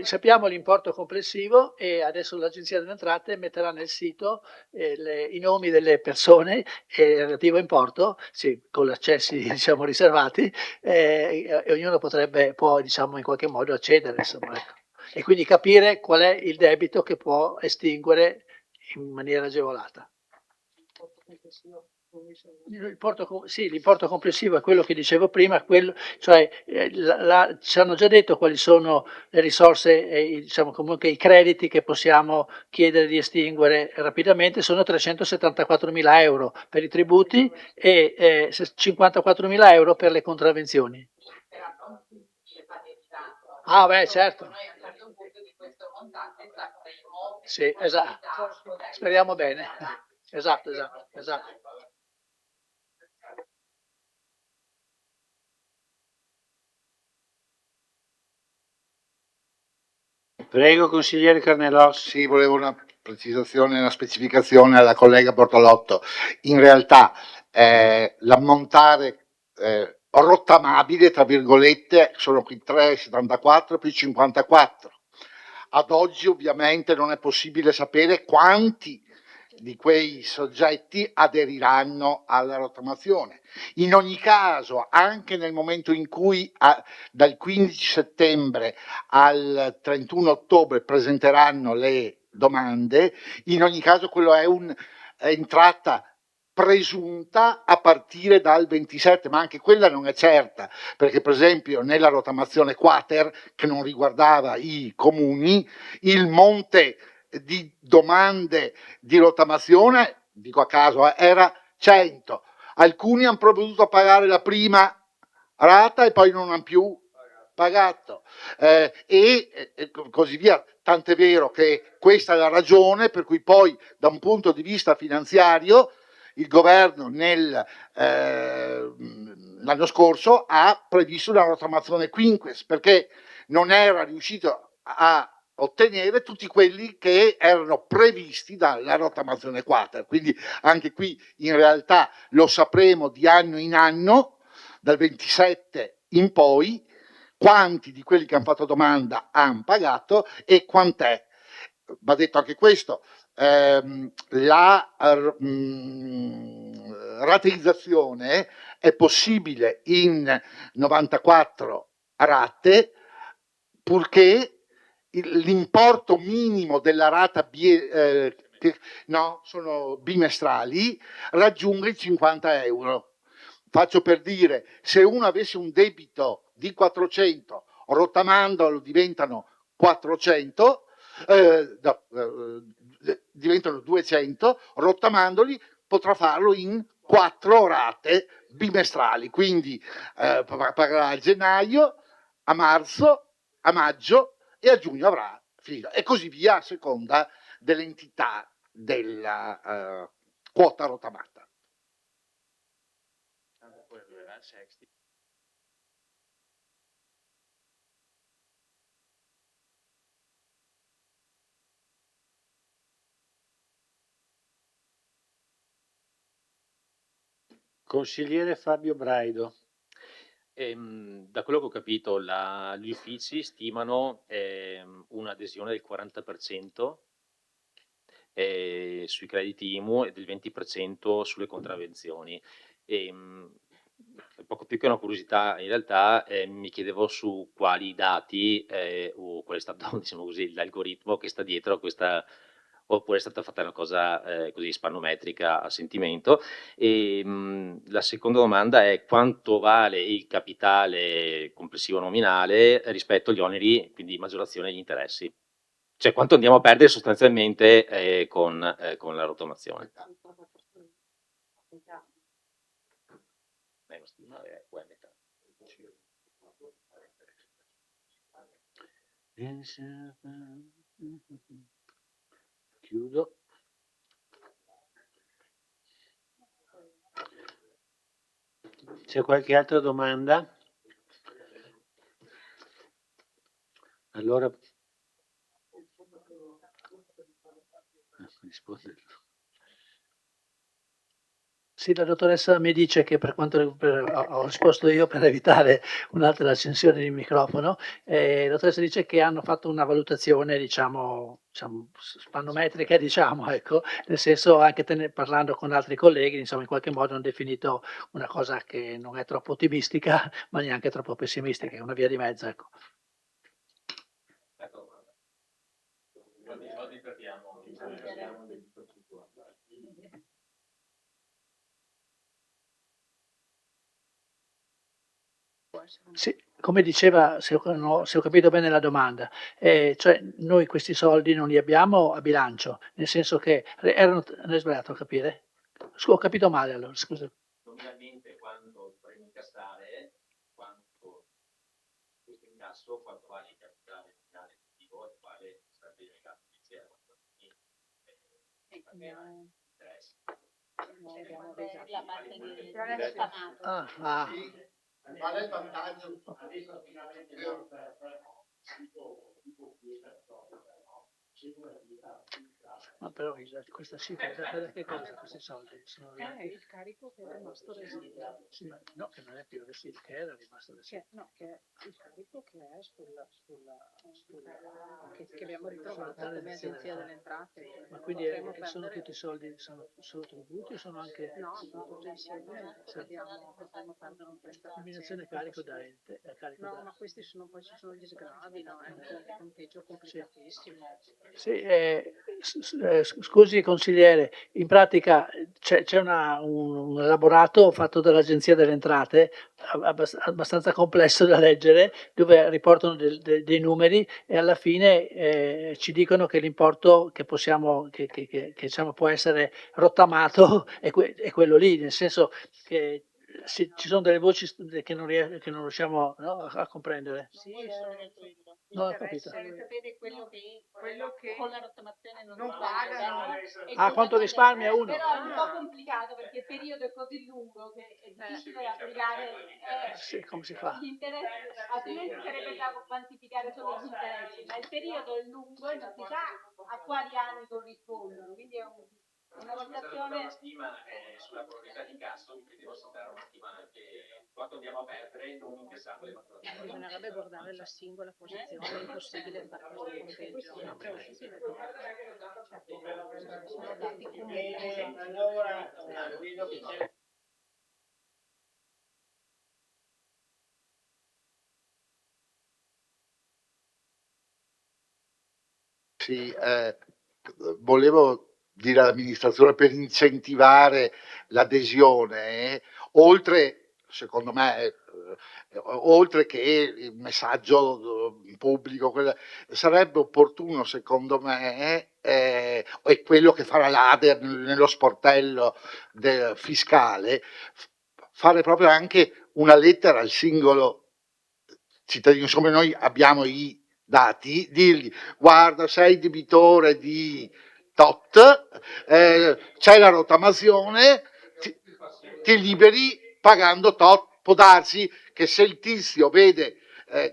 sappiamo l'importo complessivo e adesso l'Agenzia delle Entrate metterà nel sito i nomi delle persone e il relativo importo, sì, con gli accessi diciamo riservati, e ognuno può diciamo in qualche modo accedere, insomma, ecco. E quindi capire qual è il debito che può estinguere in maniera agevolata. L'importo complessivo è quello che dicevo prima, cioè ci hanno già detto quali sono le risorse e diciamo comunque i crediti che possiamo chiedere di estinguere rapidamente, sono 374.000 euro per i tributi e 54.000 euro per le contravvenzioni. Ah beh, certo. Sì, esatto. Speriamo bene. Esatto. Prego, consigliere Carnelossi. Sì, volevo una precisazione, una specificazione alla collega Bortolotto. In realtà l'ammontare rottamabile, tra virgolette, sono qui 3,74 più 54. Ad oggi ovviamente non è possibile sapere quanti di quei soggetti aderiranno alla rottamazione. In ogni caso, anche nel momento in cui dal 15 settembre al 31 ottobre presenteranno le domande, in ogni caso quello è un'entrata presunta a partire dal 27, ma anche quella non è certa, perché per esempio nella rottamazione quater, che non riguardava i comuni, il monte di domande di rottamazione, dico a caso, era 100. Alcuni hanno provveduto a pagare la prima rata e poi non hanno più pagato e così via. Tant'è vero che questa è la ragione per cui poi da un punto di vista finanziario il governo l'anno scorso ha previsto una rottamazione quinques, perché non era riuscito a ottenere tutti quelli che erano previsti dalla rottamazione quater. Quindi anche qui in realtà lo sapremo di anno in anno, dal 27 in poi, quanti di quelli che hanno fatto domanda hanno pagato e quant'è. Va detto anche questo, la rateizzazione è possibile in 94 rate, purché l'importo minimo della rata sono bimestrali, raggiunga i 50 euro. Faccio per dire, se uno avesse un debito di 400, rottamandolo diventano 400, diventano 200, rottamandoli potrà farlo in 4 rate bimestrali, quindi pagherà a gennaio, a marzo, a maggio e a giugno avrà finito, e così via a seconda dell'entità della quota rottamata. Consigliere Fabio Braido. Da quello che ho capito, gli uffici stimano un'adesione del 40% sui crediti IMU e del 20% sulle contravvenzioni. Poco più che una curiosità, in realtà mi chiedevo su quali dati o qual è stato diciamo così, l'algoritmo che sta dietro a questa, oppure è stata fatta una cosa così spannometrica a sentimento. La seconda domanda è quanto vale il capitale complessivo nominale rispetto agli oneri, quindi maggiorazione degli interessi. Cioè quanto andiamo a perdere sostanzialmente con la rottamazione. Chiudo. C'è qualche altra domanda? Allora Sì, la dottoressa mi dice che ho risposto io per evitare un'altra accensione di microfono, la dottoressa dice che hanno fatto una valutazione, diciamo, spannometrica, diciamo, ecco, nel senso anche parlando con altri colleghi, insomma, in qualche modo hanno definito una cosa che non è troppo ottimistica, ma neanche troppo pessimistica, è una via di mezzo, ecco. Sì, come diceva, se ho capito bene la domanda, cioè noi questi soldi non li abbiamo a bilancio, nel senso che erano, non è sbagliato a capire? Ho capito male allora, scusa. Nominalmente quando dovremo incassare, quanto questo incasso, quanto vale il capitale nominale attivo e quale sarebbe il caso iniziale. La parte di rottamato. Qual è il vantaggio? Ma però questa cifra, da che cosa questi soldi? Il carico che è rimasto residuo. Sì, ma no, che non è più residuo, che era rimasto residuo. No, che è il carico che è che abbiamo ritrovato come agenzia delle entrate. Ma quindi sono tutti soldi, sono solo tributi o sono anche... No, sono tutti insieme, potremmo perdere un prestazione. Combinazione carico da ente. No, ma questi poi ci sono gli sgravi, no? È un conteggio complicatissimo. Sì, scusi consigliere, in pratica c'è un elaborato fatto dall'Agenzia delle Entrate, abbastanza complesso da leggere, dove riportano dei numeri e alla fine ci dicono che l'importo che diciamo, può essere rottamato è quello lì, nel senso che ci sono delle voci che non riusciamo, no, a comprendere. Sì, Non ho capito. deve sapere quello che con la rottamazione non pagano. Quanto risparmia uno? Però è un po' complicato perché il periodo è così lungo che è difficile da applicare. Sì, come si fa? Gli interessi, altrimenti sarebbe da quantificare solo gli interessi, ma il periodo è lungo e non si sa a quali anni corrispondono, quindi è una valutazione. Una stima sulla proprietà di cassa, quindi posso dare una stima anche quanto andiamo a perdere non incassando le fatturazioni. Bisognerebbe guardare la singola posizione, è impossibile fare questo conteggio. Sono dati comunque. Sì, volevo dire all'amministrazione per incentivare l'adesione, oltre, secondo me, oltre che il messaggio pubblico, sarebbe opportuno, secondo me, è quello che farà l'ADER nello sportello fiscale, fare proprio anche una lettera al singolo cittadino, siccome noi abbiamo i dati, dirgli guarda sei debitore di tot, c'è la rottamazione, ti liberi pagando tot. Può darsi che se il tizio vede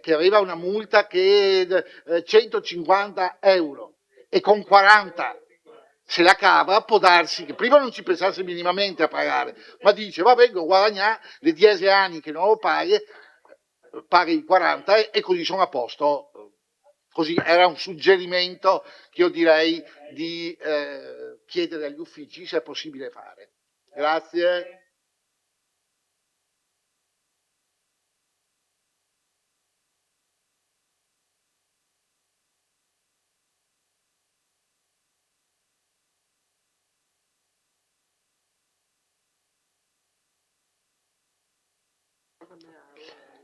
che aveva una multa che 150 euro e con 40 se la cava, può darsi che prima non ci pensasse minimamente a pagare, ma dice va vengo a guadagnare le 10 anni che non lo paghi i 40 e così sono a posto. Così era un suggerimento che io direi di chiedere agli uffici se è possibile fare. Grazie.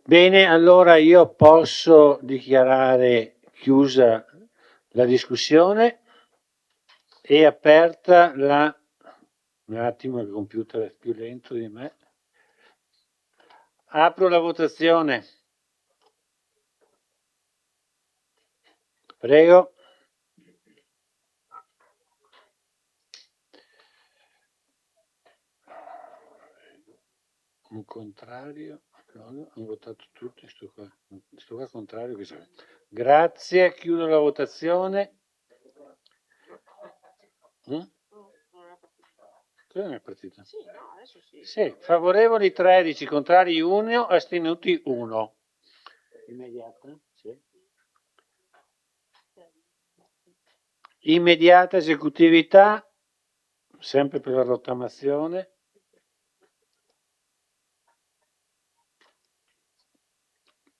Bene, allora io posso dichiarare chiusa la discussione e aperta un attimo, il computer è più lento di me. Apro la votazione. Prego. Un contrario. Hanno votato tutti, sto qua contrario. Grazie, chiudo la votazione. Cosa non è partita? Sì, no, adesso sì. Sì, favorevoli 13, contrari 1, astenuti 1. Immediata? Sì. Immediata esecutività, sempre per la rottamazione.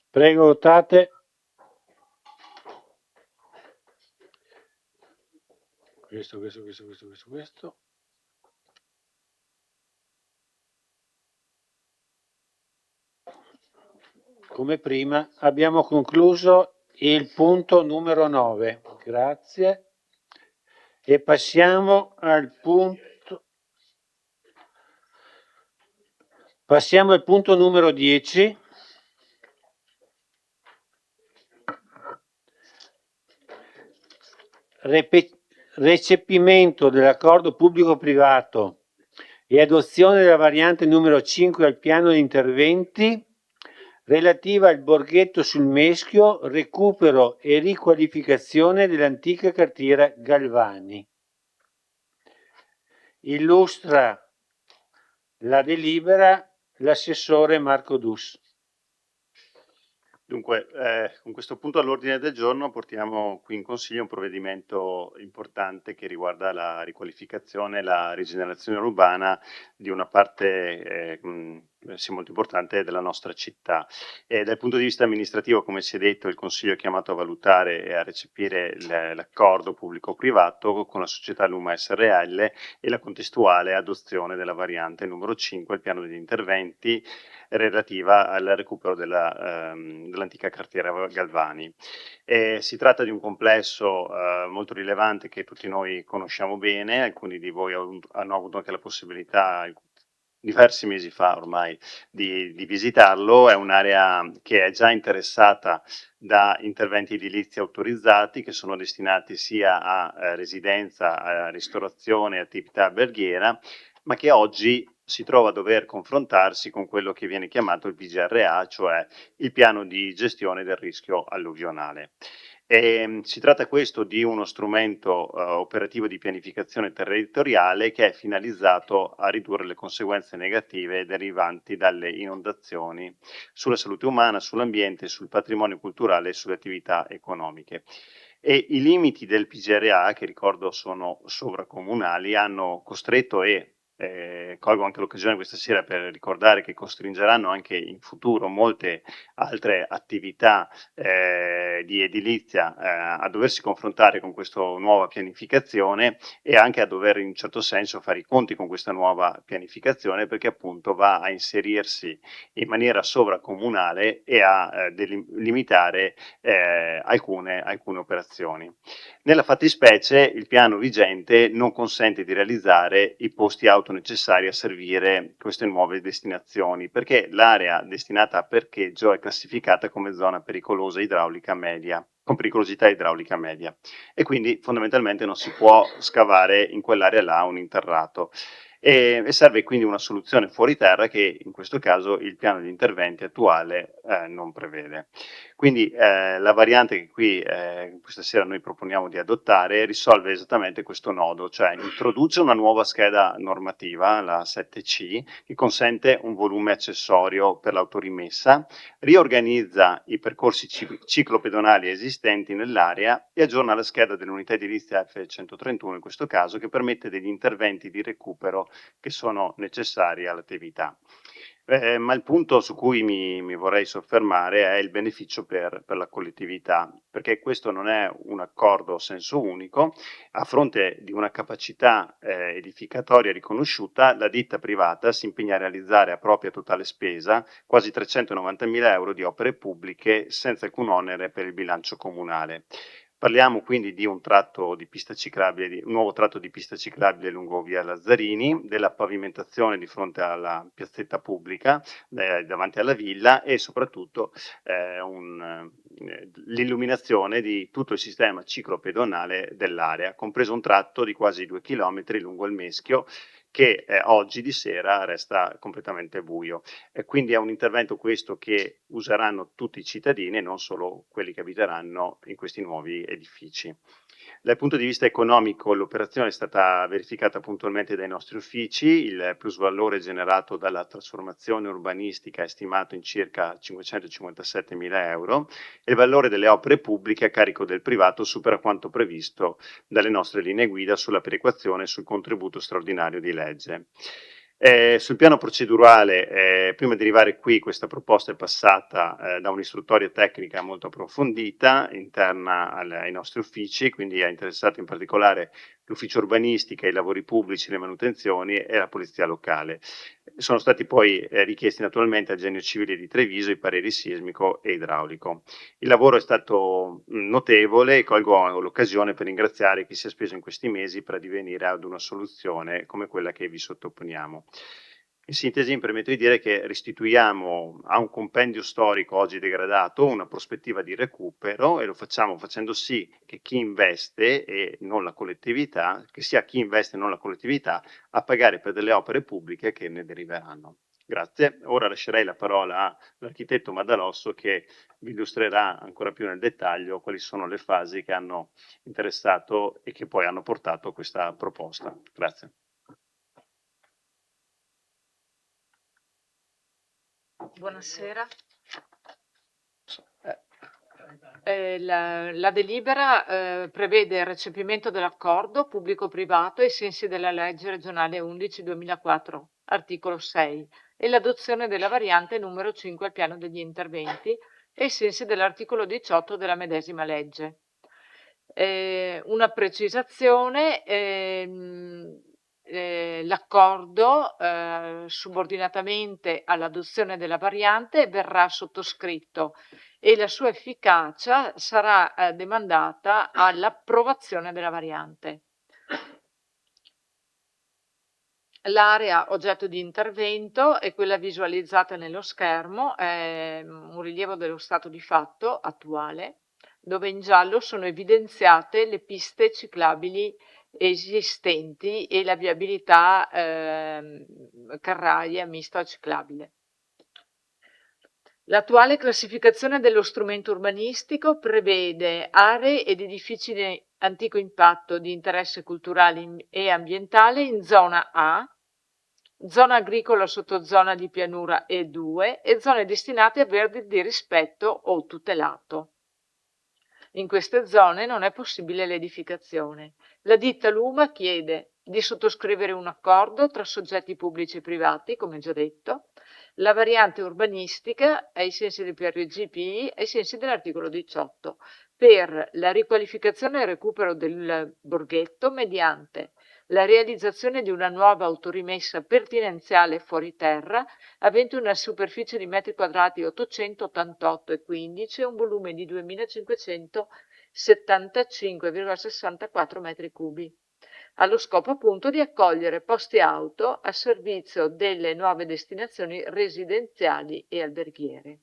Prego, votate. Questo. Come prima abbiamo concluso il punto numero 9. Grazie. E passiamo al punto numero 10. Recepimento dell'accordo pubblico-privato e adozione della variante numero 5 al piano di interventi relativa al Borghetto sul Meschio, recupero e riqualificazione dell'antica cartiera Galvani. Illustra la delibera l'assessore Marco Dus. Dunque, con questo punto all'ordine del giorno portiamo qui in Consiglio un provvedimento importante che riguarda la riqualificazione e la rigenerazione urbana di una parte sì, molto importante della nostra città. Dal punto di vista amministrativo, come si è detto, il Consiglio è chiamato a valutare e a recepire l'accordo pubblico-privato con la società Luma SRL e la contestuale adozione della variante numero 5, il piano degli interventi relativa al recupero dell'antica cartiera Galvani. Si tratta di un complesso molto rilevante che tutti noi conosciamo bene, alcuni di voi hanno avuto anche la possibilità diversi mesi fa ormai di visitarlo. È un'area che è già interessata da interventi edilizi autorizzati che sono destinati sia a residenza, a ristorazione, attività alberghiera, ma che oggi si trova a dover confrontarsi con quello che viene chiamato il PGRA, cioè il piano di gestione del rischio alluvionale. Si tratta questo di uno strumento operativo di pianificazione territoriale che è finalizzato a ridurre le conseguenze negative derivanti dalle inondazioni sulla salute umana, sull'ambiente, sul patrimonio culturale e sulle attività economiche. E i limiti del PGRA, che ricordo sono sovracomunali, hanno costretto colgo anche l'occasione questa sera per ricordare che costringeranno anche in futuro molte altre attività di edilizia a doversi confrontare con questa nuova pianificazione e anche a dover in un certo senso fare i conti con questa nuova pianificazione, perché appunto va a inserirsi in maniera sovracomunale e a limitare alcune operazioni. Nella fattispecie il piano vigente non consente di realizzare i posti auto necessari a servire queste nuove destinazioni, perché l'area destinata a parcheggio è classificata come zona pericolosa idraulica media, con pericolosità idraulica media, e quindi fondamentalmente non si può scavare in quell'area là un interrato. E serve quindi una soluzione fuori terra che in questo caso il piano di interventi attuale non prevede. Quindi la variante che qui questa sera noi proponiamo di adottare risolve esattamente questo nodo, cioè introduce una nuova scheda normativa, la 7C, che consente un volume accessorio per l'autorimessa, riorganizza i percorsi ciclopedonali esistenti nell'area e aggiorna la scheda dell'unità edilizia F131 in questo caso, che permette degli interventi di recupero che sono necessari all'attività. Ma il punto su cui mi vorrei soffermare è il beneficio per la collettività, perché questo non è un accordo a senso unico. A fronte di una capacità edificatoria riconosciuta, la ditta privata si impegna a realizzare a propria totale spesa quasi 390.000 euro di opere pubbliche senza alcun onere per il bilancio comunale. Parliamo quindi di un tratto di pista ciclabile, un nuovo tratto di pista ciclabile lungo via Lazzarini, della pavimentazione di fronte alla piazzetta pubblica davanti alla villa e soprattutto l'illuminazione di tutto il sistema ciclopedonale dell'area, compreso un tratto di quasi 2 chilometri lungo il Meschio, che oggi di sera resta completamente buio. Quindi è un intervento questo che useranno tutti i cittadini e non solo quelli che abiteranno in questi nuovi edifici. Dal punto di vista economico l'operazione è stata verificata puntualmente dai nostri uffici, il plusvalore generato dalla trasformazione urbanistica è stimato in circa 557.000 euro e il valore delle opere pubbliche a carico del privato supera quanto previsto dalle nostre linee guida sulla perequazione e sul contributo straordinario di legge. Sul piano procedurale, prima di arrivare qui, questa proposta è passata da un'istruttoria tecnica molto approfondita interna ai nostri uffici, quindi ha interessato in particolare l'ufficio urbanistica, i lavori pubblici, le manutenzioni e la polizia locale. Sono stati poi richiesti naturalmente al Genio Civile di Treviso i pareri sismico e idraulico. Il lavoro è stato notevole e colgo l'occasione per ringraziare chi si è speso in questi mesi per addivenire ad una soluzione come quella che vi sottoponiamo. In sintesi, mi permetto di dire che restituiamo a un compendio storico oggi degradato una prospettiva di recupero e lo facciamo facendo sì che chi investe e non la collettività, che sia chi investe e non la collettività, a pagare per delle opere pubbliche che ne deriveranno. Grazie. Ora lascerei la parola all'architetto Madalosso che vi illustrerà ancora più nel dettaglio quali sono le fasi che hanno interessato e che poi hanno portato a questa proposta. Grazie. Buonasera. La delibera prevede il recepimento dell'accordo pubblico-privato ai sensi della legge regionale 11/2004, articolo 6, e l'adozione della variante numero 5 al piano degli interventi ai sensi dell'articolo 18 della medesima legge. Una precisazione, l'accordo subordinatamente all'adozione della variante verrà sottoscritto e la sua efficacia sarà demandata all'approvazione della variante. L'area oggetto di intervento è quella visualizzata nello schermo, è un rilievo dello stato di fatto attuale, dove in giallo sono evidenziate le piste ciclabili esistenti e la viabilità carraia mista ciclabile. L'attuale classificazione dello strumento urbanistico prevede aree ed edifici di antico impatto di interesse culturale e ambientale in zona A, zona agricola sottozona di pianura E2 e zone destinate a verde di rispetto o tutelato. In queste zone non è possibile l'edificazione. La ditta Luma chiede di sottoscrivere un accordo tra soggetti pubblici e privati, come già detto, la variante urbanistica ai sensi del PRGPI, ai sensi dell'articolo 18, per la riqualificazione e il recupero del borghetto mediante la realizzazione di una nuova autorimessa pertinenziale fuori terra avente una superficie di metri quadrati 888,15 e un volume di 2575,64 metri cubi, allo scopo appunto di accogliere posti auto a servizio delle nuove destinazioni residenziali e alberghiere.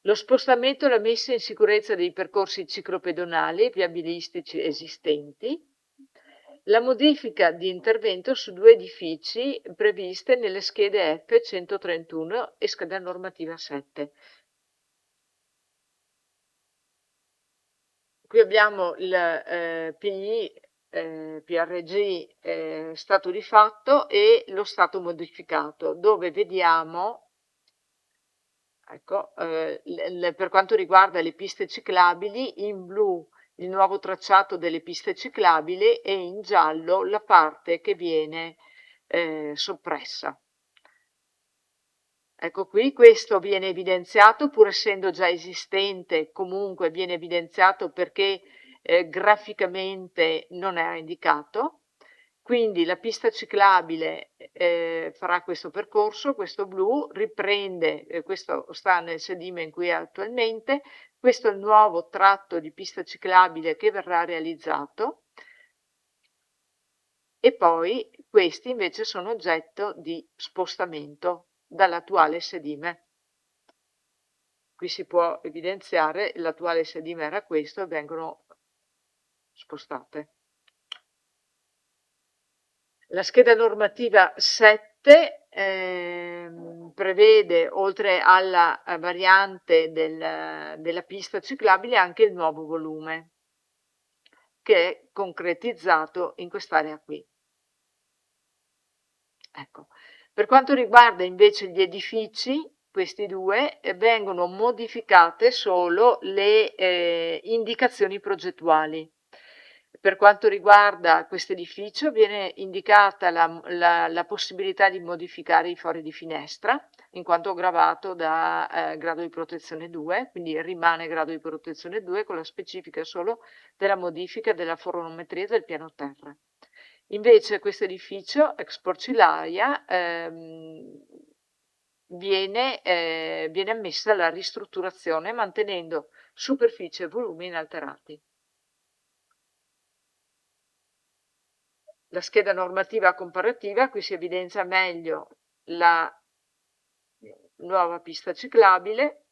Lo spostamento e la messa in sicurezza dei percorsi ciclopedonali e viabilistici esistenti, la modifica di intervento su 2 edifici previste nelle schede F131 e scheda normativa 7. Qui abbiamo il PI, PRG stato di fatto e lo stato modificato, dove vediamo, ecco, per quanto riguarda le piste ciclabili, in blu il nuovo tracciato delle piste ciclabili e in giallo la parte che viene soppressa. Ecco qui, questo viene evidenziato pur essendo già esistente, comunque viene evidenziato perché graficamente non è indicato. Quindi la pista ciclabile farà questo percorso, questo blu riprende, questo sta nel sedime in cui è attualmente, questo è il nuovo tratto di pista ciclabile che verrà realizzato e poi questi invece sono oggetto di spostamento dall'attuale sedime. Qui si può evidenziare l'attuale sedime era questo e vengono spostate. La scheda normativa 7 prevede, oltre alla variante della pista ciclabile, anche il nuovo volume, che è concretizzato in quest'area qui. Ecco. Per quanto riguarda invece gli edifici, questi due, vengono modificate solo le indicazioni progettuali. Per quanto riguarda questo edificio viene indicata la possibilità di modificare i fori di finestra, in quanto gravato da grado di protezione 2, quindi rimane grado di protezione 2 con la specifica solo della modifica della foronometria del piano terra. Invece questo edificio, ex Porcilaia, viene ammessa alla ristrutturazione mantenendo superficie e volumi inalterati. La scheda normativa comparativa, qui si evidenzia meglio la nuova pista ciclabile,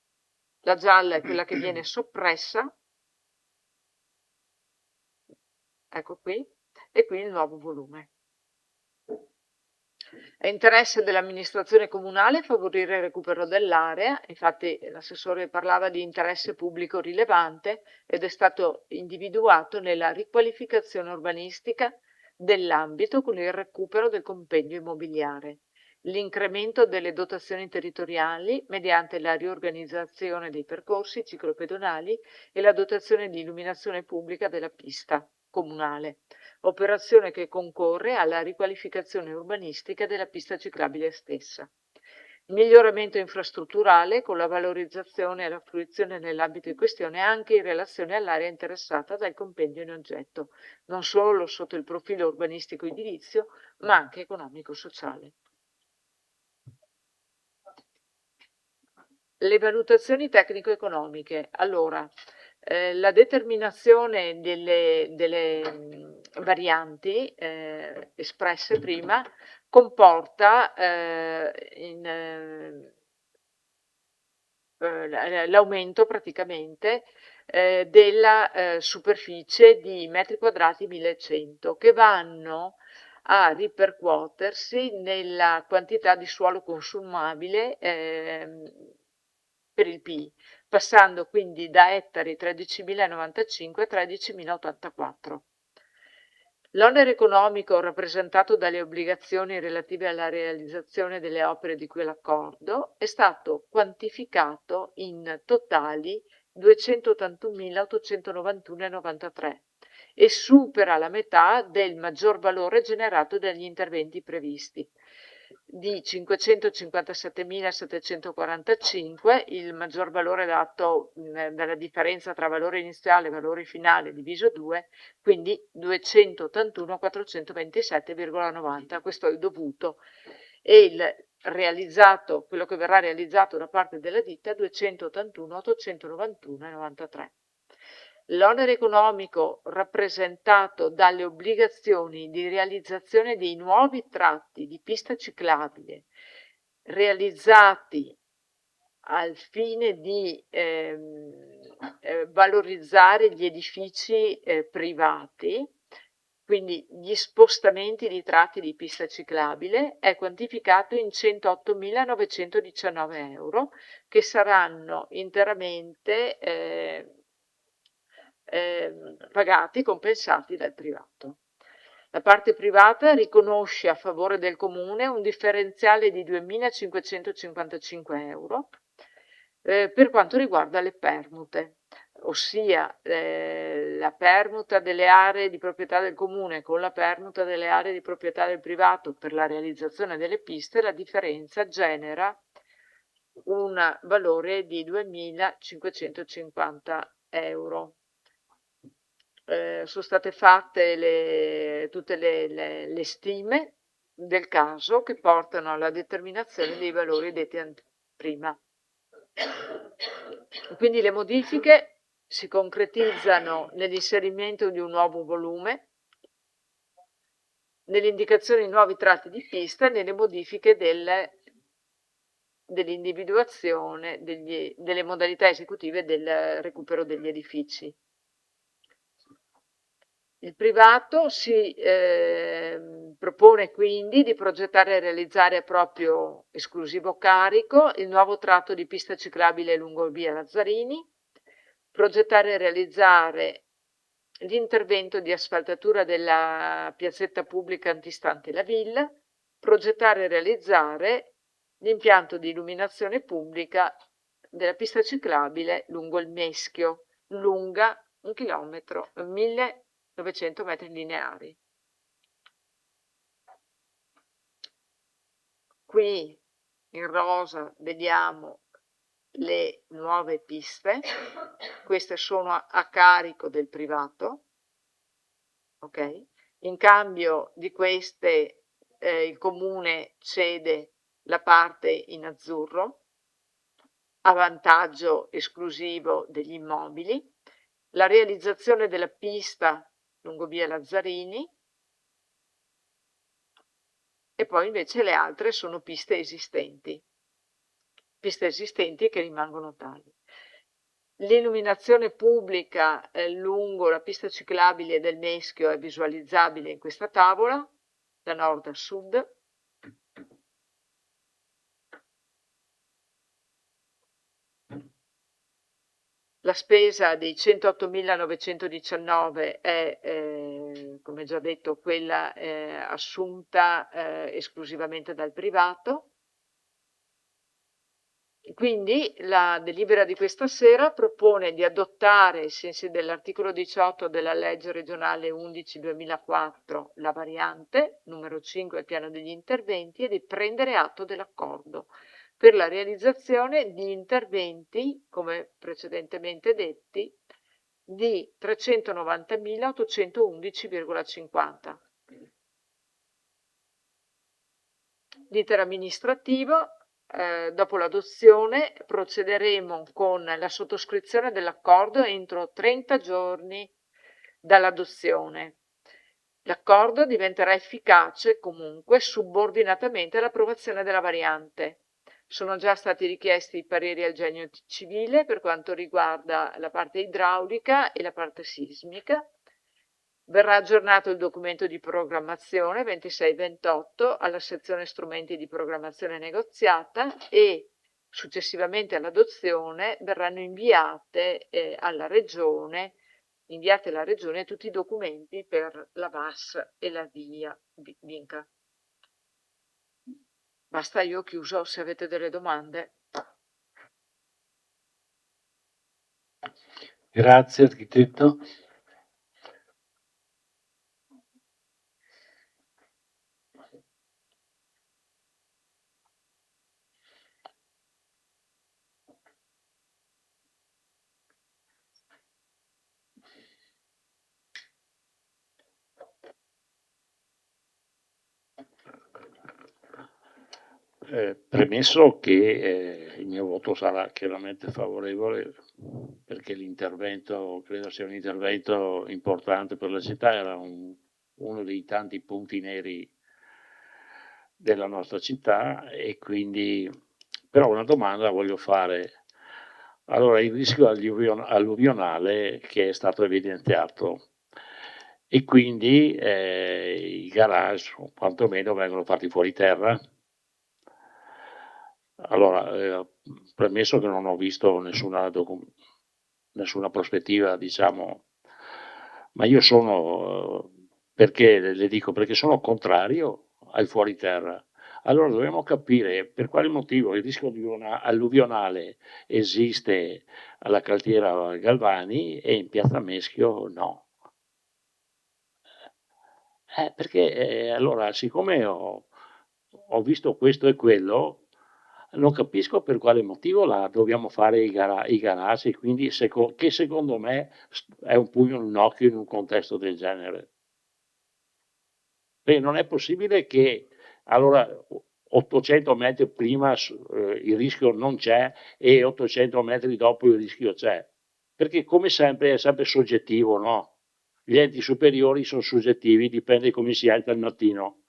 la gialla è quella che viene soppressa, ecco qui, e qui il nuovo volume. È interesse dell'amministrazione comunale favorire il recupero dell'area, infatti l'assessore parlava di interesse pubblico rilevante ed è stato individuato nella riqualificazione urbanistica dell'ambito con il recupero del compendio immobiliare, l'incremento delle dotazioni territoriali mediante la riorganizzazione dei percorsi ciclopedonali e la dotazione di illuminazione pubblica della pista comunale, operazione che concorre alla riqualificazione urbanistica della pista ciclabile stessa. Miglioramento infrastrutturale con la valorizzazione e la fruizione nell'ambito in questione anche in relazione all'area interessata dal compendio in oggetto, non solo sotto il profilo urbanistico edilizio, ma anche economico-sociale. Le valutazioni tecnico-economiche. Allora, la determinazione delle varianti espresse prima comporta l'aumento praticamente della superficie di metri quadrati 1100 che vanno a ripercuotersi nella quantità di suolo consumabile per il PI, passando quindi da ettari 13.095 a 13.084. L'onere economico rappresentato dalle obbligazioni relative alla realizzazione delle opere di quell'accordo è stato quantificato in totali 281.891,93 e supera la metà del maggior valore generato dagli interventi previsti di 557.745, il maggior valore dato dalla differenza tra valore iniziale e valore finale diviso 2, quindi 281.427,90. Questo è il dovuto. E il realizzato, quello che verrà realizzato da parte della ditta, 281.891,93. L'onere economico rappresentato dalle obbligazioni di realizzazione dei nuovi tratti di pista ciclabile realizzati al fine di valorizzare gli edifici privati, quindi gli spostamenti di tratti di pista ciclabile, è quantificato in 108.919 euro che saranno interamente pagati, compensati dal privato. La parte privata riconosce a favore del comune un differenziale di 2.555 euro per quanto riguarda le permute, ossia la permuta delle aree di proprietà del comune con la permuta delle aree di proprietà del privato per la realizzazione delle piste, la differenza genera un valore di 2.550 euro. Sono state fatte tutte le stime del caso che portano alla determinazione dei valori detti prima. Quindi le modifiche si concretizzano nell'inserimento di un nuovo volume, nell'indicazione di nuovi tratti di pista e nelle modifiche dell'individuazione delle modalità esecutive del recupero degli edifici. Il privato si propone quindi di progettare e realizzare a proprio esclusivo carico il nuovo tratto di pista ciclabile lungo via Lazzarini, progettare e realizzare l'intervento di asfaltatura della piazzetta pubblica antistante la villa, progettare e realizzare l'impianto di illuminazione pubblica della pista ciclabile lungo il Meschio, lunga 1 chilometro, 1900 metri lineari. Qui in rosa vediamo le nuove piste, queste sono a carico del privato, ok? In cambio di queste il comune cede la parte in azzurro a vantaggio esclusivo degli immobili, la realizzazione della pista lungo via Lazzarini e poi invece le altre sono piste esistenti che rimangono tali. L'illuminazione pubblica lungo la pista ciclabile del Meschio è visualizzabile in questa tavola, da nord a sud. La spesa dei 108.919 è, come già detto, quella assunta esclusivamente dal privato. Quindi la delibera di questa sera propone di adottare, ai sensi dell'articolo 18 della legge regionale 11/2004, la variante numero 5 al piano degli interventi e di prendere atto dell'accordo per la realizzazione di interventi, come precedentemente detti, di 390.811,50. L'iter amministrativo. Dopo l'adozione procederemo con la sottoscrizione dell'accordo entro 30 giorni dall'adozione. L'accordo diventerà efficace comunque subordinatamente all'approvazione della variante. Sono già stati richiesti i pareri al genio civile per quanto riguarda la parte idraulica e la parte sismica. Verrà aggiornato il documento di programmazione 26-28 alla sezione strumenti di programmazione negoziata e successivamente all'adozione verranno inviate alla Regione tutti i documenti per la VAS e la VIA Vinca. Basta, io ho chiuso, se avete delle domande. Grazie architetto. Premesso che il mio voto sarà chiaramente favorevole perché l'intervento credo sia un intervento importante per la città, era uno dei tanti punti neri della nostra città e quindi però una domanda la voglio fare. Allora, il rischio alluvionale che è stato evidenziato e quindi i garage quantomeno vengono fatti fuori terra. Allora, premesso che non ho visto nessuna prospettiva, diciamo, ma io sono, perché le dico, perché sono contrario al fuori terra. Allora dobbiamo capire per quale motivo il rischio alluvionale esiste alla cartiera Galvani e in Piazza Meschio no. Perché allora, siccome ho visto questo e quello, non capisco per quale motivo dobbiamo fare i garage, quindi che secondo me è un pugno in un occhio in un contesto del genere. Perché non è possibile che allora 800 metri prima il rischio non c'è e 800 metri dopo il rischio c'è. Perché come sempre è sempre soggettivo, no? Gli enti superiori sono soggettivi, dipende come si alza al mattino.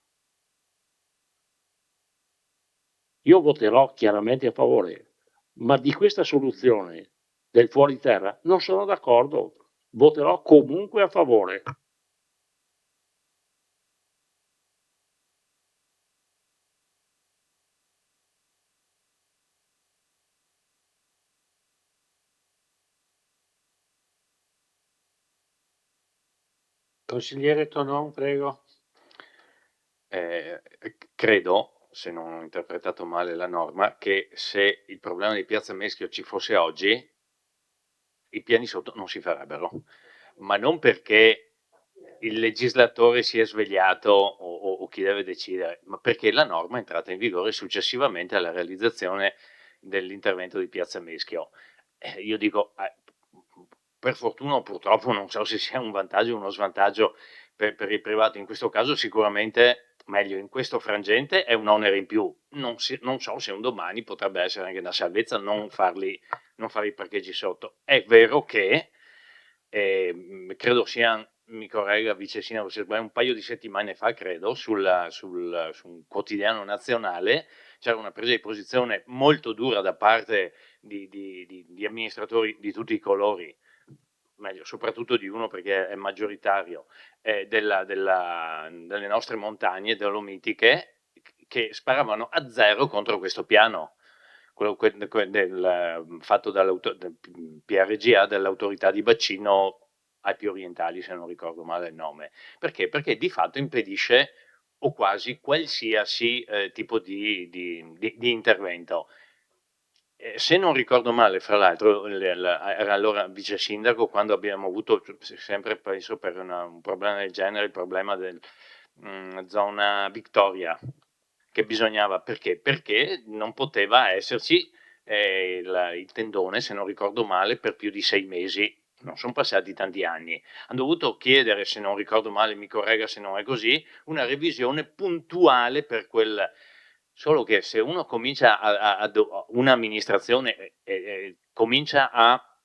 io voterò chiaramente a favore, ma di questa soluzione del fuori terra non sono d'accordo, voterò comunque a favore. Consigliere Tonon, prego. Credo, se non ho interpretato male la norma, che se il problema di Piazza Meschio ci fosse oggi, i piani sotto non si farebbero, ma non perché il legislatore si è svegliato o chi deve decidere, ma perché la norma è entrata in vigore successivamente alla realizzazione dell'intervento di Piazza Meschio. Io dico, per fortuna o purtroppo, non so se sia un vantaggio o uno svantaggio per il privato, in questo caso sicuramente meglio, in questo frangente è un onere in più, non so se un domani potrebbe essere anche una salvezza non fare i parcheggi sotto. È vero che credo sia, mi corregga Vice Sindaco, un paio di settimane fa, credo, su un quotidiano nazionale c'era una presa di posizione molto dura da parte di amministratori di tutti i colori, meglio, soprattutto di uno perché è maggioritario, delle nostre montagne dolomitiche, che sparavano a zero contro questo piano, quello fatto del PRGA, dell'autorità di bacino Alpi Orientali, se non ricordo male il nome. Perché? Perché di fatto impedisce o quasi qualsiasi tipo di intervento. Se non ricordo male, fra l'altro, era allora vice sindaco quando abbiamo avuto, sempre penso per un problema del genere, il problema del zona Victoria, che bisognava, perché? Perché non poteva esserci il tendone, se non ricordo male, per più di 6 mesi. Non sono passati tanti anni. Hanno dovuto chiedere, se non ricordo male, mi corregga se non è così, una revisione puntuale per quel. Solo che se uno comincia un'amministrazione comincia a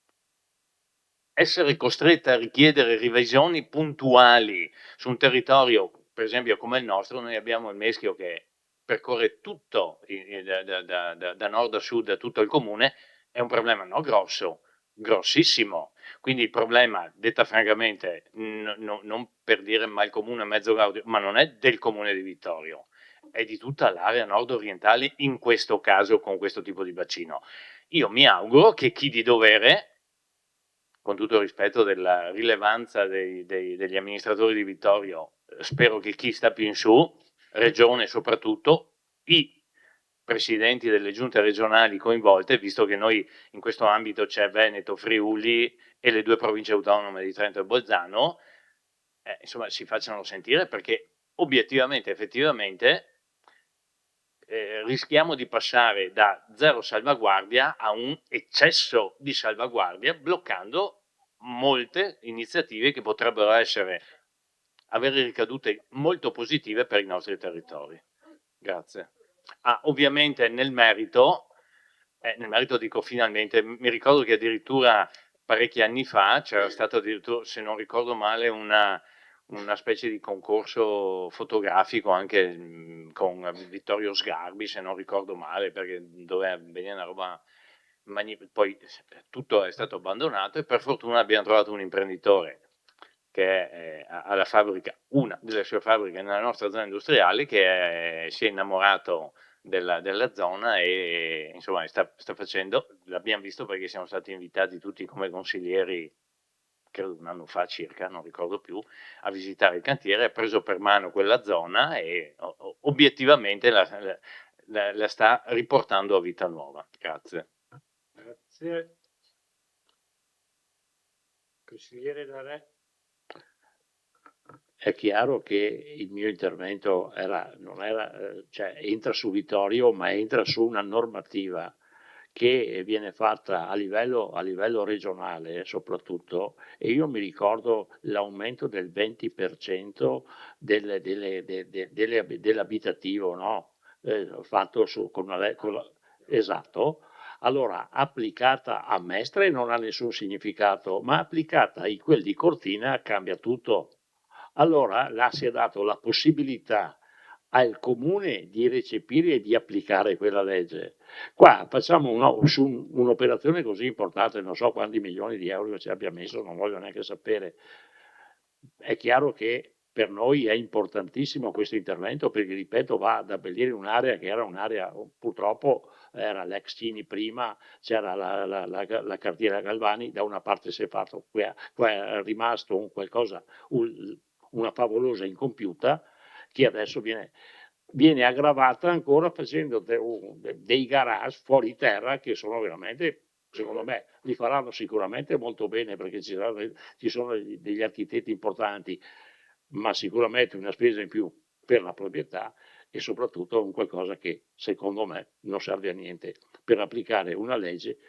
essere costretta a richiedere revisioni puntuali su un territorio, per esempio come il nostro, noi abbiamo il Meschio che percorre tutto, da nord a sud, tutto il comune, è un problema non grosso, grossissimo. Quindi il problema, detta francamente, non per dire ma il comune mezzo Gaudio, ma non è del comune di Vittorio, è di tutta l'area nord-orientale, in questo caso con questo tipo di bacino. Io mi auguro che chi di dovere, con tutto il rispetto della rilevanza degli amministratori di Vittorio, spero che chi sta più in su, regione soprattutto, i presidenti delle giunte regionali coinvolte, visto che noi in questo ambito c'è Veneto, Friuli e le 2 province autonome di Trento e Bolzano, insomma si facciano sentire, perché obiettivamente, effettivamente, rischiamo di passare da zero salvaguardia a un eccesso di salvaguardia, bloccando molte iniziative che potrebbero avere ricadute molto positive per i nostri territori. Grazie. Ovviamente nel merito dico finalmente, mi ricordo che addirittura parecchi anni fa c'era stato addirittura, se non ricordo male, una specie di concorso fotografico anche con Vittorio Sgarbi, se non ricordo male, perché doveva venire una roba poi tutto è stato abbandonato e per fortuna abbiamo trovato un imprenditore che ha la fabbrica, una delle sue fabbriche nella nostra zona industriale, che si è innamorato della zona e insomma sta facendo, l'abbiamo visto perché siamo stati invitati tutti come consiglieri, credo un anno fa circa, non ricordo più, a visitare il cantiere, ha preso per mano quella zona e obiettivamente la sta riportando a vita nuova. Grazie. Grazie. Consigliere D'Arè. È chiaro che il mio intervento cioè entra su Vittorio, ma entra su una normativa che viene fatta a livello regionale soprattutto, e io mi ricordo l'aumento del 20% dell'abitativo, no? Fatto esatto. Allora, applicata a Mestre non ha nessun significato, ma applicata a quel di Cortina cambia tutto. Allora là si è dato la possibilità al comune di recepire e di applicare quella legge. Qua facciamo su un'operazione così importante, non so quanti milioni di euro ci abbia messo, non voglio neanche sapere. È chiaro che per noi è importantissimo questo intervento perché, ripeto, va ad abbellire un'area che era un'area, purtroppo era l'ex Cini prima, c'era la cartiera Galvani, da una parte si è fatto, qua è rimasto qualcosa, una favolosa incompiuta, che adesso viene aggravata ancora facendo dei garage fuori terra che sono veramente, secondo me, li faranno sicuramente molto bene perché ci sono degli architetti importanti, ma sicuramente una spesa in più per la proprietà e soprattutto un qualcosa che secondo me non serve a niente per applicare una legge.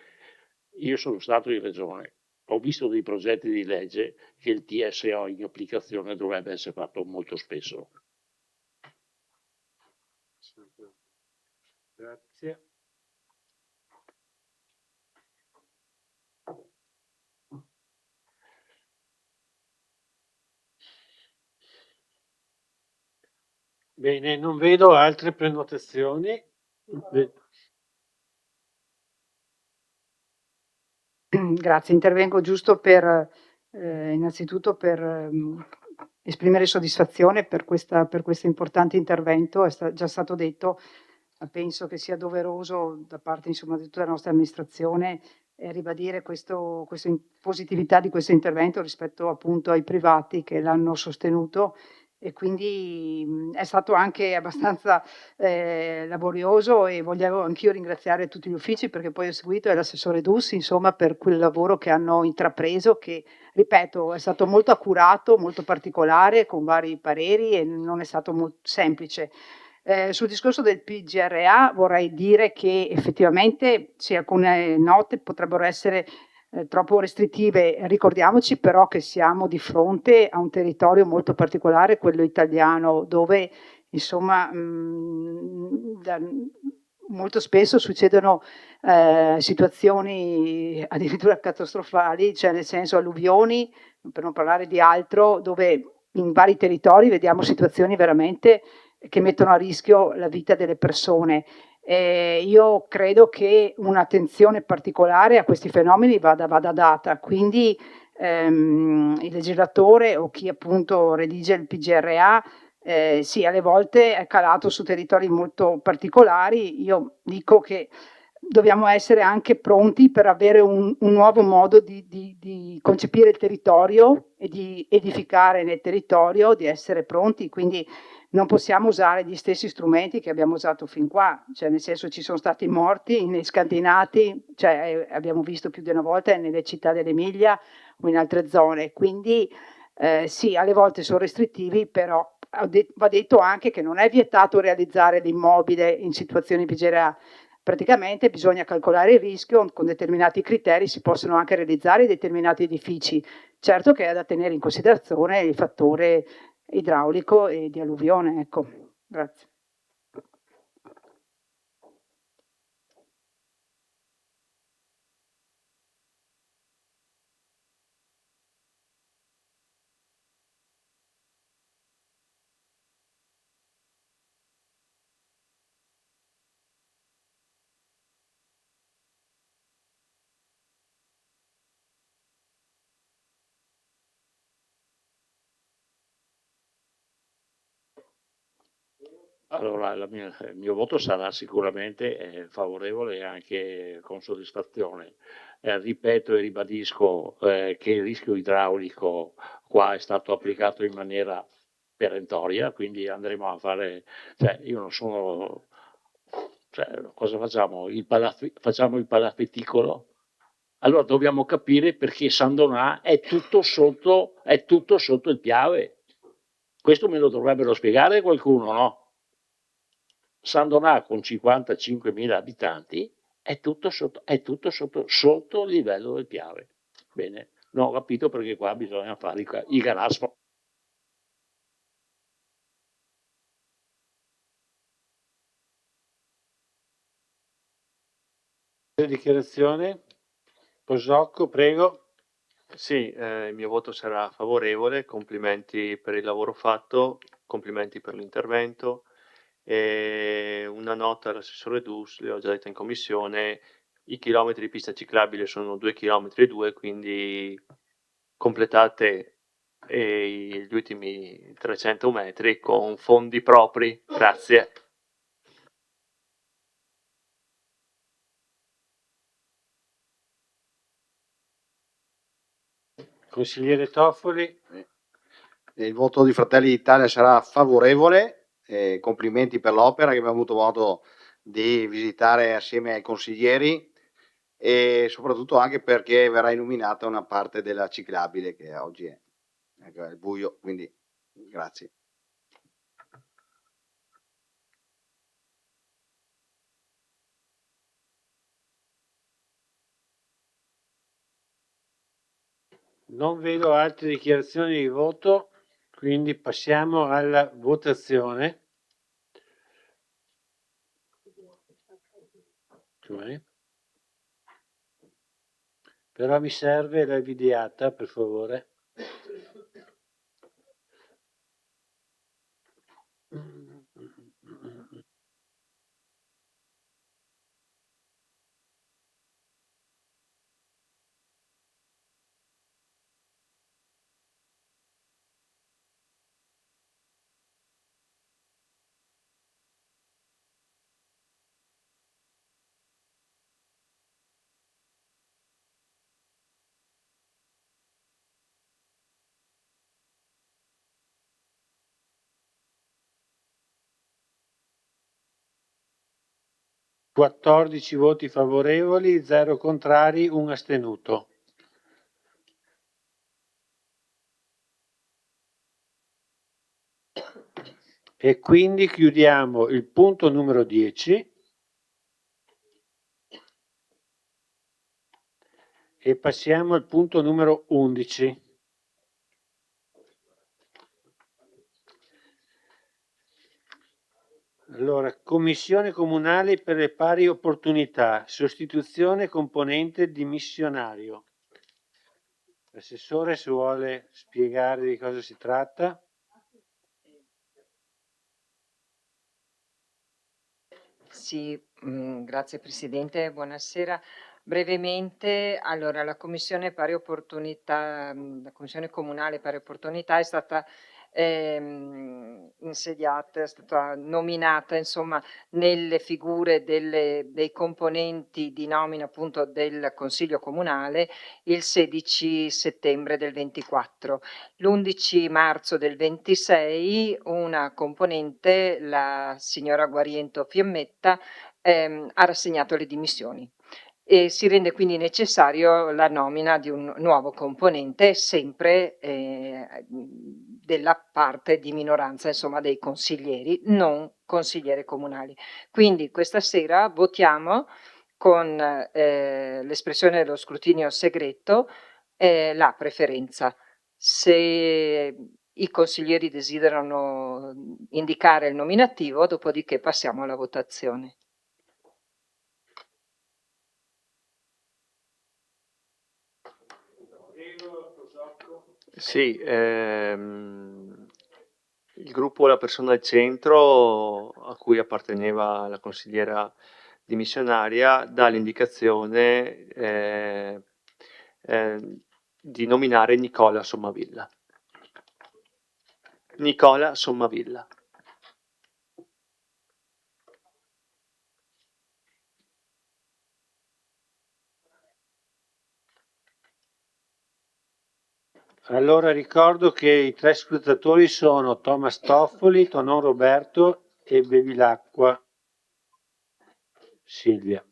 Io sono stato in regione, ho visto dei progetti di legge che il TSO in applicazione dovrebbe essere fatto molto spesso. Grazie. Bene, non vedo altre prenotazioni. Grazie, intervengo giusto per innanzitutto per esprimere soddisfazione per questo importante intervento. È già stato detto, ma penso che sia doveroso da parte insomma, di tutta la nostra amministrazione ribadire questa positività di questo intervento rispetto appunto ai privati che l'hanno sostenuto e quindi è stato anche abbastanza laborioso e volevo anch'io ringraziare tutti gli uffici perché poi ho seguito e l'assessore Dussi insomma per quel lavoro che hanno intrapreso che ripeto è stato molto accurato, molto particolare con vari pareri e non è stato molto semplice. Sul discorso del PGRA vorrei dire che effettivamente sì, alcune note potrebbero essere troppo restrittive, ricordiamoci però che siamo di fronte a un territorio molto particolare, quello italiano, dove insomma molto spesso succedono situazioni addirittura catastrofali, cioè nel senso alluvioni, per non parlare di altro, dove in vari territori vediamo situazioni veramente che mettono a rischio la vita delle persone. Io credo che un'attenzione particolare a questi fenomeni vada data, quindi il legislatore o chi appunto redige il PGRA sì, alle volte è calato su territori molto particolari. Io dico che dobbiamo essere anche pronti per avere un nuovo modo di concepire il territorio e di edificare nel territorio, di essere pronti, quindi non possiamo usare gli stessi strumenti che abbiamo usato fin qua, cioè nel senso ci sono stati morti nei scandinati, cioè abbiamo visto più di una volta nelle città dell'Emilia o in altre zone, quindi sì, alle volte sono restrittivi, però va detto anche che non è vietato realizzare l'immobile in situazioni PGRA, praticamente bisogna calcolare il rischio, con determinati criteri si possono anche realizzare determinati edifici, certo che è da tenere in considerazione il fattore idraulico e di alluvione, ecco. Grazie. Allora, il mio voto sarà sicuramente favorevole e anche con soddisfazione. Ripeto e ribadisco che il rischio idraulico qua è stato applicato in maniera perentoria, quindi andremo a fare, cioè io non sono, cioè, cosa facciamo? Facciamo il palafeticolo? Allora dobbiamo capire perché San Donà è tutto sotto il Piave. Questo me lo dovrebbero spiegare qualcuno, no? San Donà con 55.000 abitanti è tutto sotto il livello del Piave. Bene, non ho capito perché qua bisogna fare i garage. Dichiarazione? Posocco, prego. Sì, il mio voto sarà favorevole, complimenti per il lavoro fatto, complimenti per l'intervento E una nota all'assessore Dus, le ho già detto in commissione, i chilometri di pista ciclabile sono 2,2 km, quindi completate gli ultimi 300 metri con fondi propri. Grazie. Consigliere Toffoli. Il voto di Fratelli d'Italia sarà favorevole, complimenti per l'opera che abbiamo avuto modo di visitare assieme ai consiglieri e soprattutto anche perché verrà illuminata una parte della ciclabile che oggi è buio, quindi grazie. Non vedo altre dichiarazioni di voto, quindi passiamo alla votazione. Cioè? Però mi serve la videata, per favore. Quattordici voti favorevoli, 0 contrari, 1 astenuto. E quindi chiudiamo il punto numero 10 e passiamo al punto numero 11. Allora, Commissione Comunale per le Pari Opportunità, sostituzione componente dimissionario. L'assessore, se vuole spiegare di cosa si tratta. Sì, grazie Presidente, buonasera. Brevemente, allora la Commissione Pari Opportunità, la Commissione Comunale Pari Opportunità è stata insediata, è stata nominata insomma nelle figure dei componenti di nomina appunto del Consiglio Comunale il 16 settembre del 24. L'11 marzo del 26 una componente, la signora Guariento Fiammetta, ha rassegnato le dimissioni e si rende quindi necessario la nomina di un nuovo componente, sempre della parte di minoranza, insomma dei consiglieri, non consiglieri comunali. Quindi questa sera votiamo con l'espressione dello scrutinio segreto la preferenza. Se i consiglieri desiderano indicare il nominativo, dopodiché passiamo alla votazione. Sì, il gruppo La Persona al Centro, a cui apparteneva la consigliera dimissionaria, dà l'indicazione di nominare Nicola Sommavilla. Nicola Sommavilla. Allora ricordo che i 3 scrutatori sono Thomas Toffoli, Tonon Roberto e Bevilacqua Silvia.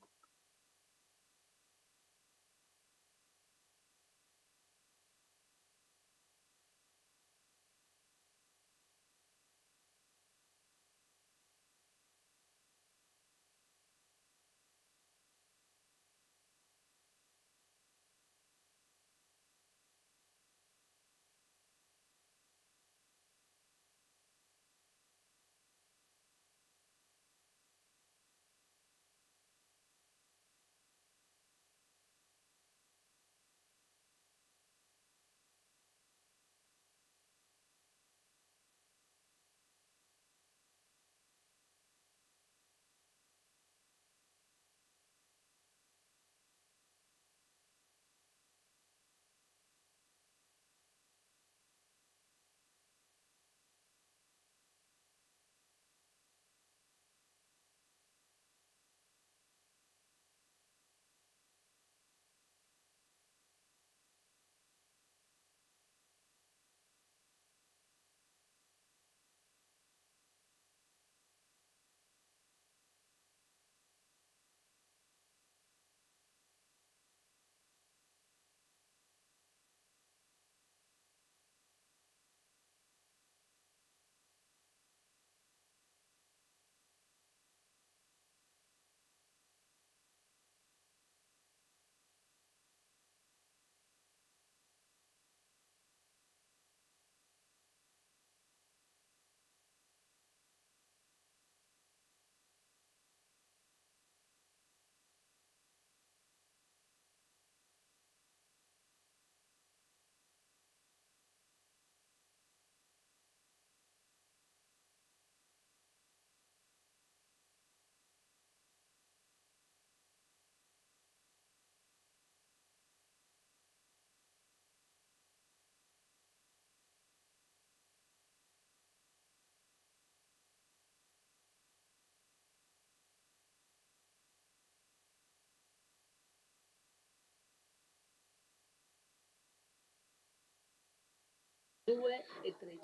2 e 13.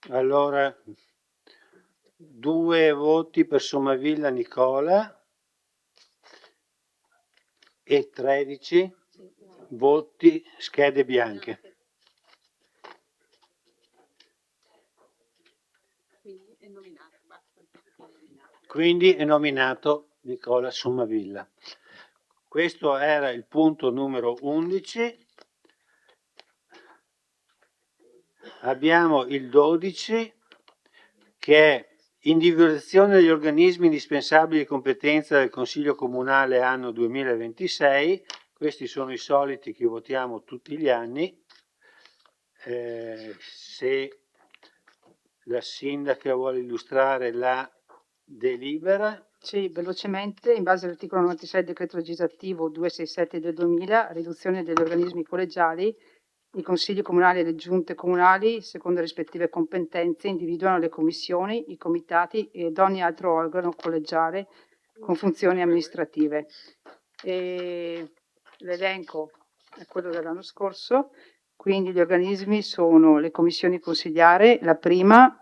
Allora, 2 voti per Sommavilla Nicola e 13 voti schede bianche. Quindi è nominato Nicola Sommavilla. Questo era il punto numero 11. Abbiamo il 12 che è individuazione degli organismi indispensabili di competenza del Consiglio Comunale anno 2026. Questi sono i soliti che votiamo tutti gli anni. Se la sindaca vuole illustrare la delibera. Sì, velocemente, in base all'articolo 96 del decreto legislativo 267 del 2000, riduzione degli organismi collegiali, i consigli comunali e le giunte comunali, secondo le rispettive competenze, individuano le commissioni, i comitati ed ogni altro organo collegiale con funzioni amministrative. L'elenco è quello dell'anno scorso, quindi gli organismi sono le commissioni consigliare, la prima,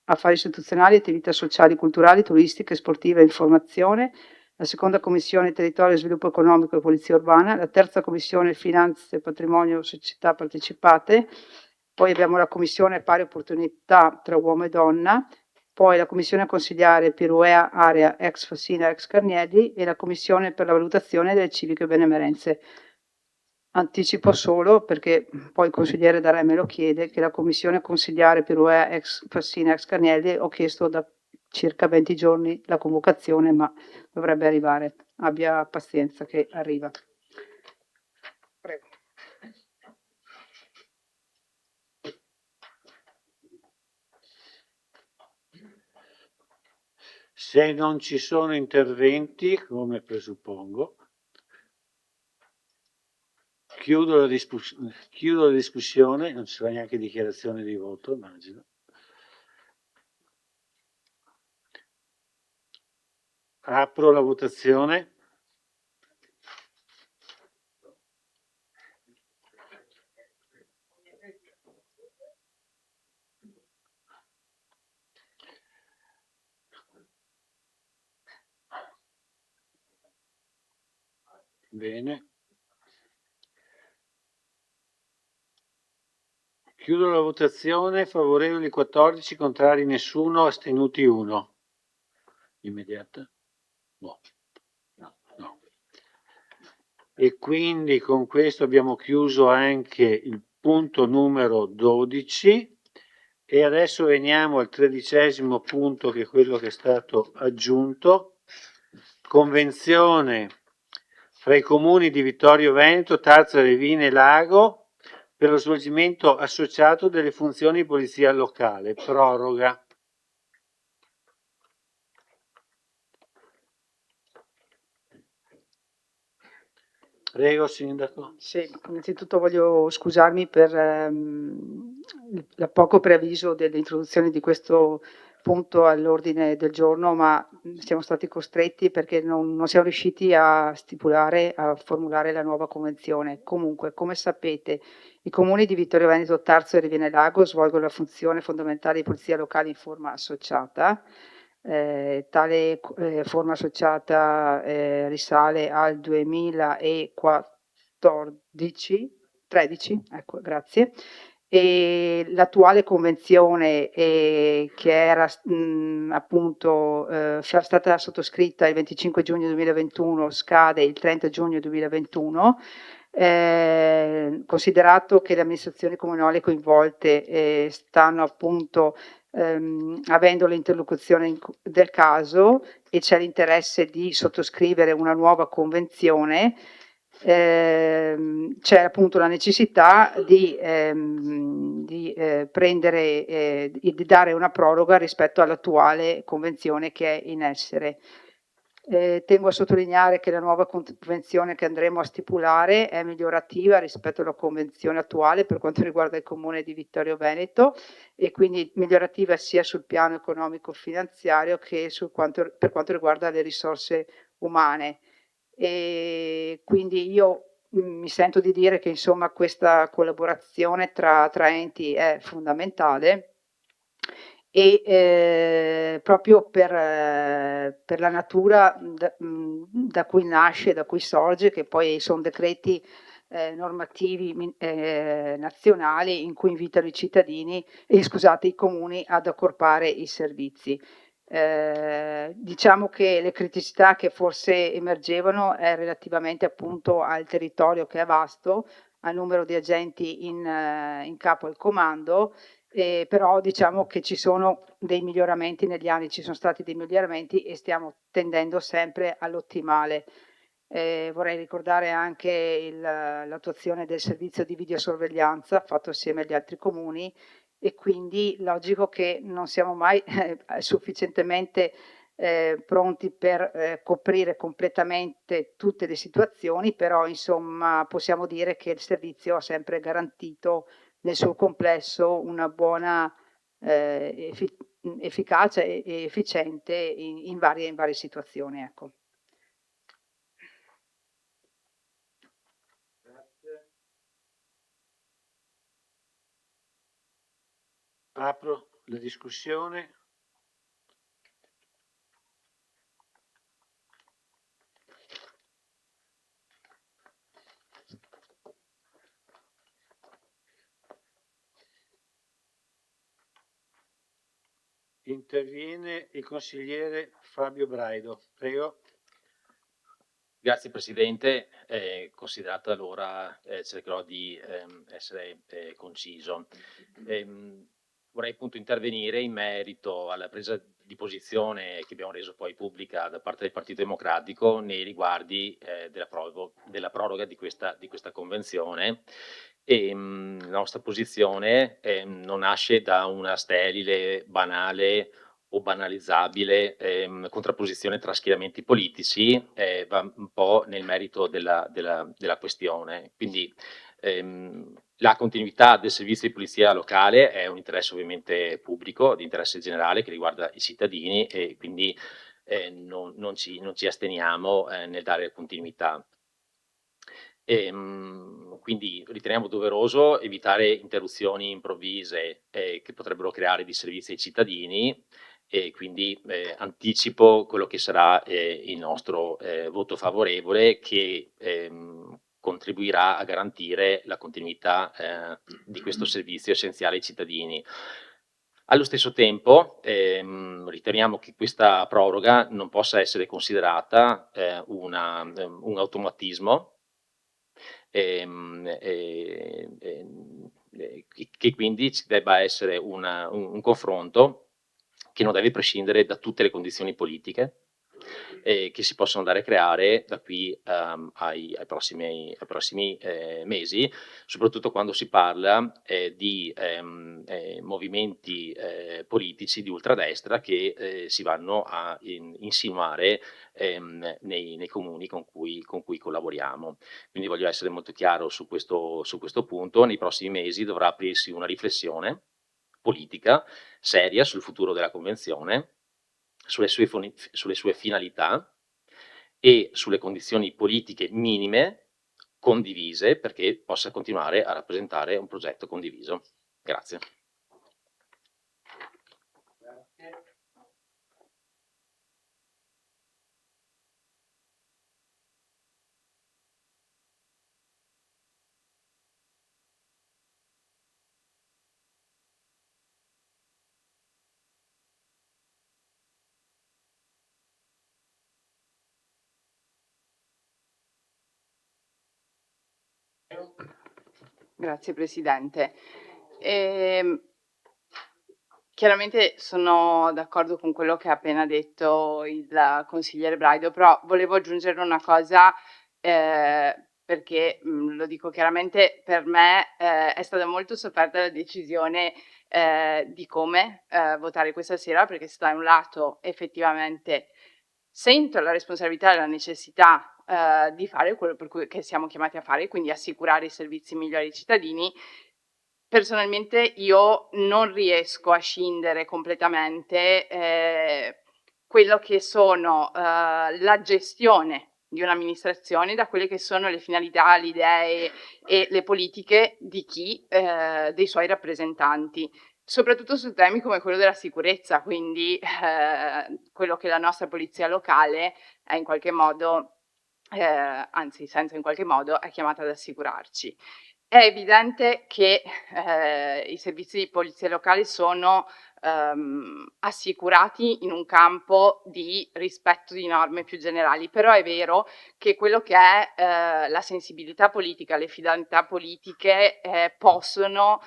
affari istituzionali, attività sociali, culturali, turistiche, sportive e informazione, la seconda commissione territorio, sviluppo economico e polizia urbana, la terza commissione finanze, patrimonio, società partecipate, poi abbiamo la commissione pari opportunità tra uomo e donna, poi la commissione consigliare per UEA area ex Fassina ex Carnielli e la commissione per la valutazione delle civiche benemerenze. Anticipo solo, perché poi il consigliere D'Arè me lo chiede, che la commissione consigliare per UEA ex Fassina ex Carnielli ho chiesto da circa 20 giorni la convocazione, ma dovrebbe arrivare. Abbia pazienza che arriva. Prego. Se non ci sono interventi, come presuppongo, chiudo la discussione, non ci sarà neanche dichiarazione di voto, immagino. Apro la votazione. Bene. Chiudo la votazione, favorevoli 14, contrari nessuno, astenuti 1. Immediata? No. No. E quindi con questo abbiamo chiuso anche il punto numero 12 e adesso veniamo al 13° punto, che è quello che è stato aggiunto. Convenzione fra i comuni di Vittorio Veneto, Tarzana Revine e Lago per lo svolgimento associato delle funzioni di polizia locale, proroga. Prego, Sindaco. Sì, innanzitutto voglio scusarmi per il poco preavviso dell'introduzione di questo punto all'ordine del giorno, ma siamo stati costretti perché non siamo riusciti a stipulare, a formulare la nuova convenzione. Comunque, come sapete, i comuni di Vittorio Veneto, Tarso e Riviere Lago svolgono la funzione fondamentale di polizia locale in forma associata. Tale forma associata risale al 2013, ecco, grazie. E l'attuale convenzione che era appunto stata sottoscritta il 25 giugno 2021 scade il 30 giugno 2021. Considerato che le amministrazioni comunali coinvolte stanno appunto avendo l'interlocuzione del caso e c'è l'interesse di sottoscrivere una nuova convenzione, c'è appunto la necessità di dare una proroga rispetto all'attuale convenzione che è in essere. Tengo a sottolineare che la nuova convenzione che andremo a stipulare è migliorativa rispetto alla convenzione attuale per quanto riguarda il comune di Vittorio Veneto e quindi migliorativa sia sul piano economico-finanziario che per quanto riguarda le risorse umane. E quindi io mi sento di dire che insomma questa collaborazione tra enti è fondamentale e proprio per la natura da cui nasce, da cui sorge, che poi sono decreti normativi nazionali in cui invitano i cittadini, scusate, i comuni ad accorpare i servizi. Diciamo che le criticità che forse emergevano è relativamente appunto al territorio che è vasto, al numero di agenti in capo al comando, però diciamo che ci sono dei miglioramenti negli anni, ci sono stati dei miglioramenti e stiamo tendendo sempre all'ottimale. Vorrei ricordare anche l'attuazione del servizio di videosorveglianza fatto assieme agli altri comuni e quindi logico che non siamo mai sufficientemente pronti per coprire completamente tutte le situazioni, però insomma possiamo dire che il servizio ha sempre garantito nel suo complesso una buona efficacia e efficiente in varie situazioni. Ecco. Apro la discussione. Interviene il consigliere Fabio Braido. Prego. Grazie Presidente, considerata l'ora cercherò di essere conciso. Vorrei appunto intervenire in merito alla presa di posizione che abbiamo reso poi pubblica da parte del Partito Democratico nei riguardi della proroga di questa convenzione. La nostra posizione non nasce da una sterile, banale o banalizzabile contrapposizione tra schieramenti politici, va un po' nel merito della questione. Quindi la continuità del servizio di polizia locale è un interesse ovviamente pubblico, di interesse generale che riguarda i cittadini e quindi non ci asteniamo nel dare continuità. Quindi riteniamo doveroso evitare interruzioni improvvise che potrebbero creare disservizi ai cittadini e quindi anticipo quello che sarà il nostro voto favorevole che contribuirà a garantire la continuità di questo servizio essenziale ai cittadini. Allo stesso tempo riteniamo che questa proroga non possa essere considerata un automatismo, che quindi ci debba essere un confronto che non deve prescindere da tutte le condizioni politiche che si possono andare a creare da qui ai prossimi mesi, soprattutto quando si parla di movimenti politici di ultradestra che si vanno a insinuare nei comuni con cui collaboriamo. Quindi voglio essere molto chiaro su questo punto. Nei prossimi mesi dovrà aprirsi una riflessione politica seria sul futuro della Convenzione, sulle sue finalità e sulle condizioni politiche minime condivise perché possa continuare a rappresentare un progetto condiviso. Grazie. Grazie Presidente. Chiaramente sono d'accordo con quello che ha appena detto il consigliere Braido, però volevo aggiungere una cosa perché lo dico chiaramente, per me è stata molto sofferta la decisione di come votare questa sera, perché da un lato effettivamente sento la responsabilità e la necessità di fare quello per cui che siamo chiamati a fare, quindi assicurare i servizi migliori ai cittadini. Personalmente io non riesco a scindere completamente quello che sono la gestione di un'amministrazione, da quelle che sono le finalità, le idee e le politiche di chi, dei suoi rappresentanti, soprattutto su temi come quello della sicurezza, quindi quello che la nostra polizia locale è in qualche modo, anzi senza in qualche modo, è chiamata ad assicurarci. È evidente che i servizi di polizia locale sono assicurati in un campo di rispetto di norme più generali, però è vero che quello che è la sensibilità politica, le finalità politiche possono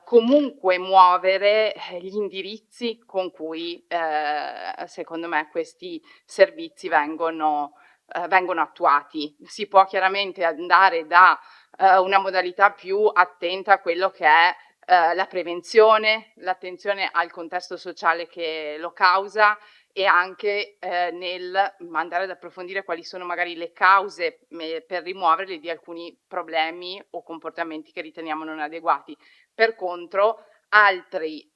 comunque muovere gli indirizzi con cui secondo me questi servizi vengono attuati. Si può chiaramente andare da una modalità più attenta a quello che è la prevenzione, l'attenzione al contesto sociale che lo causa e anche nel andare ad approfondire quali sono magari le cause per rimuoverle di alcuni problemi o comportamenti che riteniamo non adeguati. Per contro, altre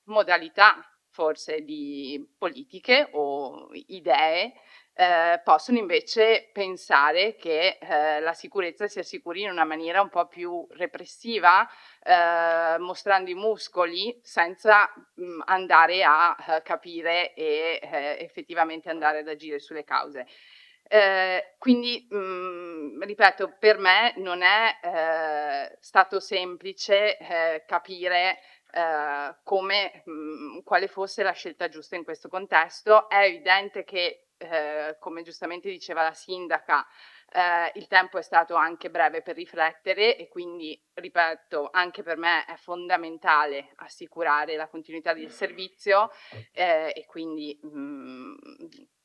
modalità forse di politiche o idee possono invece pensare che la sicurezza si assicuri in una maniera un po' più repressiva, mostrando i muscoli senza andare a capire e effettivamente andare ad agire sulle cause. Quindi, ripeto, per me non è stato semplice capire quale fosse la scelta giusta in questo contesto. È evidente che come giustamente diceva la sindaca, il tempo è stato anche breve per riflettere e quindi, ripeto, anche per me è fondamentale assicurare la continuità del servizio e quindi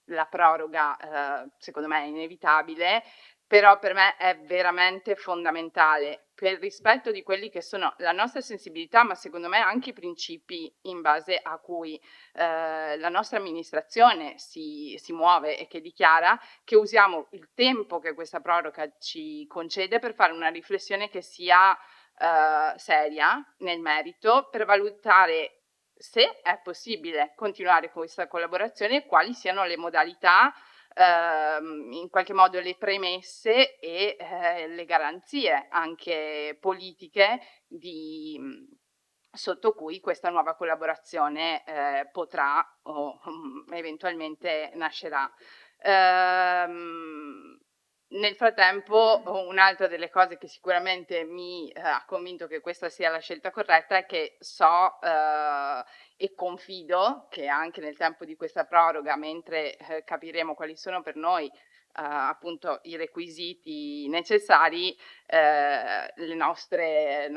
la proroga secondo me è inevitabile, però per me è veramente fondamentale per il rispetto di quelli che sono la nostra sensibilità, ma secondo me anche i principi in base a cui la nostra amministrazione si muove e che dichiara, che usiamo il tempo che questa proroga ci concede per fare una riflessione che sia seria nel merito, per valutare se è possibile continuare con questa collaborazione e quali siano le modalità, in qualche modo le premesse e le garanzie anche politiche sotto cui questa nuova collaborazione potrà o eventualmente nascerà. Nel frattempo, un'altra delle cose che sicuramente mi ha convinto che questa sia la scelta corretta è che so e confido che anche nel tempo di questa proroga, mentre capiremo quali sono per noi appunto i requisiti necessari, la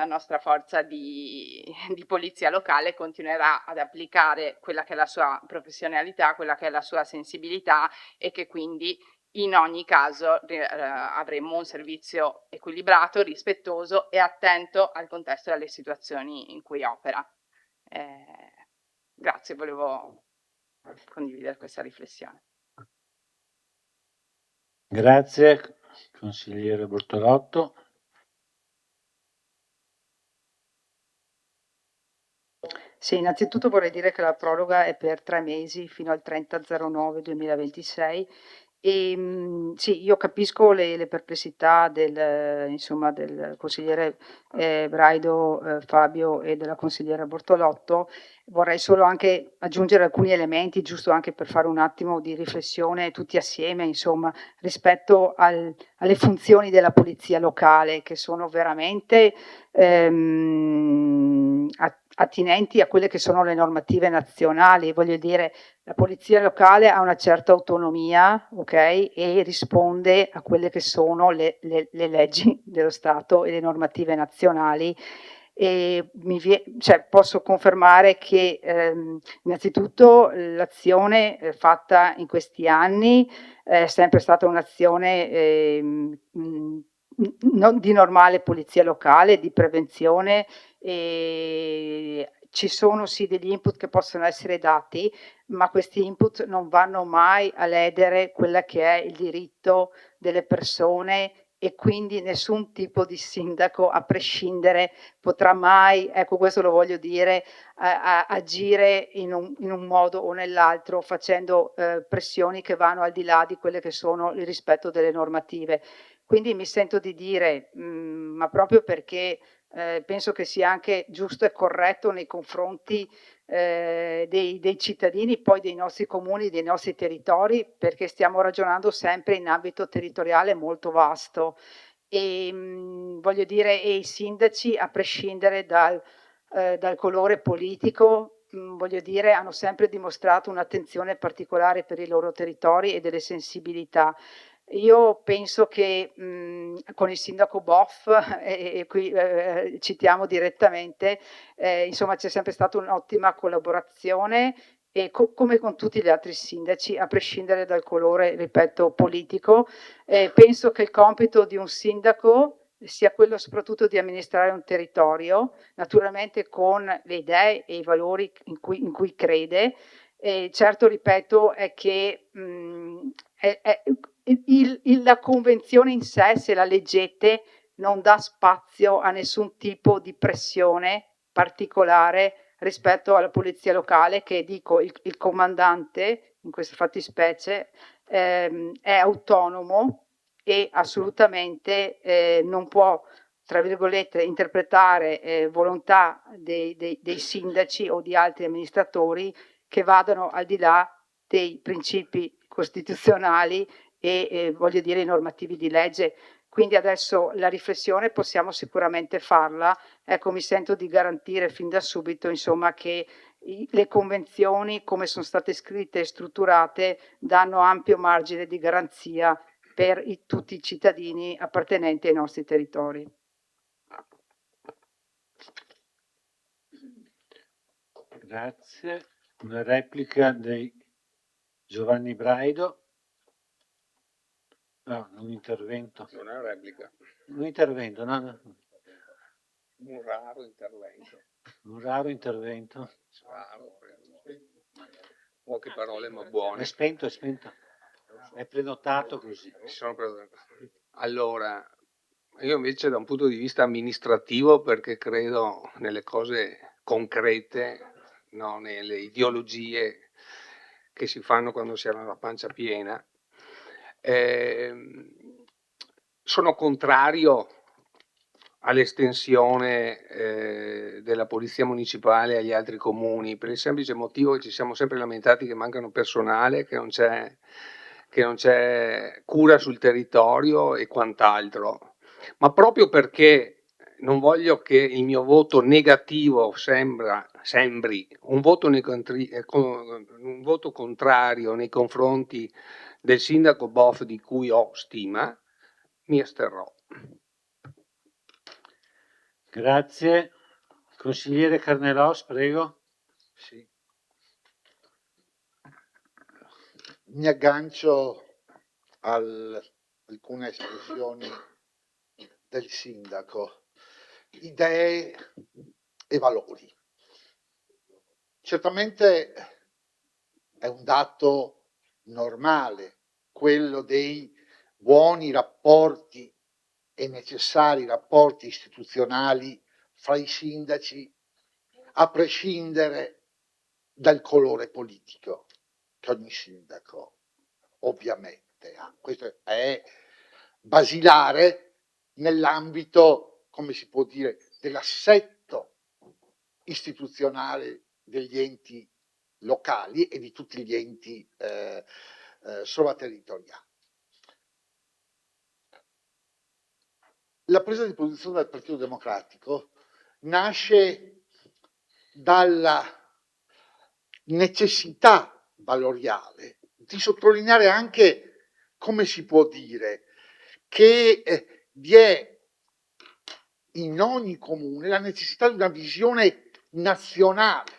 nostra forza di polizia locale continuerà ad applicare quella che è la sua professionalità, quella che è la sua sensibilità e che quindi in ogni caso avremo un servizio equilibrato, rispettoso e attento al contesto e alle situazioni in cui opera. Grazie, volevo condividere questa riflessione. Grazie, consigliere Bortolotto. Sì, innanzitutto vorrei dire che la proroga è per 3 mesi fino al 30/09/2026 e sì, io capisco le perplessità del consigliere Braido Fabio e della consigliera Bortolotto. Vorrei solo anche aggiungere alcuni elementi, giusto anche per fare un attimo di riflessione tutti assieme, insomma, rispetto alle funzioni della polizia locale, che sono veramente attinenti a quelle che sono le normative nazionali. Voglio dire, la polizia locale ha una certa autonomia, ok? E risponde a quelle che sono le leggi dello Stato e le normative nazionali. E posso confermare che innanzitutto l'azione fatta in questi anni è sempre stata un'azione di normale polizia locale, di prevenzione, e ci sono sì degli input che possono essere dati, ma questi input non vanno mai a ledere quella che è il diritto delle persone e quindi nessun tipo di sindaco, a prescindere, potrà mai, ecco questo lo voglio dire, agire in un modo o nell'altro facendo pressioni che vanno al di là di quelle che sono il rispetto delle normative. Quindi mi sento di dire, ma proprio perché penso che sia anche giusto e corretto nei confronti dei cittadini, poi dei nostri comuni, dei nostri territori, perché stiamo ragionando sempre in ambito territoriale molto vasto e voglio dire, e i sindaci, a prescindere dal colore politico, voglio dire, hanno sempre dimostrato un'attenzione particolare per i loro territori e delle sensibilità. Io penso che con il sindaco Boff, e qui citiamo direttamente, insomma c'è sempre stata un'ottima collaborazione e come con tutti gli altri sindaci, a prescindere dal colore, ripeto, politico. Penso che il compito di un sindaco sia quello soprattutto di amministrare un territorio, naturalmente con le idee e i valori in cui crede. Certo, ripeto, è che la convenzione in sé, se la leggete, non dà spazio a nessun tipo di pressione particolare rispetto alla polizia locale, che dico il comandante in questa fattispecie è autonomo e assolutamente non può, tra virgolette, interpretare volontà dei sindaci o di altri amministratori che vadano al di là dei principi costituzionali e voglio dire i normativi di legge. Quindi adesso la riflessione possiamo sicuramente farla. Ecco, mi sento di garantire fin da subito, insomma, che le convenzioni, come sono state scritte e strutturate, danno ampio margine di garanzia per tutti i cittadini appartenenti ai nostri territori. Grazie. Una replica di Giovanni Braido. No, un intervento. Non è una replica. Un intervento, no? Un raro intervento. Un raro intervento. Raro. Poche parole ma buone. È spento, è spento. È prenotato così. Allora, io invece da un punto di vista amministrativo, perché credo nelle cose concrete, no, nelle ideologie che si fanno quando si ha la pancia piena, sono contrario all'estensione della polizia municipale agli altri comuni, per il semplice motivo che ci siamo sempre lamentati che mancano personale, che non c'è cura sul territorio e quant'altro, ma proprio perché non voglio che il mio voto negativo sembri un voto contrario nei confronti del sindaco Boff, di cui ho stima, mi asterrò. Grazie. Consigliere Carnellos, prego. Sì. Mi aggancio a alcune espressioni del sindaco, idee e valori. Certamente è un dato normale quello dei buoni rapporti e necessari rapporti istituzionali fra i sindaci, a prescindere dal colore politico che ogni sindaco ovviamente ha. Questo è basilare nell'ambito, come si può dire, dell'assetto istituzionale degli enti locali e di tutti gli enti sovraterritoriali. La presa di posizione del Partito Democratico nasce dalla necessità valoriale di sottolineare anche, come si può dire, che vi è in ogni comune la necessità di una visione nazionale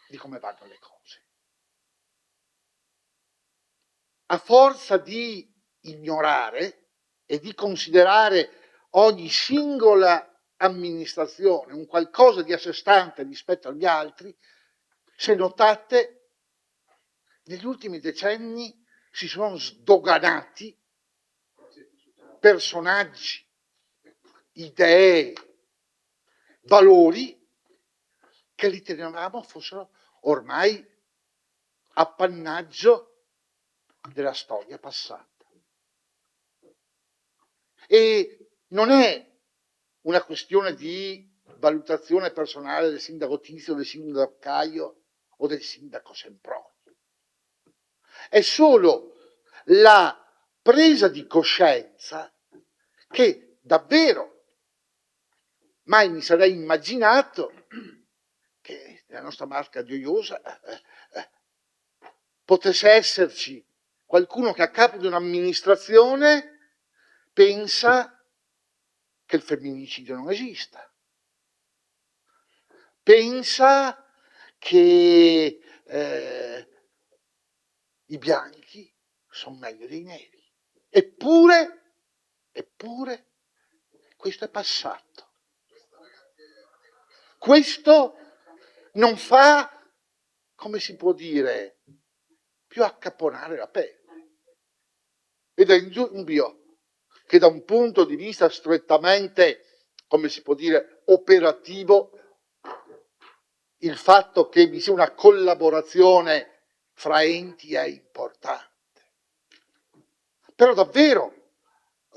di come vanno le cose. A forza di ignorare e di considerare ogni singola amministrazione un qualcosa di a sé stante rispetto agli altri, se notate, negli ultimi decenni si sono sdoganati personaggi, idee, valori che ritenevamo fossero ormai appannaggio della storia passata. E non è una questione di valutazione personale del sindaco Tizio, del sindaco Caio o del sindaco Sempronio. È solo la presa di coscienza che davvero mai mi sarei immaginato che nella nostra marca gioiosa potesse esserci qualcuno che a capo di un'amministrazione pensa che il femminicidio non esista, pensa che i bianchi sono meglio dei neri. Eppure, questo è passato. Questo non fa, come si può dire, più accapponare la pelle. Ed è indubbio che da un punto di vista strettamente, come si può dire, operativo, il fatto che vi sia una collaborazione fra enti è importante. Però davvero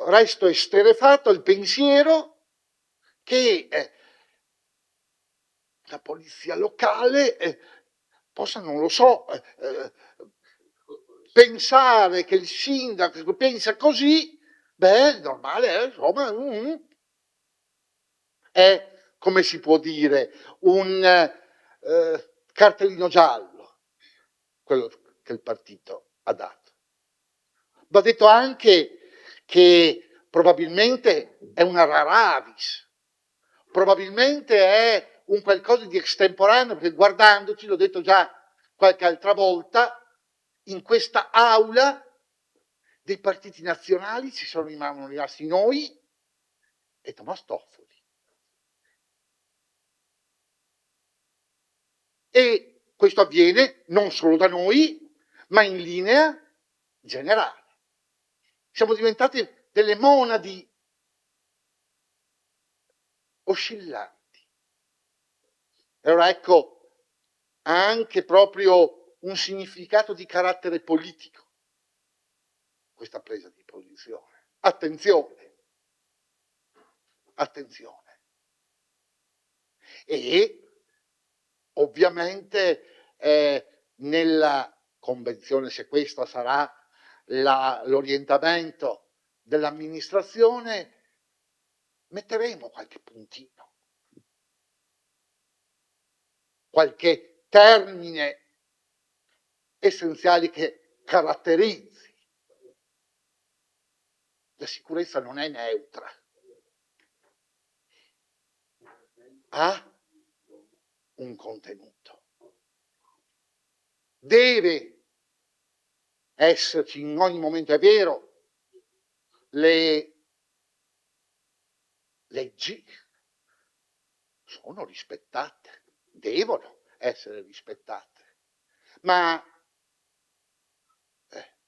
resto esterrefatto il pensiero che la polizia locale possa, non lo so, pensare che il sindaco pensa così, beh, normale, insomma, è, come si può dire, un cartellino giallo, quello che il partito ha dato. Va detto anche che probabilmente è una rara avis, probabilmente è un qualcosa di estemporaneo, perché guardandoci, l'ho detto già qualche altra volta, in questa aula dei partiti nazionali ci sono rimasti noi e Tomastoffoli. E questo avviene non solo da noi, ma in linea generale. Siamo diventati delle monadi oscillanti. Allora ecco, ha anche proprio un significato di carattere politico questa presa di posizione. Attenzione, attenzione. E ovviamente nella convenzione, se questo sarà l'orientamento dell'amministrazione, metteremo qualche puntino, qualche termine essenziale che caratterizzi. La sicurezza non è neutra, ha un contenuto. Deve esserci in ogni momento, è vero, le leggi sono rispettate, devono essere rispettate, ma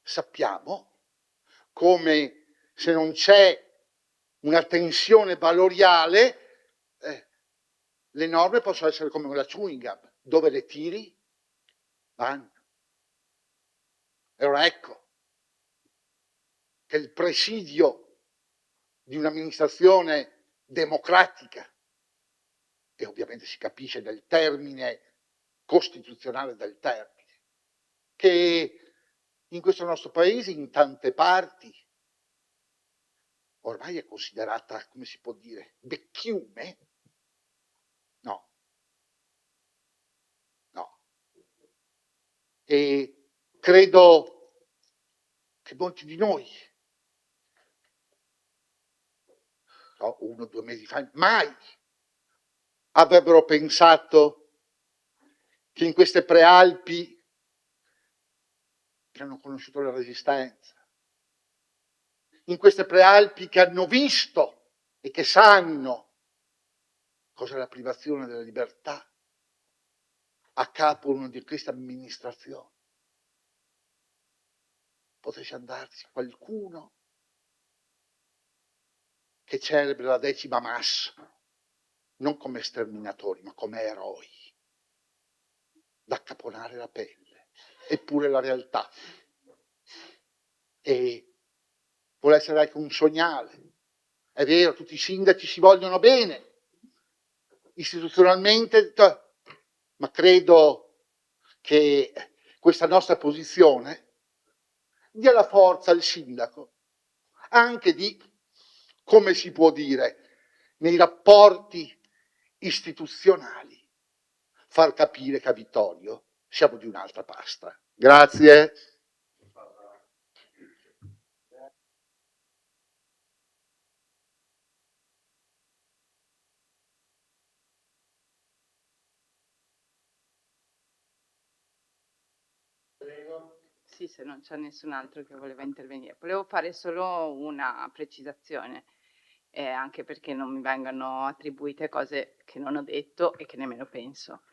sappiamo come se non c'è una tensione valoriale, le norme possono essere come la chewing gum, dove le tiri vanno. Allora ecco che il presidio di un'amministrazione democratica, e ovviamente si capisce nel termine costituzionale del termine, che in questo nostro paese, in tante parti, ormai è considerata, come si può dire, vecchiume? No. No. E credo che molti di noi, no, 1 o 2 mesi fa, mai avrebbero pensato che in queste prealpi che hanno conosciuto la Resistenza, in queste prealpi che hanno visto e che sanno cos'è la privazione della libertà, a capo una di queste amministrazioni, potesse andarsi qualcuno che celebra la 10ª massa, non come sterminatori, ma come eroi, da accaponare la pelle, eppure la realtà. E vuole essere anche un segnale. È vero, tutti i sindaci si vogliono bene, istituzionalmente, ma credo che questa nostra posizione dia la forza al sindaco anche di, come si può dire, nei rapporti istituzionali, far capire che a Vittorio siamo di un'altra pasta. Grazie. Sì, se non c'è nessun altro che voleva intervenire. Volevo fare solo una precisazione, anche perché non mi vengano attribuite cose che non ho detto e che nemmeno penso.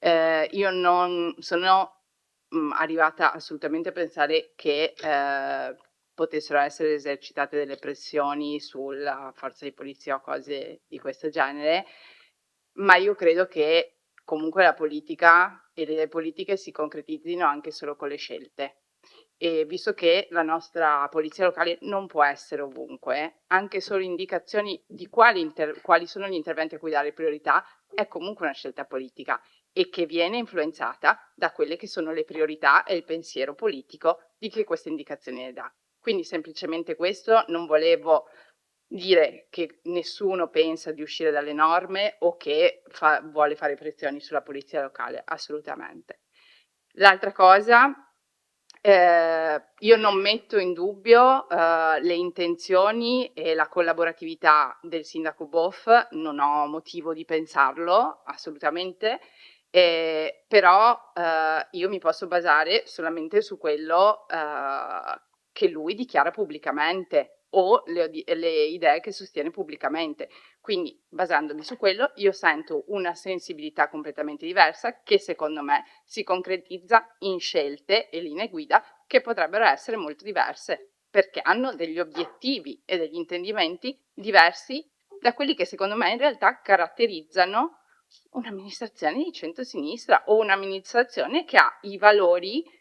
Io non sono arrivata assolutamente a pensare che potessero essere esercitate delle pressioni sulla forza di polizia o cose di questo genere, ma io credo che comunque la politica e le idee politiche si concretizzino anche solo con le scelte. E visto che la nostra polizia locale non può essere ovunque, anche solo indicazioni di quali sono gli interventi a cui dare priorità è comunque una scelta politica e che viene influenzata da quelle che sono le priorità e il pensiero politico di chi queste indicazioni le dà. Quindi semplicemente questo, non volevo dire che nessuno pensa di uscire dalle norme o che vuole fare pressioni sulla polizia locale, assolutamente. L'altra cosa, io non metto in dubbio le intenzioni e la collaboratività del sindaco Boff, non ho motivo di pensarlo, assolutamente, però io mi posso basare solamente su quello che lui dichiara pubblicamente o le idee che sostiene pubblicamente. Quindi, basandomi su quello, io sento una sensibilità completamente diversa che secondo me si concretizza in scelte e linee guida che potrebbero essere molto diverse, perché hanno degli obiettivi e degli intendimenti diversi da quelli che secondo me in realtà caratterizzano un'amministrazione di centrosinistra o un'amministrazione che ha i valori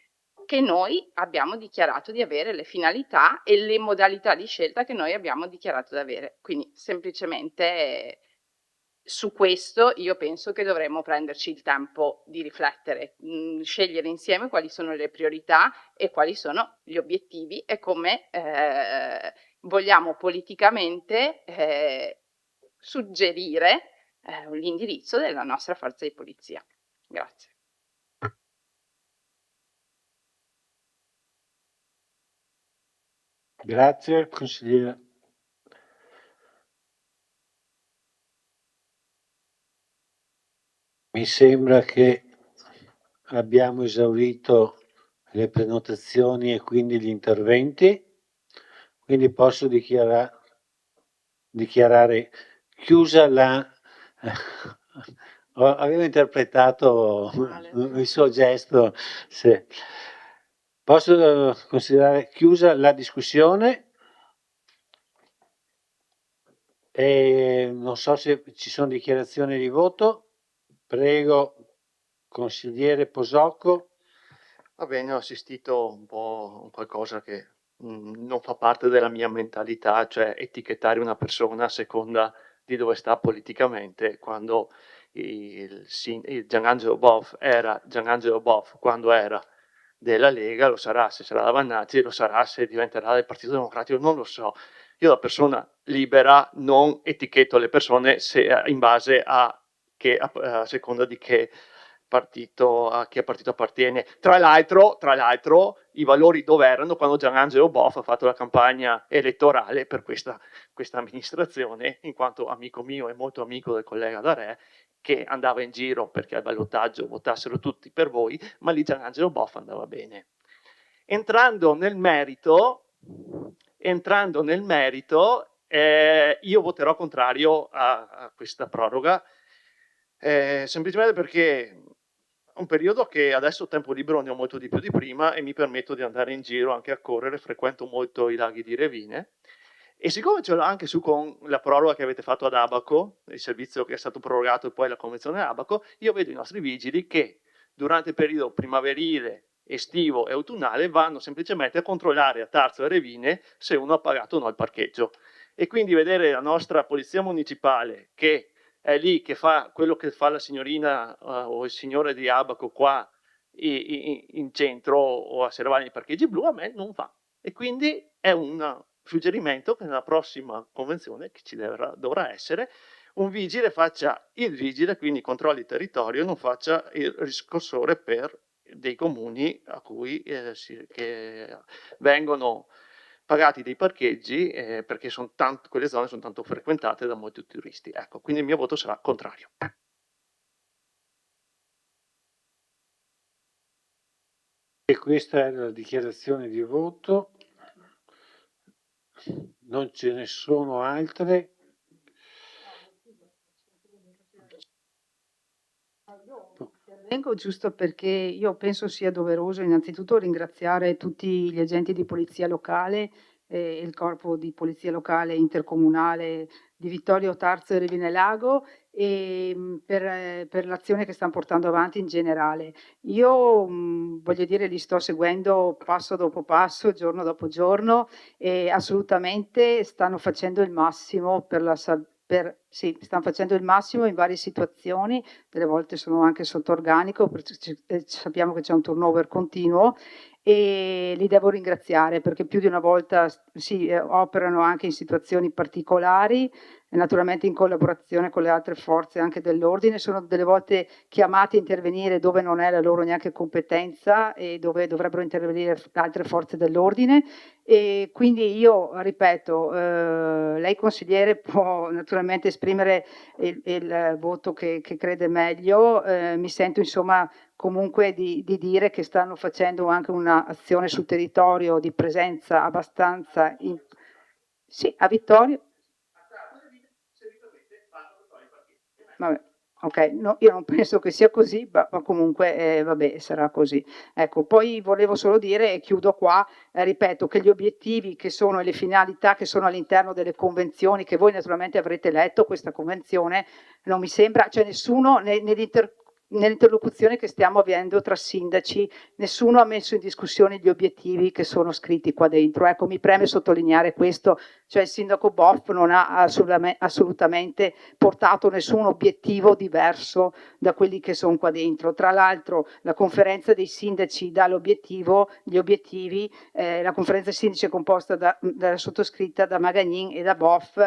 che noi abbiamo dichiarato di avere, le finalità e le modalità di scelta che noi abbiamo dichiarato di avere. Quindi semplicemente su questo io penso che dovremmo prenderci il tempo di riflettere, scegliere insieme quali sono le priorità e quali sono gli obiettivi e come vogliamo politicamente suggerire l'indirizzo della nostra forza di polizia. Grazie. Grazie, consigliere. Mi sembra che abbiamo esaurito le prenotazioni e quindi gli interventi, quindi posso dichiarare chiusa la... Avevo interpretato il suo gesto. Sì. Posso considerare chiusa la discussione e non so se ci sono dichiarazioni di voto. Prego, consigliere Posocco. Va bene, ho assistito un po' a qualcosa che non fa parte della mia mentalità, cioè etichettare una persona a seconda di dove sta politicamente, quando il Gianangelo Boff era Gianangelo Boff quando era della Lega, lo sarà se sarà da Vannazzi, lo sarà se diventerà del Partito Democratico, non lo so. Io da persona libera non etichetto le persone in base a seconda di che partito, a che partito appartiene. Tra l'altro, i valori dove erano quando Gianangelo Boff ha fatto la campagna elettorale per questa amministrazione, in quanto amico mio e molto amico del collega D'Arè, che andava in giro perché al ballottaggio votassero tutti per voi, ma lì Gianangelo Boff andava bene. Entrando nel merito, io voterò contrario a questa proroga, semplicemente perché è un periodo che adesso tempo libero ne ho molto di più di prima e mi permetto di andare in giro anche a correre, frequento molto i laghi di Revine E siccome ce l'ho anche su con la proroga che avete fatto ad Abaco, il servizio che è stato prorogato e poi la convenzione Abaco, io vedo i nostri vigili che durante il periodo primaverile, estivo e autunnale vanno semplicemente a controllare a Tarso e Revine se uno ha pagato o no il parcheggio. E quindi vedere la nostra polizia municipale che è lì, che fa quello che fa la signorina o il signore di Abaco qua in centro o a Serravalle nei parcheggi blu, a me non va. E quindi è un suggerimento che nella prossima convenzione che ci dovrà essere, un vigile faccia il vigile, quindi controlli il territorio, non faccia il riscossore per dei comuni a cui che vengono pagati dei parcheggi perché quelle zone sono tanto frequentate da molti turisti. Ecco, quindi il mio voto sarà contrario. E questa è la dichiarazione di voto. Non ce ne sono altre. Vengo giusto perché io penso sia doveroso innanzitutto ringraziare tutti gli agenti di polizia locale e il corpo di polizia locale intercomunale di Vittorio Tarso e Revine Lago e per l'azione che stanno portando avanti in generale. Io voglio dire, li sto seguendo passo dopo passo, giorno dopo giorno e assolutamente stanno facendo il massimo per la sì, stanno facendo il massimo in varie situazioni, delle volte sono anche sotto organico, perché sappiamo che c'è un turnover continuo e li devo ringraziare perché più di una volta operano anche in situazioni particolari, naturalmente in collaborazione con le altre forze anche dell'ordine, sono delle volte chiamati a intervenire dove non è la loro neanche competenza e dove dovrebbero intervenire altre forze dell'ordine e quindi io ripeto, lei consigliere può naturalmente esprimere il voto che crede meglio, mi sento insomma comunque di dire che stanno facendo anche un'azione sul territorio di presenza abbastanza sì, a Vittorio. Vabbè, ok, no, io non penso che sia così, ma comunque vabbè, sarà così. Ecco, poi volevo solo dire, e chiudo qua, ripeto, che gli obiettivi che sono e le finalità che sono all'interno delle convenzioni, che voi naturalmente avrete letto questa convenzione, non mi sembra, cioè nessuno nell'interlocuzione che stiamo avendo tra sindaci, nessuno ha messo in discussione gli obiettivi che sono scritti qua dentro. Ecco, mi preme sottolineare questo, cioè il sindaco Boff non ha assolutamente portato nessun obiettivo diverso da quelli che sono qua dentro. Tra l'altro la conferenza dei sindaci dà gli obiettivi, la conferenza dei sindaci è composta dalla sottoscritta, da Magagnin e da Boff,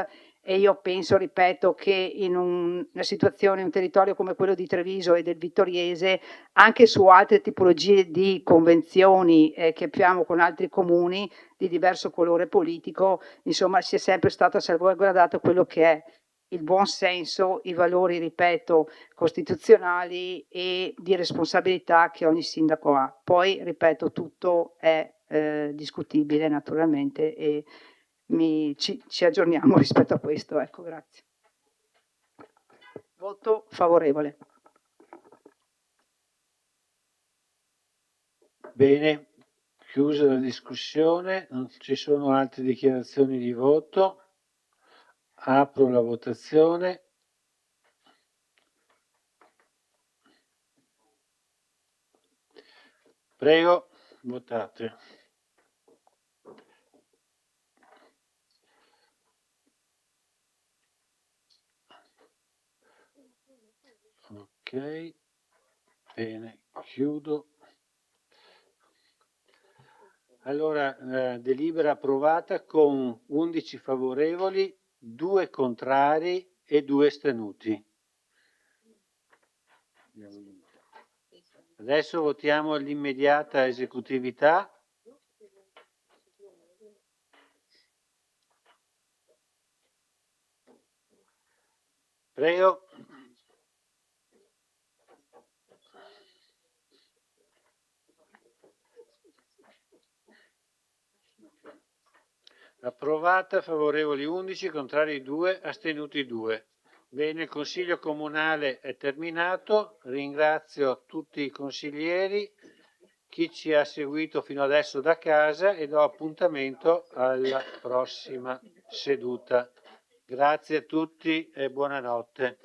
e io penso, ripeto, che in una situazione, in un territorio come quello di Treviso e del Vittoriese, anche su altre tipologie di convenzioni che abbiamo con altri comuni di diverso colore politico, insomma, sia sempre stato salvaguardato quello che è il buon senso, i valori, ripeto, costituzionali e di responsabilità che ogni sindaco ha. Poi, ripeto, tutto è discutibile naturalmente e ci aggiorniamo rispetto a questo. Ecco, grazie. Voto favorevole. Bene, chiusa la discussione, non ci sono altre dichiarazioni di voto. Apro la votazione. Prego, votate. Ok, bene, chiudo. Allora, delibera approvata con 11 favorevoli, 2 contrari e 2 astenuti. Adesso votiamo l'immediata esecutività. Prego. Approvata, favorevoli 11, contrari 2, astenuti 2. Bene, il Consiglio Comunale è terminato, ringrazio tutti i consiglieri, chi ci ha seguito fino adesso da casa e do appuntamento alla prossima seduta. Grazie a tutti e buonanotte.